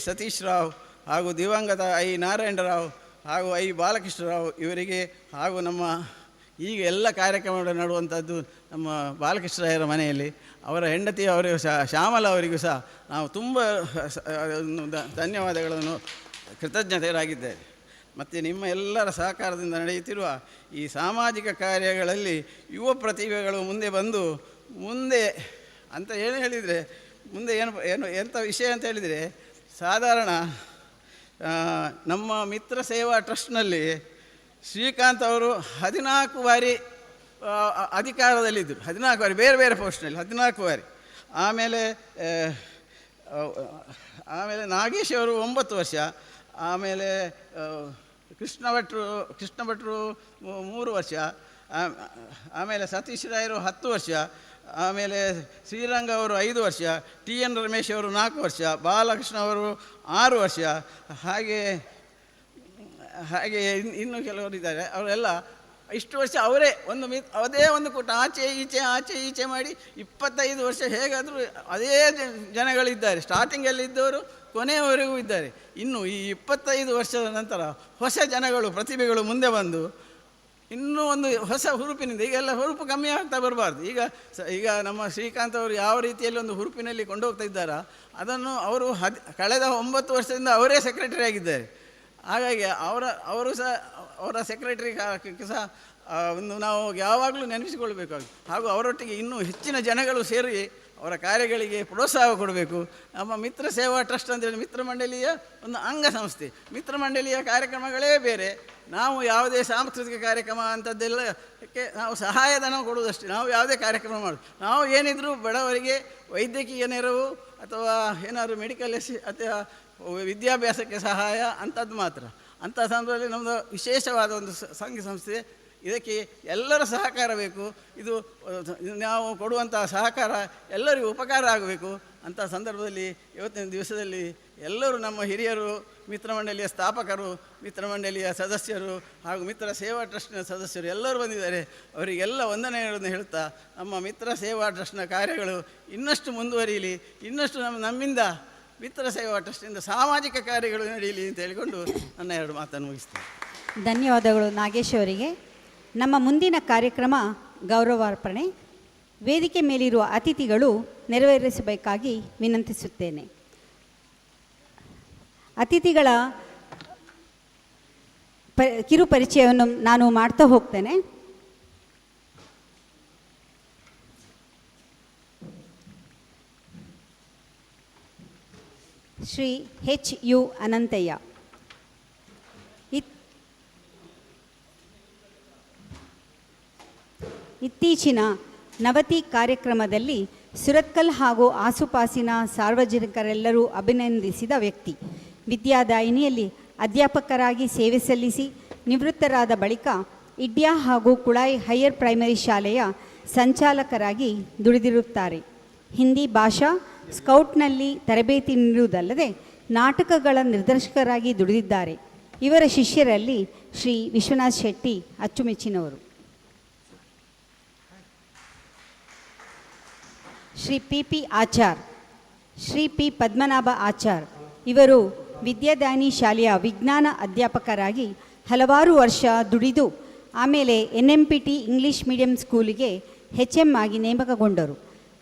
ಸತೀಶ್ ರಾವ್ ಹಾಗೂ ದಿವಂಗತ ನಾರಾಯಣರಾವ್ ಹಾಗೂ ಬಾಲಕೃಷ್ಣರಾವ್ ಇವರಿಗೆ, ಹಾಗೂ ನಮ್ಮ ಈಗ ಎಲ್ಲ ಕಾರ್ಯಕ್ರಮಗಳು ನಡುವಂಥದ್ದು ನಮ್ಮ ಬಾಲಕೃಷ್ಣರಾಯರ ಮನೆಯಲ್ಲಿ ಅವರ ಹೆಂಡತಿ ಅವರಿಗೂ ಸಹ ಶ್ಯಾಮಲ ಅವರಿಗೂ ಸಹ ನಾವು ತುಂಬ ಧನ್ಯವಾದಗಳನ್ನು ಕೃತಜ್ಞತೆಯರಾಗಿದ್ದೇವೆ. ಮತ್ತು ನಿಮ್ಮ ಎಲ್ಲರ ಸಹಕಾರದಿಂದ ನಡೆಯುತ್ತಿರುವ ಈ ಸಾಮಾಜಿಕ ಕಾರ್ಯಗಳಲ್ಲಿ ಯುವ ಪ್ರತಿಭೆಗಳು ಮುಂದೆ ಅಂತ ಹೇಳಿದರೆ ಎಂಥ ವಿಷಯ ಅಂತ ಹೇಳಿದರೆ, ಸಾಧಾರಣ ನಮ್ಮ ಮಿತ್ರ ಸೇವಾ ಟ್ರಸ್ಟ್ನಲ್ಲಿ ಶ್ರೀಕಾಂತ್ ಅವರು 14 ಬಾರಿ ಅಧಿಕಾರದಲ್ಲಿದ್ದರು. 14 ಬಾರಿ ಬೇರೆ ಬೇರೆ ಪೋಸ್ಟ್ನಲ್ಲಿ 14 ಬಾರಿ. ಆಮೇಲೆ ನಾಗೇಶ್ ಅವರು 9 ವರ್ಷ, ಆಮೇಲೆ ಕೃಷ್ಣ ಭಟ್ರು 3 ವರ್ಷ, ಆಮೇಲೆ ಸತೀಶ್ ರಾಯರು 10 ವರ್ಷ, ಆಮೇಲೆ ಶ್ರೀರಂಗ ಅವರು 5 ವರ್ಷ, TN ರಮೇಶ್ ಅವರು 4 ವರ್ಷ, ಬಾಲಕೃಷ್ಣ ಅವರು 6 ವರ್ಷ, ಹಾಗೆ ಇನ್ನೂ ಕೆಲವರು ಇದ್ದಾರೆ. ಅವರೆಲ್ಲ ಇಷ್ಟು ವರ್ಷ ಅದೇ ಒಂದು ಕೂಟ ಆಚೆ ಈಚೆ ಮಾಡಿ 25 ವರ್ಷ ಹೇಗಾದರೂ ಅದೇ ಜನಗಳಿದ್ದಾರೆ. ಸ್ಟಾರ್ಟಿಂಗಲ್ಲಿ ಇದ್ದವರು ಕೊನೆಯವರೆಗೂ ಇದ್ದಾರೆ. ಇನ್ನು ಈ 25 ವರ್ಷದ ನಂತರ ಹೊಸ ಪ್ರತಿಭೆಗಳು ಮುಂದೆ ಬಂದು ಇನ್ನೂ ಒಂದು ಹೊಸ ಹುರುಪಿನಿಂದ, ಈಗೆಲ್ಲ ಹುರುಪು ಕಮ್ಮಿ ಆಗ್ತಾ ಬರಬಾರ್ದು. ಈಗ ನಮ್ಮ ಶ್ರೀಕಾಂತ್ ಅವರು ಯಾವ ರೀತಿಯಲ್ಲಿ ಒಂದು ಹುರುಪಿನಲ್ಲಿ ಕೊಂಡೋಗ್ತಾ ಇದ್ದಾರೋ ಅದನ್ನು ಅವರು ಕಳೆದ 9 ವರ್ಷದಿಂದ ಅವರೇ ಸೆಕ್ರೆಟರಿ ಆಗಿದ್ದಾರೆ. ಹಾಗಾಗಿ ಅವರು ಸಹ ಅವರ ಸೆಕ್ರೆಟರಿ ಸಹ ನಾವು ಯಾವಾಗಲೂ ನೆನಪಿಸಿಕೊಳ್ಬೇಕಾಗುತ್ತೆ. ಹಾಗೂ ಅವರೊಟ್ಟಿಗೆ ಇನ್ನೂ ಹೆಚ್ಚಿನ ಜನಗಳು ಸೇರಿ ಅವರ ಕಾರ್ಯಗಳಿಗೆ ಪ್ರೋತ್ಸಾಹ ಕೊಡಬೇಕು. ನಮ್ಮ ಮಿತ್ರ ಸೇವಾ ಟ್ರಸ್ಟ್ ಅಂತೇಳಿ ಮಿತ್ರ ಮಂಡಳಿಯ ಒಂದು ಅಂಗಸಂಸ್ಥೆ. ಮಿತ್ರ ಮಂಡಳಿಯ ಕಾರ್ಯಕ್ರಮಗಳೇ ಬೇರೆ. ನಾವು ಯಾವುದೇ ಸಾಂಸ್ಕೃತಿಕ ಕಾರ್ಯಕ್ರಮ ಅಂಥದ್ದೆಲ್ಲಕ್ಕೆ ನಾವು ಸಹಾಯಧನ ಕೊಡುವುದಷ್ಟೇ. ನಾವು ಯಾವುದೇ ಕಾರ್ಯಕ್ರಮ ಮಾಡೋದು, ನಾವು ಏನಿದ್ರೂ ಬಡವರಿಗೆ ವೈದ್ಯಕೀಯ ನೆರವು ಅಥವಾ ಏನಾದರೂ ಮೆಡಿಕಲ್ ಅಥವಾ ವಿದ್ಯಾಭ್ಯಾಸಕ್ಕೆ ಸಹಾಯ ಅಂಥದ್ದು ಮಾತ್ರ. ಅಂಥ ಸಂದರ್ಭದಲ್ಲಿ ನಮ್ಮದು ವಿಶೇಷವಾದ ಒಂದು ಸಂಘ ಸಂಸ್ಥೆ ಇದಕ್ಕೆ ಎಲ್ಲರ ಸಹಕಾರ ಬೇಕು. ಇದು ನಾವು ಕೊಡುವಂಥ ಸಹಕಾರ ಎಲ್ಲರಿಗೂ ಉಪಕಾರ ಆಗಬೇಕು. ಅಂಥ ಸಂದರ್ಭದಲ್ಲಿ ಇವತ್ತಿನ ದಿವಸದಲ್ಲಿ ಎಲ್ಲರೂ ನಮ್ಮ ಹಿರಿಯರು, ಮಿತ್ರಮಂಡಳಿಯ ಸ್ಥಾಪಕರು, ಮಿತ್ರಮಂಡಳಿಯ ಸದಸ್ಯರು ಹಾಗೂ ಮಿತ್ರ ಸೇವಾ ಟ್ರಸ್ಟ್ನ ಸದಸ್ಯರು ಎಲ್ಲರೂ ಬಂದಿದ್ದಾರೆ. ಅವರಿಗೆಲ್ಲ ವಂದನೆಗಳನ್ನು ಹೇಳುತ್ತಾ ನಮ್ಮ ಮಿತ್ರ ಸೇವಾ ಟ್ರಸ್ಟ್ನ ಕಾರ್ಯಗಳು ಇನ್ನಷ್ಟು ಮುಂದುವರಿಯಲಿ, ಇನ್ನಷ್ಟು ನಮ್ಮಿಂದ ಮಿತ್ರ ಸೇವಾ ಟ್ರಸ್ಟಿಂದ ಸಾಮಾಜಿಕ ಕಾರ್ಯಗಳು ನಡೆಯಲಿ ಅಂತ ಹೇಳಿಕೊಂಡು ನನ್ನ 2 ಮಾತನ್ನು ಮುಗಿಸ್ತೇನೆ. ಧನ್ಯವಾದಗಳು ನಾಗೇಶ್ ಅವರಿಗೆ. ನಮ್ಮ ಮುಂದಿನ ಕಾರ್ಯಕ್ರಮ ಗೌರವಾರ್ಪಣೆ. ವೇದಿಕೆ ಮೇಲಿರುವ ಅತಿಥಿಗಳು ನೆರವೇರಿಸಬೇಕಾಗಿ ವಿನಂತಿಸುತ್ತೇನೆ. ಅತಿಥಿಗಳ ಕಿರು ಪರಿಚಯವನ್ನು ನಾನು ಮಾಡ್ತಾ ಹೋಗ್ತೇನೆ. ಶ್ರೀ HU ಅನಂತಯ್ಯ, ಇತ್ತೀಚಿನ ನವತಿ ಕಾರ್ಯಕ್ರಮದಲ್ಲಿ ಸುರತ್ಕಲ್ ಹಾಗೂ ಆಸುಪಾಸಿನ ಸಾರ್ವಜನಿಕರೆಲ್ಲರೂ ಅಭಿನಂದಿಸಿದ ವ್ಯಕ್ತಿ. ವಿದ್ಯಾದಾಯಿನಿಯಲ್ಲಿ ಅಧ್ಯಾಪಕರಾಗಿ ಸೇವೆ ಸಲ್ಲಿಸಿ ನಿವೃತ್ತರಾದ ಬಳಿಕ ಇಡ್ಯಾ ಹಾಗೂ ಕುಳಾಯಿ ಹೈಯರ್ ಪ್ರೈಮರಿ ಶಾಲೆಯ ಸಂಚಾಲಕರಾಗಿ ದುಡಿದಿರುತ್ತಾರೆ. ಹಿಂದಿ ಭಾಷಾ ಸ್ಕೌಟ್ನಲ್ಲಿ ತರಬೇತಿ ನೀಡುವುದಲ್ಲದೆ ನಾಟಕಗಳ ನಿರ್ದೇಶಕರಾಗಿ ದುಡಿದಿದ್ದಾರೆ. ಇವರ ಶಿಷ್ಯರಲ್ಲಿ ಶ್ರೀ ವಿಶ್ವನಾಥ್ ಶೆಟ್ಟಿ ಅಚ್ಚುಮೆಚ್ಚಿನವರು. ಶ್ರೀ PP ಆಚಾರ್, ಶ್ರೀ P ಪದ್ಮನಾಭ ಆಚಾರ್ ಇವರು ವಿದ್ಯಾದಾಯಿನಿ ಶಾಲೆಯ ವಿಜ್ಞಾನ ಅಧ್ಯಾಪಕರಾಗಿ ಹಲವಾರು ವರ್ಷ ದುಡಿದು ಆಮೇಲೆ NMPT ಇಂಗ್ಲೀಷ್ ಮೀಡಿಯಂ ಸ್ಕೂಲಿಗೆ HM ಆಗಿ ನೇಮಕಗೊಂಡರು.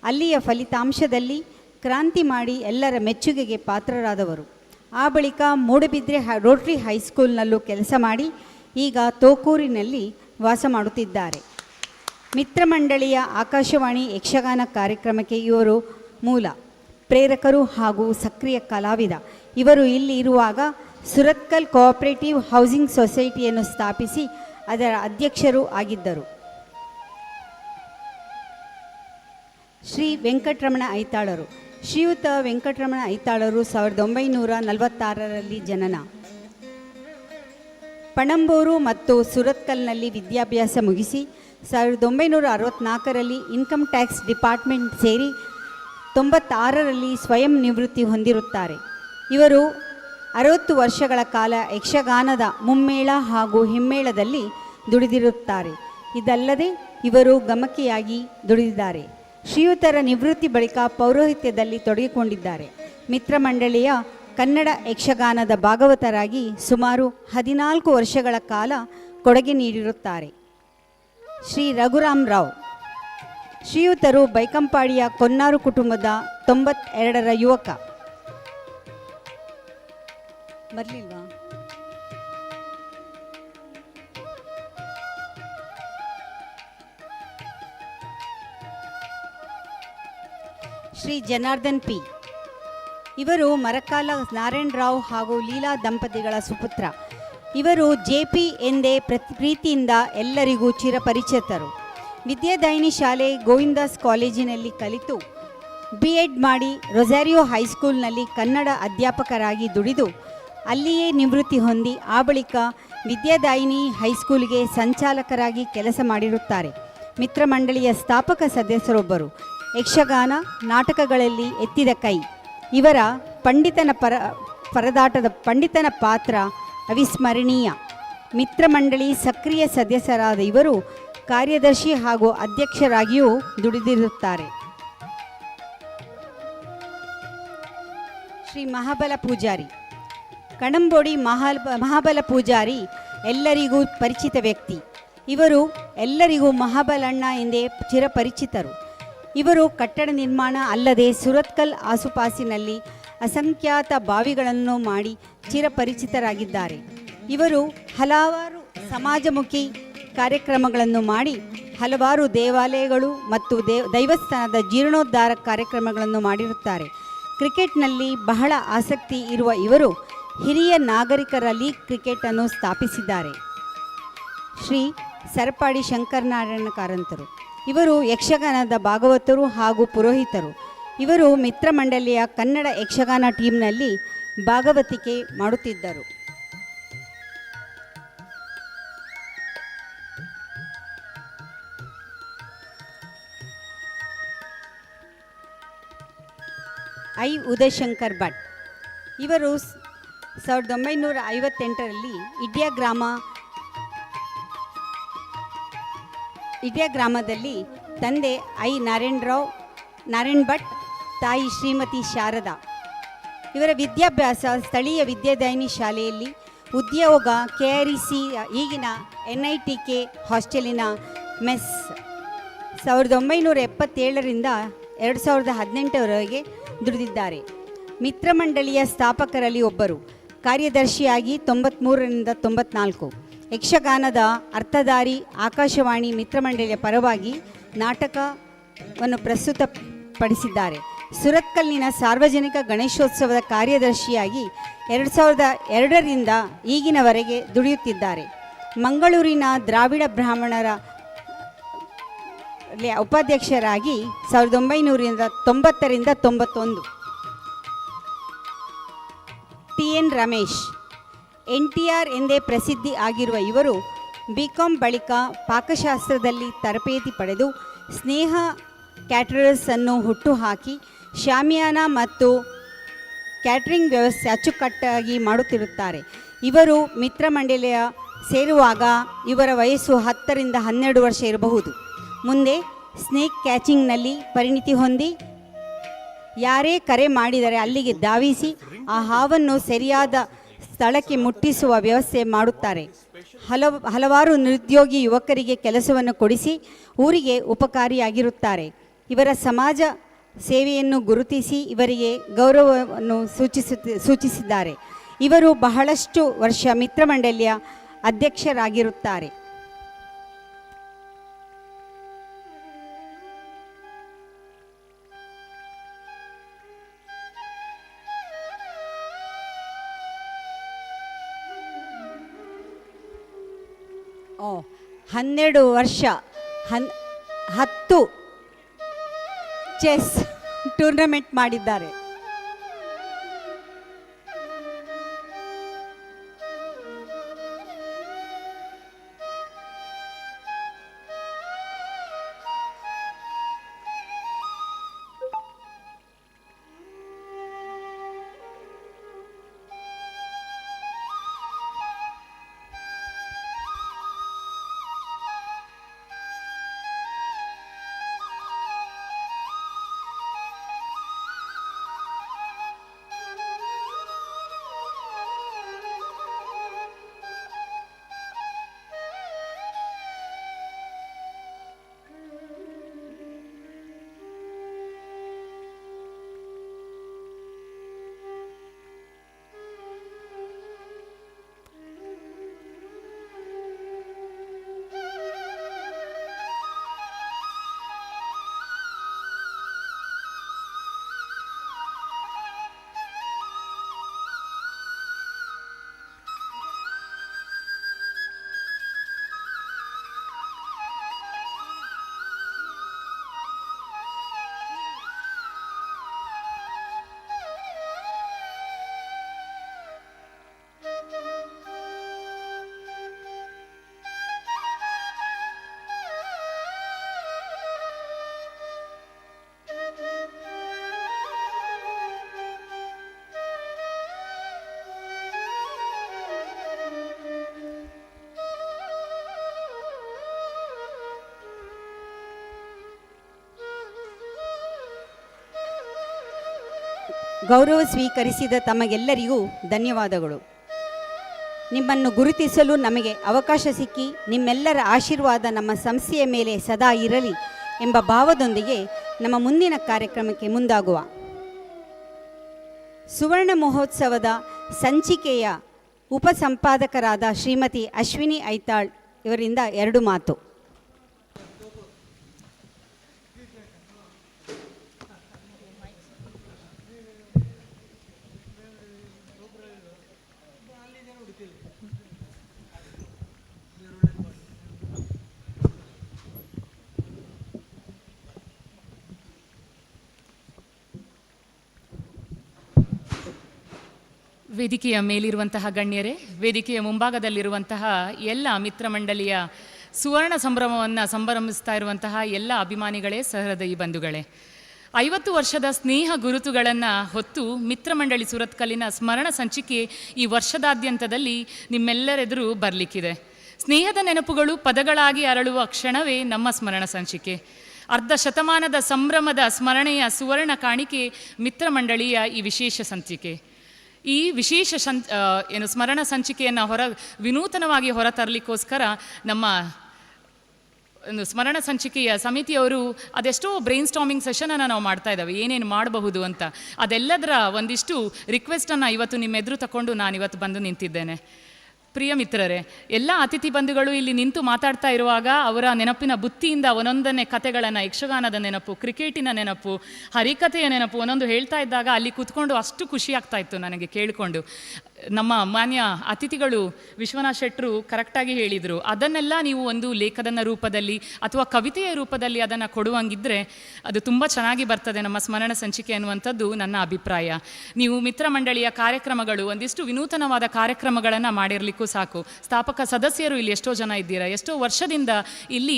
ಅಲ್ಲಿಯ ಫಲಿತಾಂಶದಲ್ಲಿ ಕ್ರಾಂತಿ ಮಾಡಿ ಎಲ್ಲರ ಮೆಚ್ಚುಗೆಗೆ ಪಾತ್ರರಾದವರು. ಆ ಬಳಿಕ ಮೂಡಬಿದ್ರೆ ರೋಟರಿ ಹೈಸ್ಕೂಲ್ನಲ್ಲೂ ಕೆಲಸ ಮಾಡಿ ಈಗ ತೋಕೂರಿನಲ್ಲಿ ವಾಸ ಮಾಡುತ್ತಿದ್ದಾರೆ. ಮಿತ್ರಮಂಡಳಿಯ ಆಕಾಶವಾಣಿ ಯಕ್ಷಗಾನ ಕಾರ್ಯಕ್ರಮಕ್ಕೆ ಇವರು ಮೂಲ ಪ್ರೇರಕರು ಹಾಗೂ ಸಕ್ರಿಯ ಕಲಾವಿದ. ಇವರು ಇಲ್ಲಿ ಇರುವಾಗ ಸುರತ್ಕಲ್ ಕೋಆಪರೇಟಿವ್ ಹೌಸಿಂಗ್ ಸೊಸೈಟಿಯನ್ನು ಸ್ಥಾಪಿಸಿ ಅದರ ಅಧ್ಯಕ್ಷರು ಆಗಿದ್ದರು. ಶ್ರೀ ವೆಂಕಟರಮಣ ಐತಾಳರು, ಶ್ರೀಯುತ ವೆಂಕಟರಮಣ ಐತಾಳರು 1946ರಲ್ಲಿ ಜನನ. ಪಣಂಬೂರು ಮತ್ತು ಸುರತ್ಕಲ್ನಲ್ಲಿ ವಿದ್ಯಾಭ್ಯಾಸ ಮುಗಿಸಿ 1964ರಲ್ಲಿ ಇನ್ಕಮ್ ಟ್ಯಾಕ್ಸ್ ಡಿಪಾರ್ಟ್ಮೆಂಟ್ ಸೇರಿ 96ರಲ್ಲಿ ಸ್ವಯಂ ನಿವೃತ್ತಿ ಹೊಂದಿರುತ್ತಾರೆ. ಇವರು 60 ವರ್ಷಗಳ ಕಾಲ ಯಕ್ಷಗಾನದ ಮುಮ್ಮೇಳ ಹಾಗೂ ಹಿಮ್ಮೇಳದಲ್ಲಿ ದುಡಿದಿರುತ್ತಾರೆ. ಇದಲ್ಲದೆ ಇವರು ಗಮಕಿಯಾಗಿ ದುಡಿದಿದ್ದಾರೆ. ಶ್ರೀಯುತರ ನಿವೃತ್ತಿ ಬಳಿಕ ಪೌರೋಹಿತ್ಯದಲ್ಲಿ ತೊಡಗಿಕೊಂಡಿದ್ದಾರೆ. ಮಿತ್ರಮಂಡಳಿಯ ಕನ್ನಡ ಯಕ್ಷಗಾನದ ಭಾಗವತರಾಗಿ ಸುಮಾರು 14 ವರ್ಷಗಳ ಕಾಲ ಕೊಡುಗೆ ನೀಡಿರುತ್ತಾರೆ. ಶ್ರೀ ರಘುರಾಮ್ ರಾವ್, ಶ್ರೀಯುತರು ಬೈಕಂಪಾಡಿಯ ಕೊನ್ನಾರು ಕುಟುಂಬದ 92ರ ಯುವಕ. ಬರಲಿಲ್ವಾ? ಶ್ರೀ ಜನಾರ್ದನ್ P, ಇವರು ಮರಕಾಲ ನಾರಾಯಣ್ ರಾವ್ ಹಾಗೂ ಲೀಲಾ ದಂಪತಿಗಳ ಸುಪುತ್ರ. ಇವರು JP ಎಂದೇ ಪ್ರೀತಿಯಿಂದ ಎಲ್ಲರಿಗೂ ಚಿರಪರಿಚಿತರು. ವಿದ್ಯಾದಾಯಿನಿ ಶಾಲೆ ಗೋವಿಂದಾಸ್ ಕಾಲೇಜಿನಲ್ಲಿ ಕಲಿತು B.Ed ಮಾಡಿ ರೊಸಾರಿಯೋ ಹೈಸ್ಕೂಲ್ನಲ್ಲಿ ಕನ್ನಡ ಅಧ್ಯಾಪಕರಾಗಿ ದುಡಿದು ಅಲ್ಲಿಯೇ ನಿವೃತ್ತಿ ಹೊಂದಿ ಆ ಬಳಿಕ ವಿದ್ಯಾದಾಯಿನಿ ಹೈಸ್ಕೂಲಿಗೆ ಸಂಚಾಲಕರಾಗಿ ಕೆಲಸ ಮಾಡಿರುತ್ತಾರೆ. ಮಿತ್ರಮಂಡಳಿಯ ಸ್ಥಾಪಕ ಸದಸ್ಯರೊಬ್ಬರು. ಯಕ್ಷಗಾನ ನಾಟಕಗಳಲ್ಲಿ ಎತ್ತಿದ ಕೈ. ಇವರ ಪಂಡಿತನ ಪಾತ್ರ ಅವಿಸ್ಮರಣೀಯ. ಮಿತ್ರಮಂಡಳಿ ಸಕ್ರಿಯ ಸದಸ್ಯರಾದ ಇವರು ಕಾರ್ಯದರ್ಶಿ ಹಾಗೂ ಅಧ್ಯಕ್ಷರಾಗಿಯೂ ದುಡಿದಿರುತ್ತಾರೆ. ಶ್ರೀ ಮಹಾಬಲ ಪೂಜಾರಿ, ಕಣಂಬೋಡಿ ಮಹಾಬಲ ಪೂಜಾರಿ ಎಲ್ಲರಿಗೂ ಪರಿಚಿತ ವ್ಯಕ್ತಿ. ಇವರು ಎಲ್ಲರಿಗೂ ಮಹಾಬಲಣ್ಣ ಎಂದೇ ಚಿರಪರಿಚಿತರು. ಇವರು ಕಟ್ಟಡ ನಿರ್ಮಾಣ ಅಲ್ಲದೆ ಸುರತ್ಕಲ್ ಆಸುಪಾಸಿನಲ್ಲಿ ಅಸಂಖ್ಯಾತ ಬಾವಿಗಳನ್ನು ಮಾಡಿ ಚಿರಪರಿಚಿತರಾಗಿದ್ದಾರೆ. ಇವರು ಹಲವಾರು ಸಮಾಜಮುಖಿ ಕಾರ್ಯಕ್ರಮಗಳನ್ನು ಮಾಡಿ ಹಲವಾರು ದೇವಾಲಯಗಳು ಮತ್ತು ದೈವಸ್ಥಾನದ ಜೀರ್ಣೋದ್ಧಾರ ಕಾರ್ಯಕ್ರಮಗಳನ್ನು ಮಾಡಿರುತ್ತಾರೆ. ಕ್ರಿಕೆಟ್ನಲ್ಲಿ ಬಹಳ ಆಸಕ್ತಿ ಇರುವ ಇವರು ಹಿರಿಯ ನಾಗರಿಕರ ಲೀಗ್ ಕ್ರಿಕೆಟನ್ನು ಸ್ಥಾಪಿಸಿದ್ದಾರೆ. ಶ್ರೀ ಸರಪಾಡಿ ಶಂಕರನಾರಾಯಣ ಕಾರಂತರು, ಇವರು ಯಕ್ಷಗಾನದ ಭಾಗವತರು ಹಾಗೂ ಪುರೋಹಿತರು. ಇವರು ಮಿತ್ರಮಂಡಳಿಯ ಕನ್ನಡ ಯಕ್ಷಗಾನ ಟೀಮ್ನಲ್ಲಿ ಭಾಗವತಿಕೆ ಮಾಡುತ್ತಿದ್ದರು. ಐ ಉದಯಶಂಕರ್ ಭಟ್. ಇವರು 1958ರಲ್ಲಿ ಇಡ್ಯಾ ಗ್ರಾಮದಲ್ಲಿ ತಂದೆ ಐ ನಾರಾಯಣ್ ಭಟ್, ತಾಯಿ ಶ್ರೀಮತಿ ಶಾರದಾ. ಇವರ ವಿದ್ಯಾಭ್ಯಾಸ ಸ್ಥಳೀಯ ವಿದ್ಯಾದಾಯಿನಿ ಶಾಲೆಯಲ್ಲಿ, ಉದ್ಯೋಗ KREC ಈಗಿನ NITK ಹಾಸ್ಟೆಲಿನ ಮೆಸ್. 1977ರಿಂದ 2018ರವರೆಗೆ ದುಡಿದಿದ್ದಾರೆ. ಮಿತ್ರಮಂಡಳಿಯ ಸ್ಥಾಪಕರಲ್ಲಿ ಒಬ್ಬರು. ಕಾರ್ಯದರ್ಶಿಯಾಗಿ 93ರಿಂದ 94. ಯಕ್ಷಗಾನದ ಅರ್ಥಧಾರಿ ಆಕಾಶವಾಣಿ ಮಿತ್ರಮಂಡಳಿಯ ಪರವಾಗಿ ನಾಟಕವನ್ನು ಪ್ರಸ್ತುತಪಡಿಸಿದ್ದಾರೆ. ಸುರತ್ಕಲ್ನಿನ ಸಾರ್ವಜನಿಕ ಗಣೇಶೋತ್ಸವದ ಕಾರ್ಯದರ್ಶಿಯಾಗಿ 2002ರಿಂದ ಈಗಿನವರೆಗೆ ದುಡಿಯುತ್ತಿದ್ದಾರೆ. ಮಂಗಳೂರಿನ ದ್ರಾವಿಡ ಬ್ರಾಹ್ಮಣರ ಉಪಾಧ್ಯಕ್ಷರಾಗಿ 1990ರಿಂದ 91. TN ರಮೇಶ್. NTR ಎಂದೇ ಪ್ರಸಿದ್ಧಿ ಆಗಿರುವ ಇವರು BCom ಬಳಿಕ ಪಾಕಶಾಸ್ತ್ರದಲ್ಲಿ ತರಬೇತಿ ಪಡೆದು ಸ್ನೇಹ ಕ್ಯಾಟರರ್ಸ್ ಅನ್ನು ಹುಟ್ಟುಹಾಕಿ ಶಾಮಿಯಾನ ಮತ್ತು ಕ್ಯಾಟರಿಂಗ್ ವ್ಯವಸ್ಥೆ ಅಚ್ಚುಕಟ್ಟಾಗಿ ಮಾಡುತ್ತಿರುತ್ತಾರೆ. ಇವರು ಮಿತ್ರಮಂಡಳಿಯ ಸೇರುವಾಗ ಇವರ ವಯಸ್ಸು 10ರಿಂದ 12 ವರ್ಷ ಇರಬಹುದು. ಮುಂದೆ ಸ್ನೇಕ್ ಕ್ಯಾಚಿಂಗ್ನಲ್ಲಿ ಪರಿಣಿತಿ ಹೊಂದಿ ಯಾರೇ ಕರೆ ಮಾಡಿದರೆ ಅಲ್ಲಿಗೆ ಧಾವಿಸಿ ಆ ಹಾವನ್ನು ಸರಿಯಾದ ಸ್ಥಳಕ್ಕೆ ಮುಟ್ಟಿಸುವ ವ್ಯವಸ್ಥೆ ಮಾಡುತ್ತಾರೆ. ಹಲವಾರು ನಿರುದ್ಯೋಗಿ ಯುವಕರಿಗೆ ಕೆಲಸವನ್ನು ಕೊಡಿಸಿ ಊರಿಗೆ ಉಪಕಾರಿಯಾಗಿರುತ್ತಾರೆ. ಇವರ ಸಮಾಜ ಸೇವೆಯನ್ನು ಗುರುತಿಸಿ ಇವರಿಗೆ ಗೌರವವನ್ನು ಸೂಚಿಸಿದ್ದಾರೆ. ಇವರು ಬಹಳಷ್ಟು ವರ್ಷ ಮಿತ್ರಮಂಡಳಿಯ ಅಧ್ಯಕ್ಷರಾಗಿರುತ್ತಾರೆ. ಓ 12 ವರ್ಷ 10 ಚೆಸ್ ಟೂರ್ನಮೆಂಟ್ ಮಾಡಿದ್ದಾರೆ. ಗೌರವ ಸ್ವೀಕರಿಸಿದ ತಮಗೆಲ್ಲರಿಗೂ ಧನ್ಯವಾದಗಳು. ನಿಮ್ಮನ್ನು ಗುರುತಿಸಲು ನಮಗೆ ಅವಕಾಶ ಸಿಕ್ಕಿ ನಿಮ್ಮೆಲ್ಲರ ಆಶೀರ್ವಾದ ನಮ್ಮ ಸಂಸ್ಥೆಯ ಮೇಲೆ ಸದಾ ಇರಲಿ ಎಂಬ ಭಾವದೊಂದಿಗೆ ನಮ್ಮ ಮುಂದಿನ ಕಾರ್ಯಕ್ರಮಕ್ಕೆ ಮುಂದಾಗುವ. ಸುವರ್ಣ ಮಹೋತ್ಸವದ ಸಂಚಿಕೆಯ ಉಪಸಂಪಾದಕರಾದ ಶ್ರೀಮತಿ ಅಶ್ವಿನಿ ಐತಾಳ್ ಇವರಿಂದ 2 ಮಾತು. ವೇದಿಕೆಯ ಮೇಲಿರುವಂತಹ ಗಣ್ಯರೇ, ವೇದಿಕೆಯ ಮುಂಭಾಗದಲ್ಲಿರುವಂತಹ ಎಲ್ಲ ಮಿತ್ರಮಂಡಳಿಯ ಸುವರ್ಣ ಸಂಭ್ರಮವನ್ನು ಸಂಭ್ರಮಿಸ್ತಾ ಇರುವಂತಹ ಎಲ್ಲ ಅಭಿಮಾನಿಗಳೇ, ಸಹೃದಯಿ ಬಂಧುಗಳೇ, 50 ವರ್ಷದ ಸ್ನೇಹ ಗುರುತುಗಳನ್ನು ಹೊತ್ತು ಮಿತ್ರಮಂಡಳಿ ಸುರತ್ಕಲ್ಲಿನ ಸ್ಮರಣ ಸಂಚಿಕೆ ಈ ವರ್ಷದಾದ್ಯಂತದಲ್ಲಿ ನಿಮ್ಮೆಲ್ಲರೆದುರು ಬರಲಿಕ್ಕಿದೆ. ಸ್ನೇಹದ ನೆನಪುಗಳು ಪದಗಳಾಗಿ ಅರಳುವ ಕ್ಷಣವೇ ನಮ್ಮ ಸ್ಮರಣ ಸಂಚಿಕೆ. ಅರ್ಧ ಶತಮಾನದ ಸಂಭ್ರಮದ ಸ್ಮರಣೆಯ ಸುವರ್ಣ ಕಾಣಿಕೆ ಮಿತ್ರಮಂಡಳಿಯ ಈ ವಿಶೇಷ ಸಂಚಿಕೆ. ಈ ವಿಶೇಷ ಸ್ಮರಣ ಸಂಚಿಕೆಯನ್ನು ವಿನೂತನವಾಗಿ ಹೊರತರಲಿಕ್ಕೋಸ್ಕರ ನಮ್ಮ ಒಂದು ಸ್ಮರಣ ಸಂಚಿಕೆಯ ಸಮಿತಿಯವರು ಅದೆಷ್ಟೋ ಬ್ರೈನ್ ಸ್ಟಾರ್ಮಿಂಗ್ ಸೆಷನನ್ನು ನಾವು ಮಾಡ್ತಾ ಇದ್ದಾವೆ, ಏನೇನು ಮಾಡಬಹುದು ಅಂತ. ಅದೆಲ್ಲದರ ಒಂದಿಷ್ಟು ರಿಕ್ವೆಸ್ಟನ್ನು ಇವತ್ತು ನಿಮ್ಮೆದುರು ತಗೊಂಡು ನಾನಿವತ್ತು ಬಂದು ನಿಂತಿದ್ದೇನೆ. ಪ್ರಿಯ ಮಿತ್ರರೇ, ಎಲ್ಲ ಅತಿಥಿ ಬಂಧುಗಳು ಇಲ್ಲಿ ನಿಂತು ಮಾತಾಡ್ತಾ ಇರುವಾಗ ಅವರ ನೆನಪಿನ ಬುತ್ತಿಯಿಂದ ಒಂದೊಂದನೇ ಕಥೆಗಳನ್ನು, ಯಕ್ಷಗಾನದ ನೆನಪು, ಕ್ರಿಕೆಟಿನ ನೆನಪು, ಹರಿಕಥೆಯ ನೆನಪು ಒಂದೊಂದು ಹೇಳ್ತಾ ಇದ್ದಾಗ ಅಲ್ಲಿ ಕೂತ್ಕೊಂಡು ಅಷ್ಟು ಖುಷಿ ಆಗ್ತಾ ಇತ್ತು ನನಗೆ ಕೇಳಿಕೊಂಡು. ನಮ್ಮ ಮಾನ್ಯ ಅತಿಥಿಗಳು ವಿಶ್ವನಾಥ್ ಶೆಟ್ಟರು ಕರೆಕ್ಟಾಗಿ ಹೇಳಿದರು, ಅದನ್ನೆಲ್ಲ ನೀವು ಒಂದು ಲೇಖನದ ರೂಪದಲ್ಲಿ ಅಥವಾ ಕವಿತೆಯ ರೂಪದಲ್ಲಿ ಅದನ್ನು ಕೊಡುವಂಗಿದ್ದರೆ ಅದು ತುಂಬ ಚೆನ್ನಾಗಿ ಬರ್ತದೆ ನಮ್ಮ ಸ್ಮರಣ ಸಂಚಿಕೆ ಅನ್ನುವಂಥದ್ದು ನನ್ನ ಅಭಿಪ್ರಾಯ. ನೀವು ಮಿತ್ರಮಂಡಳಿಯ ಕಾರ್ಯಕ್ರಮಗಳು ಒಂದಿಷ್ಟು ವಿನೂತನವಾದ ಕಾರ್ಯಕ್ರಮಗಳನ್ನು ಮಾಡಿರಲಿಕ್ಕೂ ಸಾಕು. ಸ್ಥಾಪಕ ಸದಸ್ಯರು ಇಲ್ಲಿ ಎಷ್ಟೋ ಜನ ಇದ್ದೀರಾ, ಎಷ್ಟೋ ವರ್ಷದಿಂದ ಇಲ್ಲಿ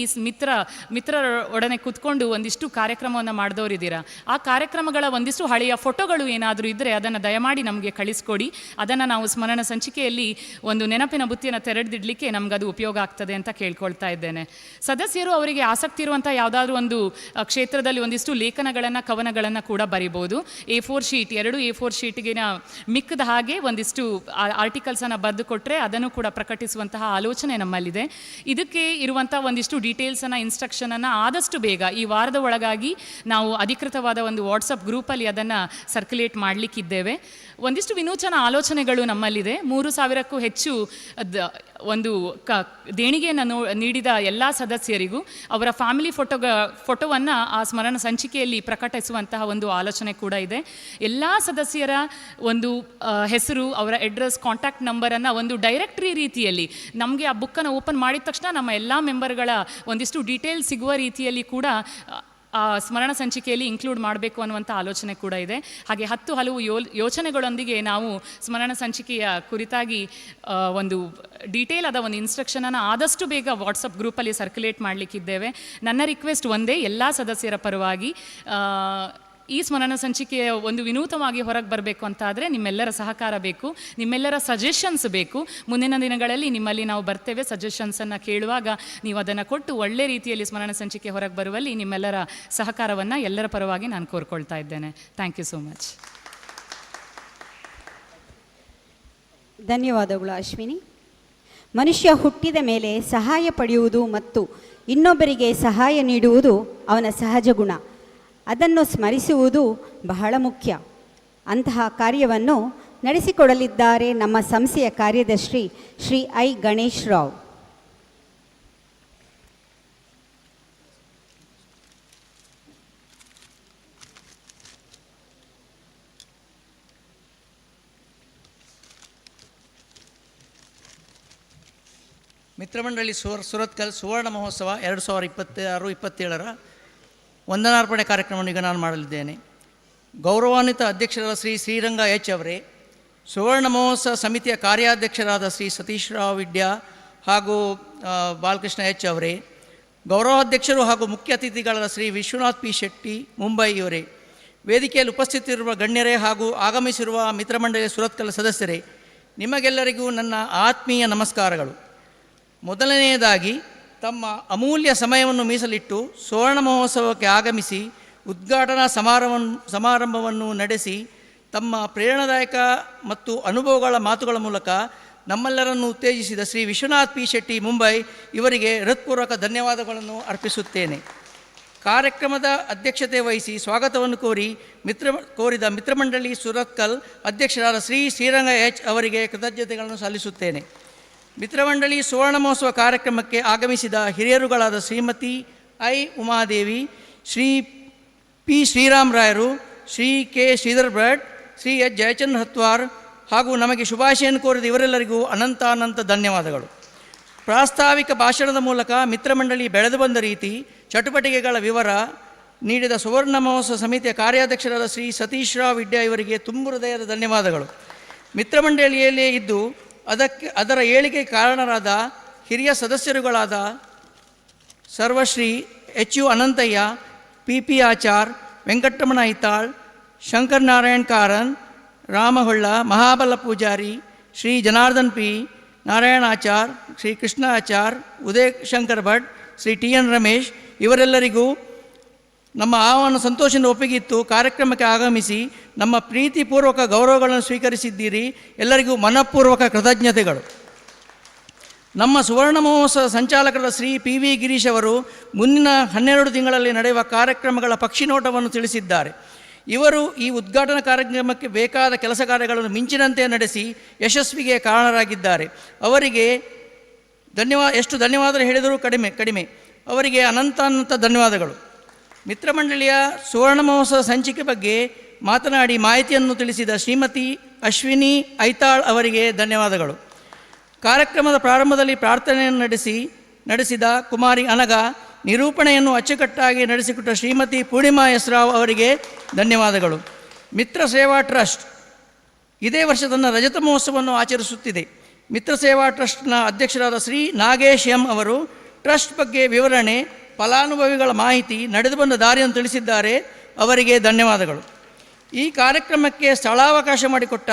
ಮಿತ್ರರೊಡನೆ ಕೂತ್ಕೊಂಡು ಒಂದಿಷ್ಟು ಕಾರ್ಯಕ್ರಮವನ್ನು ಮಾಡಿದವರಿದ್ದೀರಾ. ಆ ಕಾರ್ಯಕ್ರಮಗಳ ಒಂದಿಷ್ಟು ಹಳೆಯ ಫೋಟೋಗಳು ಏನಾದರೂ ಇದ್ದರೆ ಅದನ್ನು ದಯಮಾಡಿ ನಮಗೆ ಕಳಿಸ್ಕೊಡಿ. ಅದನ್ನು ನಾವು ಸ್ಮರಣ ಸಂಚಿಕೆಯಲ್ಲಿ ಒಂದು ನೆನಪಿನ ಬುತ್ತಿಯನ್ನು ತೆರೆದಿಡಲಿಕ್ಕೆ ನಮಗದು ಉಪಯೋಗ ಆಗ್ತದೆ ಅಂತ ಕೇಳ್ಕೊಳ್ತಾ ಇದ್ದೇನೆ. ಸದಸ್ಯರು ಅವರಿಗೆ ಆಸಕ್ತಿ ಇರುವಂಥ ಯಾವುದಾದ್ರೂ ಒಂದು ಕ್ಷೇತ್ರದಲ್ಲಿ ಒಂದಿಷ್ಟು ಲೇಖನಗಳನ್ನು, ಕವನಗಳನ್ನು ಕೂಡ ಬರಿಬೋದು. A4 ಶೀಟ್, 2 A4 ಶೀಟ್ಗಿನ ಮಿಕ್ಕದ ಹಾಗೆ ಒಂದಿಷ್ಟು ಆರ್ಟಿಕಲ್ಸನ್ನು ಬರೆದು ಕೊಟ್ಟರೆ ಅದನ್ನು ಕೂಡ ಪ್ರಕಟಿಸುವಂತಹ ಆಲೋಚನೆ ನಮ್ಮಲ್ಲಿದೆ. ಇದಕ್ಕೆ ಇರುವಂಥ ಒಂದಿಷ್ಟು ಡೀಟೇಲ್ಸನ್ನು, ಇನ್ಸ್ಟ್ರಕ್ಷನನ್ನು ಆದಷ್ಟು ಬೇಗ ಈ ವಾರದ ಒಳಗಾಗಿ ನಾವು ಅಧಿಕೃತವಾದ ಒಂದು ವಾಟ್ಸಪ್ ಗ್ರೂಪಲ್ಲಿ ಅದನ್ನು ಸರ್ಕ್ಯುಲೇಟ್ ಮಾಡಲಿಕ್ಕಿದ್ದೇವೆ. ಒಂದಿಷ್ಟು ವಿನೂತನ ಆಲೋಚನೆಗಳು ನಮ್ಮಲ್ಲಿದೆ. 3,000ಕ್ಕೂ ಹೆಚ್ಚು ಒಂದು ದೇಣಿಗೆಯನ್ನು ನೀಡಿದ ಎಲ್ಲ ಸದಸ್ಯರಿಗೂ ಅವರ ಫ್ಯಾಮಿಲಿ ಫೋಟೋವನ್ನು ಆ ಸ್ಮರಣ ಸಂಚಿಕೆಯಲ್ಲಿ ಪ್ರಕಟಿಸುವಂತಹ ಒಂದು ಆಲೋಚನೆ ಕೂಡ ಇದೆ. ಎಲ್ಲ ಸದಸ್ಯರ ಒಂದು ಹೆಸರು, ಅವರ ಅಡ್ರೆಸ್, ಕಾಂಟ್ಯಾಕ್ಟ್ ನಂಬರನ್ನು ಒಂದು ಡೈರೆಕ್ಟ್ರಿ ರೀತಿಯಲ್ಲಿ ನಮಗೆ ಆ ಬುಕ್ಕನ್ನು ಓಪನ್ ಮಾಡಿದ ತಕ್ಷಣ ನಮ್ಮ ಎಲ್ಲ ಮೆಂಬರ್ಗಳ ಒಂದಿಷ್ಟು ಡೀಟೇಲ್ಸ್ ಸಿಗುವ ರೀತಿಯಲ್ಲಿ ಕೂಡ ಆ ಸ್ಮರಣ ಸಂಚಿಕೆಯಲ್ಲಿ ಇನ್ಕ್ಲೂಡ್ ಮಾಡಬೇಕು ಅನ್ನುವಂಥ ಆಲೋಚನೆ ಕೂಡ ಇದೆ. ಹಾಗೆ ಹಲವು ಯೋಚನೆಗಳೊಂದಿಗೆ ನಾವು ಸ್ಮರಣ ಸಂಚಿಕೆಯ ಕುರಿತಾಗಿ ಒಂದು ಡೀಟೇಲ್ ಆದ ಒಂದು ಇನ್ಸ್ಟ್ರಕ್ಷನನ್ನು ಆದಷ್ಟು ಬೇಗ ವಾಟ್ಸಪ್ ಗ್ರೂಪಲ್ಲಿ ಸರ್ಕ್ಯುಲೇಟ್ ಮಾಡಲಿಕ್ಕಿದ್ದೇವೆ. ನನ್ನ ರಿಕ್ವೆಸ್ಟ್ ಒಂದೇ, ಎಲ್ಲ ಸದಸ್ಯರ ಪರವಾಗಿ ಈ ಸ್ಮರಣ ಸಂಚಿಕೆಯ ಒಂದು ವಿನೂತನವಾಗಿ ಹೊರಗೆ ಬರಬೇಕು ಅಂತ ಆದರೆ ನಿಮ್ಮೆಲ್ಲರ ಸಹಕಾರ ಬೇಕು, ನಿಮ್ಮೆಲ್ಲರ ಸಜೆಷನ್ಸ್ ಬೇಕು. ಮುಂದಿನ ದಿನಗಳಲ್ಲಿ ನಿಮ್ಮಲ್ಲಿ ನಾವು ಬರ್ತೇವೆ. ಸಜೆಷನ್ಸನ್ನು ಕೇಳುವಾಗ ನೀವು ಅದನ್ನು ಕೊಟ್ಟು ಒಳ್ಳೆ ರೀತಿಯಲ್ಲಿ ಸ್ಮರಣ ಸಂಚಿಕೆ ಹೊರಗೆ ಬರುವಲ್ಲಿ ನಿಮ್ಮೆಲ್ಲರ ಸಹಕಾರವನ್ನು ಎಲ್ಲರ ಪರವಾಗಿ ನಾನು ಕೋರ್ಕೊಳ್ತಾ ಇದ್ದೇನೆ. Thank you so much. ಧನ್ಯವಾದಗಳು ಅಶ್ವಿನಿ. ಮನುಷ್ಯ ಹುಟ್ಟಿದ ಮೇಲೆ ಸಹಾಯ ಪಡೆಯುವುದು ಮತ್ತು ಇನ್ನೊಬ್ಬರಿಗೆ ಸಹಾಯ ನೀಡುವುದು ಅವನ ಸಹಜ ಗುಣ. ಅದನ್ನು ಸ್ಮರಿಸುವುದು ಬಹಳ ಮುಖ್ಯ. ಅಂತಹ ಕಾರ್ಯವನ್ನು ನಡೆಸಿಕೊಡಲಿದ್ದಾರೆ ನಮ್ಮ ಸಂಸ್ಥೆಯ ಕಾರ್ಯದರ್ಶಿ ಶ್ರೀ ಐ ಗಣೇಶ್ ರಾವ್. ಮಿತ್ರಮಂಡಳಿ ಸುರತ್ಕಲ್ ಸುವರ್ಣ ಮಹೋತ್ಸವ 2026-27ರ ವಂದನಾರ್ಪಣೆ ಕಾರ್ಯಕ್ರಮವನ್ನು ಈಗ ನಾನು ಮಾಡಲಿದ್ದೇನೆ. ಗೌರವಾನ್ವಿತ ಅಧ್ಯಕ್ಷರಾದ ಶ್ರೀ ಶ್ರೀರಂಗ ಎಚ್ ಅವರೇ, ಸುವರ್ಣ ಮಹೋತ್ಸವ ಸಮಿತಿಯ ಕಾರ್ಯಾಧ್ಯಕ್ಷರಾದ ಶ್ರೀ ಸತೀಶ್ ರಾವ್ ವಿಡ್ಯ ಹಾಗೂ ಬಾಲಕೃಷ್ಣ ಎಚ್ ಅವರೇ, ಗೌರವಾಧ್ಯಕ್ಷರು ಹಾಗೂ ಮುಖ್ಯ ಅತಿಥಿಗಳಾದ ಶ್ರೀ ವಿಶ್ವನಾಥ್ ಪಿ ಶೆಟ್ಟಿ ಮುಂಬೈ ಇವರೇ, ವೇದಿಕೆಯಲ್ಲಿ ಉಪಸ್ಥಿತರಿರುವ ಗಣ್ಯರೇ ಹಾಗೂ ಆಗಮಿಸಿರುವ ಮಿತ್ರಮಂಡಳಿಯ ಸುರತ್ಕಲ್ ಸದಸ್ಯರೇ, ನಿಮಗೆಲ್ಲರಿಗೂ ನನ್ನ ಆತ್ಮೀಯ ನಮಸ್ಕಾರಗಳು. ಮೊದಲನೆಯದಾಗಿ ತಮ್ಮ ಅಮೂಲ್ಯ ಸಮಯವನ್ನು ಮೀಸಲಿಟ್ಟು ಸುವರ್ಣ ಮಹೋತ್ಸವಕ್ಕೆ ಆಗಮಿಸಿ ಉದ್ಘಾಟನಾ ಸಮಾರಂಭವನ್ನು ನಡೆಸಿ ತಮ್ಮ ಪ್ರೇರಣಾದಾಯಕ ಮತ್ತು ಅನುಭವಗಳ ಮಾತುಗಳ ಮೂಲಕ ನಮ್ಮೆಲ್ಲರನ್ನು ಉತ್ತೇಜಿಸಿದ ಶ್ರೀ ವಿಶ್ವನಾಥ್ ಪಿ ಶೆಟ್ಟಿ ಮುಂಬೈ ಇವರಿಗೆ ಹೃತ್ಪೂರ್ವಕ ಧನ್ಯವಾದಗಳನ್ನು ಅರ್ಪಿಸುತ್ತೇನೆ. ಕಾರ್ಯಕ್ರಮದ ಅಧ್ಯಕ್ಷತೆ ವಹಿಸಿ ಸ್ವಾಗತವನ್ನು ಕೋರಿದ ಮಿತ್ರಮಂಡಳಿ ಸುರತ್ಕಲ್ ಅಧ್ಯಕ್ಷರಾದ ಶ್ರೀ ಶ್ರೀರಂಗ ಎಚ್ ಅವರಿಗೆ ಕೃತಜ್ಞತೆಗಳನ್ನು ಸಲ್ಲಿಸುತ್ತೇನೆ. ಮಿತ್ರಮಂಡಳಿ ಸುವರ್ಣ ಮಹೋತ್ಸವ ಕಾರ್ಯಕ್ರಮಕ್ಕೆ ಆಗಮಿಸಿದ ಹಿರಿಯರುಗಳಾದ ಶ್ರೀಮತಿ ಐ ಉಮಾದೇವಿ, ಶ್ರೀ ಪಿ ಶ್ರೀರಾಮ್ ರಾಯರು, ಶ್ರೀ ಕೆ ಶ್ರೀಧರ್ ಭಟ್, ಶ್ರೀ ಎಚ್ ಜಯಚಂದ್ರ ಹತ್ವಾರ್ ಹಾಗೂ ನಮಗೆ ಶುಭಾಶಯನ್ನು ಕೋರಿದ ಇವರೆಲ್ಲರಿಗೂ ಅನಂತ ಧನ್ಯವಾದಗಳು. ಪ್ರಾಸ್ತಾವಿಕ ಭಾಷಣದ ಮೂಲಕ ಮಿತ್ರಮಂಡಳಿ ಬೆಳೆದು ಬಂದ ರೀತಿ, ಚಟುವಟಿಕೆಗಳ ವಿವರ ನೀಡಿದ ಸುವರ್ಣ ಮಹೋತ್ಸವ ಸಮಿತಿಯ ಕಾರ್ಯಾಧ್ಯಕ್ಷರಾದ ಶ್ರೀ ಸತೀಶ್ ರಾವ್ ವಿಡ್ಯ ಇವರಿಗೆ ತುಂಬು ಹೃದಯದ ಧನ್ಯವಾದಗಳು. ಮಿತ್ರಮಂಡಳಿಯಲ್ಲೇ ಇದ್ದು ಅದರ ಏಳಿಗೆ ಕಾರಣರಾದ ಹಿರಿಯ ಸದಸ್ಯರುಗಳಾದ Sarvashri H U Ananthaiah, P P Achar, Venkataramana Aithal, Shankar Narayan Karan, Ramaholla, Mahabala Poojary, Shri Janardhan P, Narayanachar, Shri Krishna Achar, Uday Shankar Bhat, Shri T N Ramesh ಇವರೆಲ್ಲರಿಗೂ ನಮ್ಮ ಆಹ್ವಾನ ಸಂತೋಷದಿಂದ ಒಪ್ಪಿಗಿತ್ತು ಕಾರ್ಯಕ್ರಮಕ್ಕೆ ಆಗಮಿಸಿ ನಮ್ಮ ಪ್ರೀತಿಪೂರ್ವಕ ಗೌರವಗಳನ್ನು ಸ್ವೀಕರಿಸಿದ್ದೀರಿ. ಎಲ್ಲರಿಗೂ ಮನಪೂರ್ವಕ ಕೃತಜ್ಞತೆಗಳು. ನಮ್ಮ ಸುವರ್ಣ ಮಹೋತ್ಸವ ಸಂಚಾಲಕರಾದ ಶ್ರೀ ಪಿ ವಿ ಗಿರೀಶ್ ಅವರು ಮುಂದಿನ 12 ತಿಂಗಳಲ್ಲಿ ನಡೆಯುವ ಕಾರ್ಯಕ್ರಮಗಳ ಪಕ್ಷಿನೋಟವನ್ನು ತಿಳಿಸಿದ್ದಾರೆ. ಇವರು ಈ ಉದ್ಘಾಟನಾ ಕಾರ್ಯಕ್ರಮಕ್ಕೆ ಬೇಕಾದ ಕೆಲಸ ಕಾರ್ಯಗಳನ್ನು ಮಿಂಚಿನಂತೆ ನಡೆಸಿ ಯಶಸ್ವಿಗೆ ಕಾರಣರಾಗಿದ್ದಾರೆ. ಅವರಿಗೆ ಎಷ್ಟು ಧನ್ಯವಾದ ಹೇಳಿದರೂ ಕಡಿಮೆ. ಅವರಿಗೆ ಅನಂತ ಧನ್ಯವಾದಗಳು. ಮಿತ್ರಮಂಡಳಿಯ ಸುವರ್ಣ ಮಹೋತ್ಸವ ಸಂಚಿಕೆ ಬಗ್ಗೆ ಮಾತನಾಡಿ ಮಾಹಿತಿಯನ್ನು ತಿಳಿಸಿದ ಶ್ರೀಮತಿ ಅಶ್ವಿನಿ ಐತಾಳ್ ಅವರಿಗೆ ಧನ್ಯವಾದಗಳು. ಕಾರ್ಯಕ್ರಮದ ಪ್ರಾರಂಭದಲ್ಲಿ ಪ್ರಾರ್ಥನೆಯನ್ನು ನಡೆಸಿದ ಕುಮಾರಿ ಅನಗ, ನಿರೂಪಣೆಯನ್ನು ಅಚ್ಚುಕಟ್ಟಾಗಿ ನಡೆಸಿಕೊಟ್ಟ ಶ್ರೀಮತಿ ಪೂರ್ಣಿಮಾ ಎಸ್ ರಾವ್ ಅವರಿಗೆ ಧನ್ಯವಾದಗಳು. ಮಿತ್ರ ಸೇವಾ ಟ್ರಸ್ಟ್ ಇದೇ ವರ್ಷ ತನ್ನ ರಜತ ಮಹೋತ್ಸವವನ್ನು ಆಚರಿಸುತ್ತಿದೆ. ಮಿತ್ರ ಸೇವಾ ಟ್ರಸ್ಟ್ನ ಅಧ್ಯಕ್ಷರಾದ ಶ್ರೀ ನಾಗೇಶ್ ಎಂ ಅವರು ಟ್ರಸ್ಟ್ ಬಗ್ಗೆ ವಿವರಣೆ, ಫಲಾನುಭವಿಗಳ ಮಾಹಿತಿ, ನಡೆದು ಬಂದ ದಾರಿಯನ್ನು ತಿಳಿಸಿದ್ದಾರೆ. ಅವರಿಗೆ ಧನ್ಯವಾದಗಳು. ಈ ಕಾರ್ಯಕ್ರಮಕ್ಕೆ ಸ್ಥಳಾವಕಾಶ ಮಾಡಿಕೊಟ್ಟ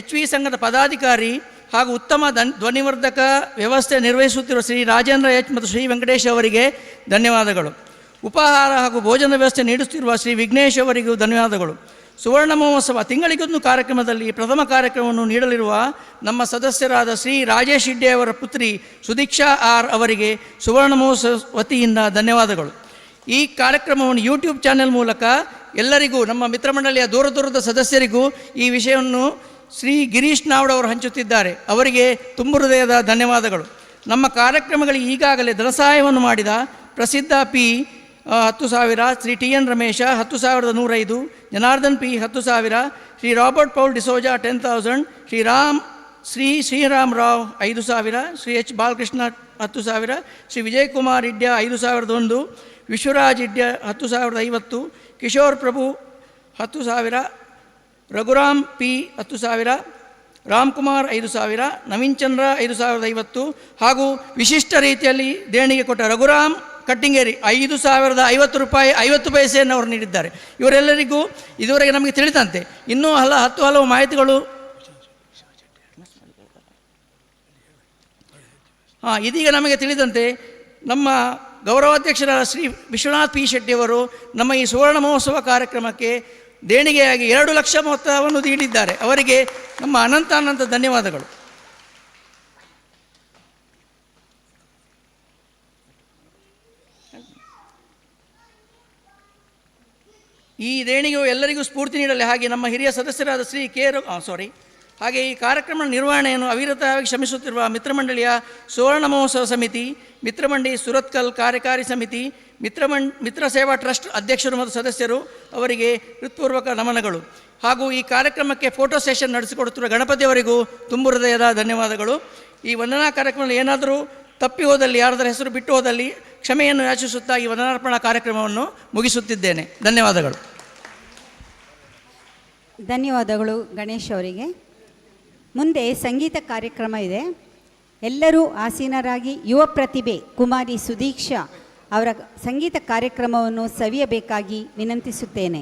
HV ಸಂಘದ ಪದಾಧಿಕಾರಿ ಹಾಗೂ ಉತ್ತಮ ಧ್ವನಿವರ್ಧಕ ವ್ಯವಸ್ಥೆ ನಿರ್ವಹಿಸುತ್ತಿರುವ ಶ್ರೀ ರಾಜೇಂದ್ರ ಎಚ್ ಮತ್ತು ಶ್ರೀ ವೆಂಕಟೇಶ್ ಅವರಿಗೆ ಧನ್ಯವಾದಗಳು. ಉಪಹಾರ ಹಾಗೂ ಭೋಜನ ವ್ಯವಸ್ಥೆ ನೀಡುತ್ತಿರುವ ಶ್ರೀ ವಿಘ್ನೇಶ್ ಅವರಿಗೂ ಧನ್ಯವಾದಗಳು. ಸುವರ್ಣ ಮಹೋತ್ಸವ ತಿಂಗಳಿಗೊಂದು ಕಾರ್ಯಕ್ರಮದಲ್ಲಿ ಪ್ರಥಮ ಕಾರ್ಯಕ್ರಮವನ್ನು ನೀಡಲಿರುವ ನಮ್ಮ ಸದಸ್ಯರಾದ ಶ್ರೀ ರಾಜೇಶ್ ಇಡ್ಡೆ ಅವರ ಪುತ್ರಿ ಸುದೀಕ್ಷಾ ಆರ್ ಅವರಿಗೆ ಸುವರ್ಣ ಮಹೋತ್ಸವ ವತಿಯಿಂದ ಧನ್ಯವಾದಗಳು. ಈ ಕಾರ್ಯಕ್ರಮವನ್ನು ಯೂಟ್ಯೂಬ್ ಚಾನೆಲ್ ಮೂಲಕ ಎಲ್ಲರಿಗೂ, ನಮ್ಮ ಮಿತ್ರಮಂಡಳಿಯ ದೂರದ ಸದಸ್ಯರಿಗೂ ಈ ವಿಷಯವನ್ನು ಶ್ರೀ ಗಿರೀಶ್ ನಾವ್ಡ್ ಅವರು ಹಂಚುತ್ತಿದ್ದಾರೆ. ಅವರಿಗೆ ತುಂಬು ಹೃದಯದ ಧನ್ಯವಾದಗಳು. ನಮ್ಮ ಕಾರ್ಯಕ್ರಮಗಳಿಗೆ ಈಗಾಗಲೇ ಧನಸಹಾಯವನ್ನು ಮಾಡಿದ Prasiddha P 10,000, Shri T N Ramesha 10,105, Janardhan P 10,000, Shri Robert Paul D'Souza 10,000, Shri Shriram Rao 5,000, Shri H Balakrishna 10,000, Shri Vijayakumar Idya 5,001, Vishwaraj Idya 10,050, Kishore Prabhu 10,000, Raghuram P 10,000, Ramkumar 5,000, Naveen Chandra 5,050 ಹಾಗೂ ವಿಶಿಷ್ಟ ರೀತಿಯಲ್ಲಿ ದೇಣಿಗೆ ಕೊಟ್ಟ ರಘುರಾಮ್ ಕಟ್ಟಿಂಗೇರಿ 5,050 ರೂಪಾಯಿ 50 ಪೈಸೆಯನ್ನು ಅವರು ನೀಡಿದ್ದಾರೆ. ಇವರೆಲ್ಲರಿಗೂ ಇದುವರೆಗೆ ನಮಗೆ ತಿಳಿದಂತೆ ಇನ್ನೂ ಹಲವು ಮಾಹಿತಿಗಳು ಇದೀಗ ನಮಗೆ ತಿಳಿದಂತೆ ನಮ್ಮ ಗೌರವಾಧ್ಯಕ್ಷರಾದ ಶ್ರೀ ವಿಶ್ವನಾಥ್ ಪಿ ಶೆಟ್ಟಿಯವರು ನಮ್ಮ ಈ ಸುವರ್ಣ ಮಹೋತ್ಸವ ಕಾರ್ಯಕ್ರಮಕ್ಕೆ ದೇಣಿಗೆಯಾಗಿ 2 ಲಕ್ಷ ಮೊತ್ತವನ್ನು ನೀಡಿದ್ದಾರೆ. ಅವರಿಗೆ ನಮ್ಮ ಅನಂತ ಧನ್ಯವಾದಗಳು. ಈ ದೇಣಿಗೆಯು ಎಲ್ಲರಿಗೂ ಸ್ಫೂರ್ತಿ ನೀಡಲಿ. ಹಾಗೆ ನಮ್ಮ ಹಿರಿಯ ಸದಸ್ಯರಾದ ಶ್ರೀ ಹಾಗೆ ಈ ಕಾರ್ಯಕ್ರಮ ನಿರ್ವಹಣೆಯನ್ನು ಅವಿರತವಾಗಿ ಶ್ರಮಿಸುತ್ತಿರುವ ಮಿತ್ರಮಂಡಳಿಯ ಸುವರ್ಣ ಮಹೋತ್ಸವ ಸಮಿತಿ, ಮಿತ್ರಮಂಡಳಿ ಸುರತ್ಕಲ್ ಕಾರ್ಯಕಾರಿ ಸಮಿತಿ, ಮಿತ್ರ ಸೇವಾ ಟ್ರಸ್ಟ್ ಅಧ್ಯಕ್ಷರು ಮತ್ತು ಸದಸ್ಯರು ಅವರಿಗೆ ಹೃತ್ಪೂರ್ವಕ ನಮನಗಳು. ಹಾಗೂ ಈ ಕಾರ್ಯಕ್ರಮಕ್ಕೆ ಫೋಟೋ ಸೆಷನ್ ನಡೆಸಿಕೊಡುತ್ತಿರುವ ಗಣಪತಿಯವರಿಗೂ ತುಂಬು ಹೃದಯದ ಧನ್ಯವಾದಗಳು. ಈ ವಂದನಾ ಕಾರ್ಯಕ್ರಮದಲ್ಲಿ ಏನಾದರೂ ತಪ್ಪಿ ಹೋದಲ್ಲಿ, ಯಾರಾದರೂ ಹೆಸರು ಬಿಟ್ಟು ಹೋದಲ್ಲಿ ಕ್ಷಮೆಯನ್ನು ಯಾಚಿಸುತ್ತಾ ಈ ವಂದನಾರ್ಪಣಾ ಕಾರ್ಯಕ್ರಮವನ್ನು ಮುಗಿಸುತ್ತಿದ್ದೇನೆ. ಧನ್ಯವಾದಗಳು. ಧನ್ಯವಾದಗಳು ಗಣೇಶ್ ಅವರಿಗೆ. ಮುಂದೆ ಸಂಗೀತ ಕಾರ್ಯಕ್ರಮ ಇದೆ. ಎಲ್ಲರೂ ಆಸೀನರಾಗಿ ಯುವ ಪ್ರತಿಭೆ ಕುಮಾರಿ ಸುದೀಕ್ಷಾ ಅವರ ಸಂಗೀತ ಕಾರ್ಯಕ್ರಮವನ್ನು ಸವಿಯಬೇಕಾಗಿ ವಿನಂತಿಸುತ್ತೇನೆ.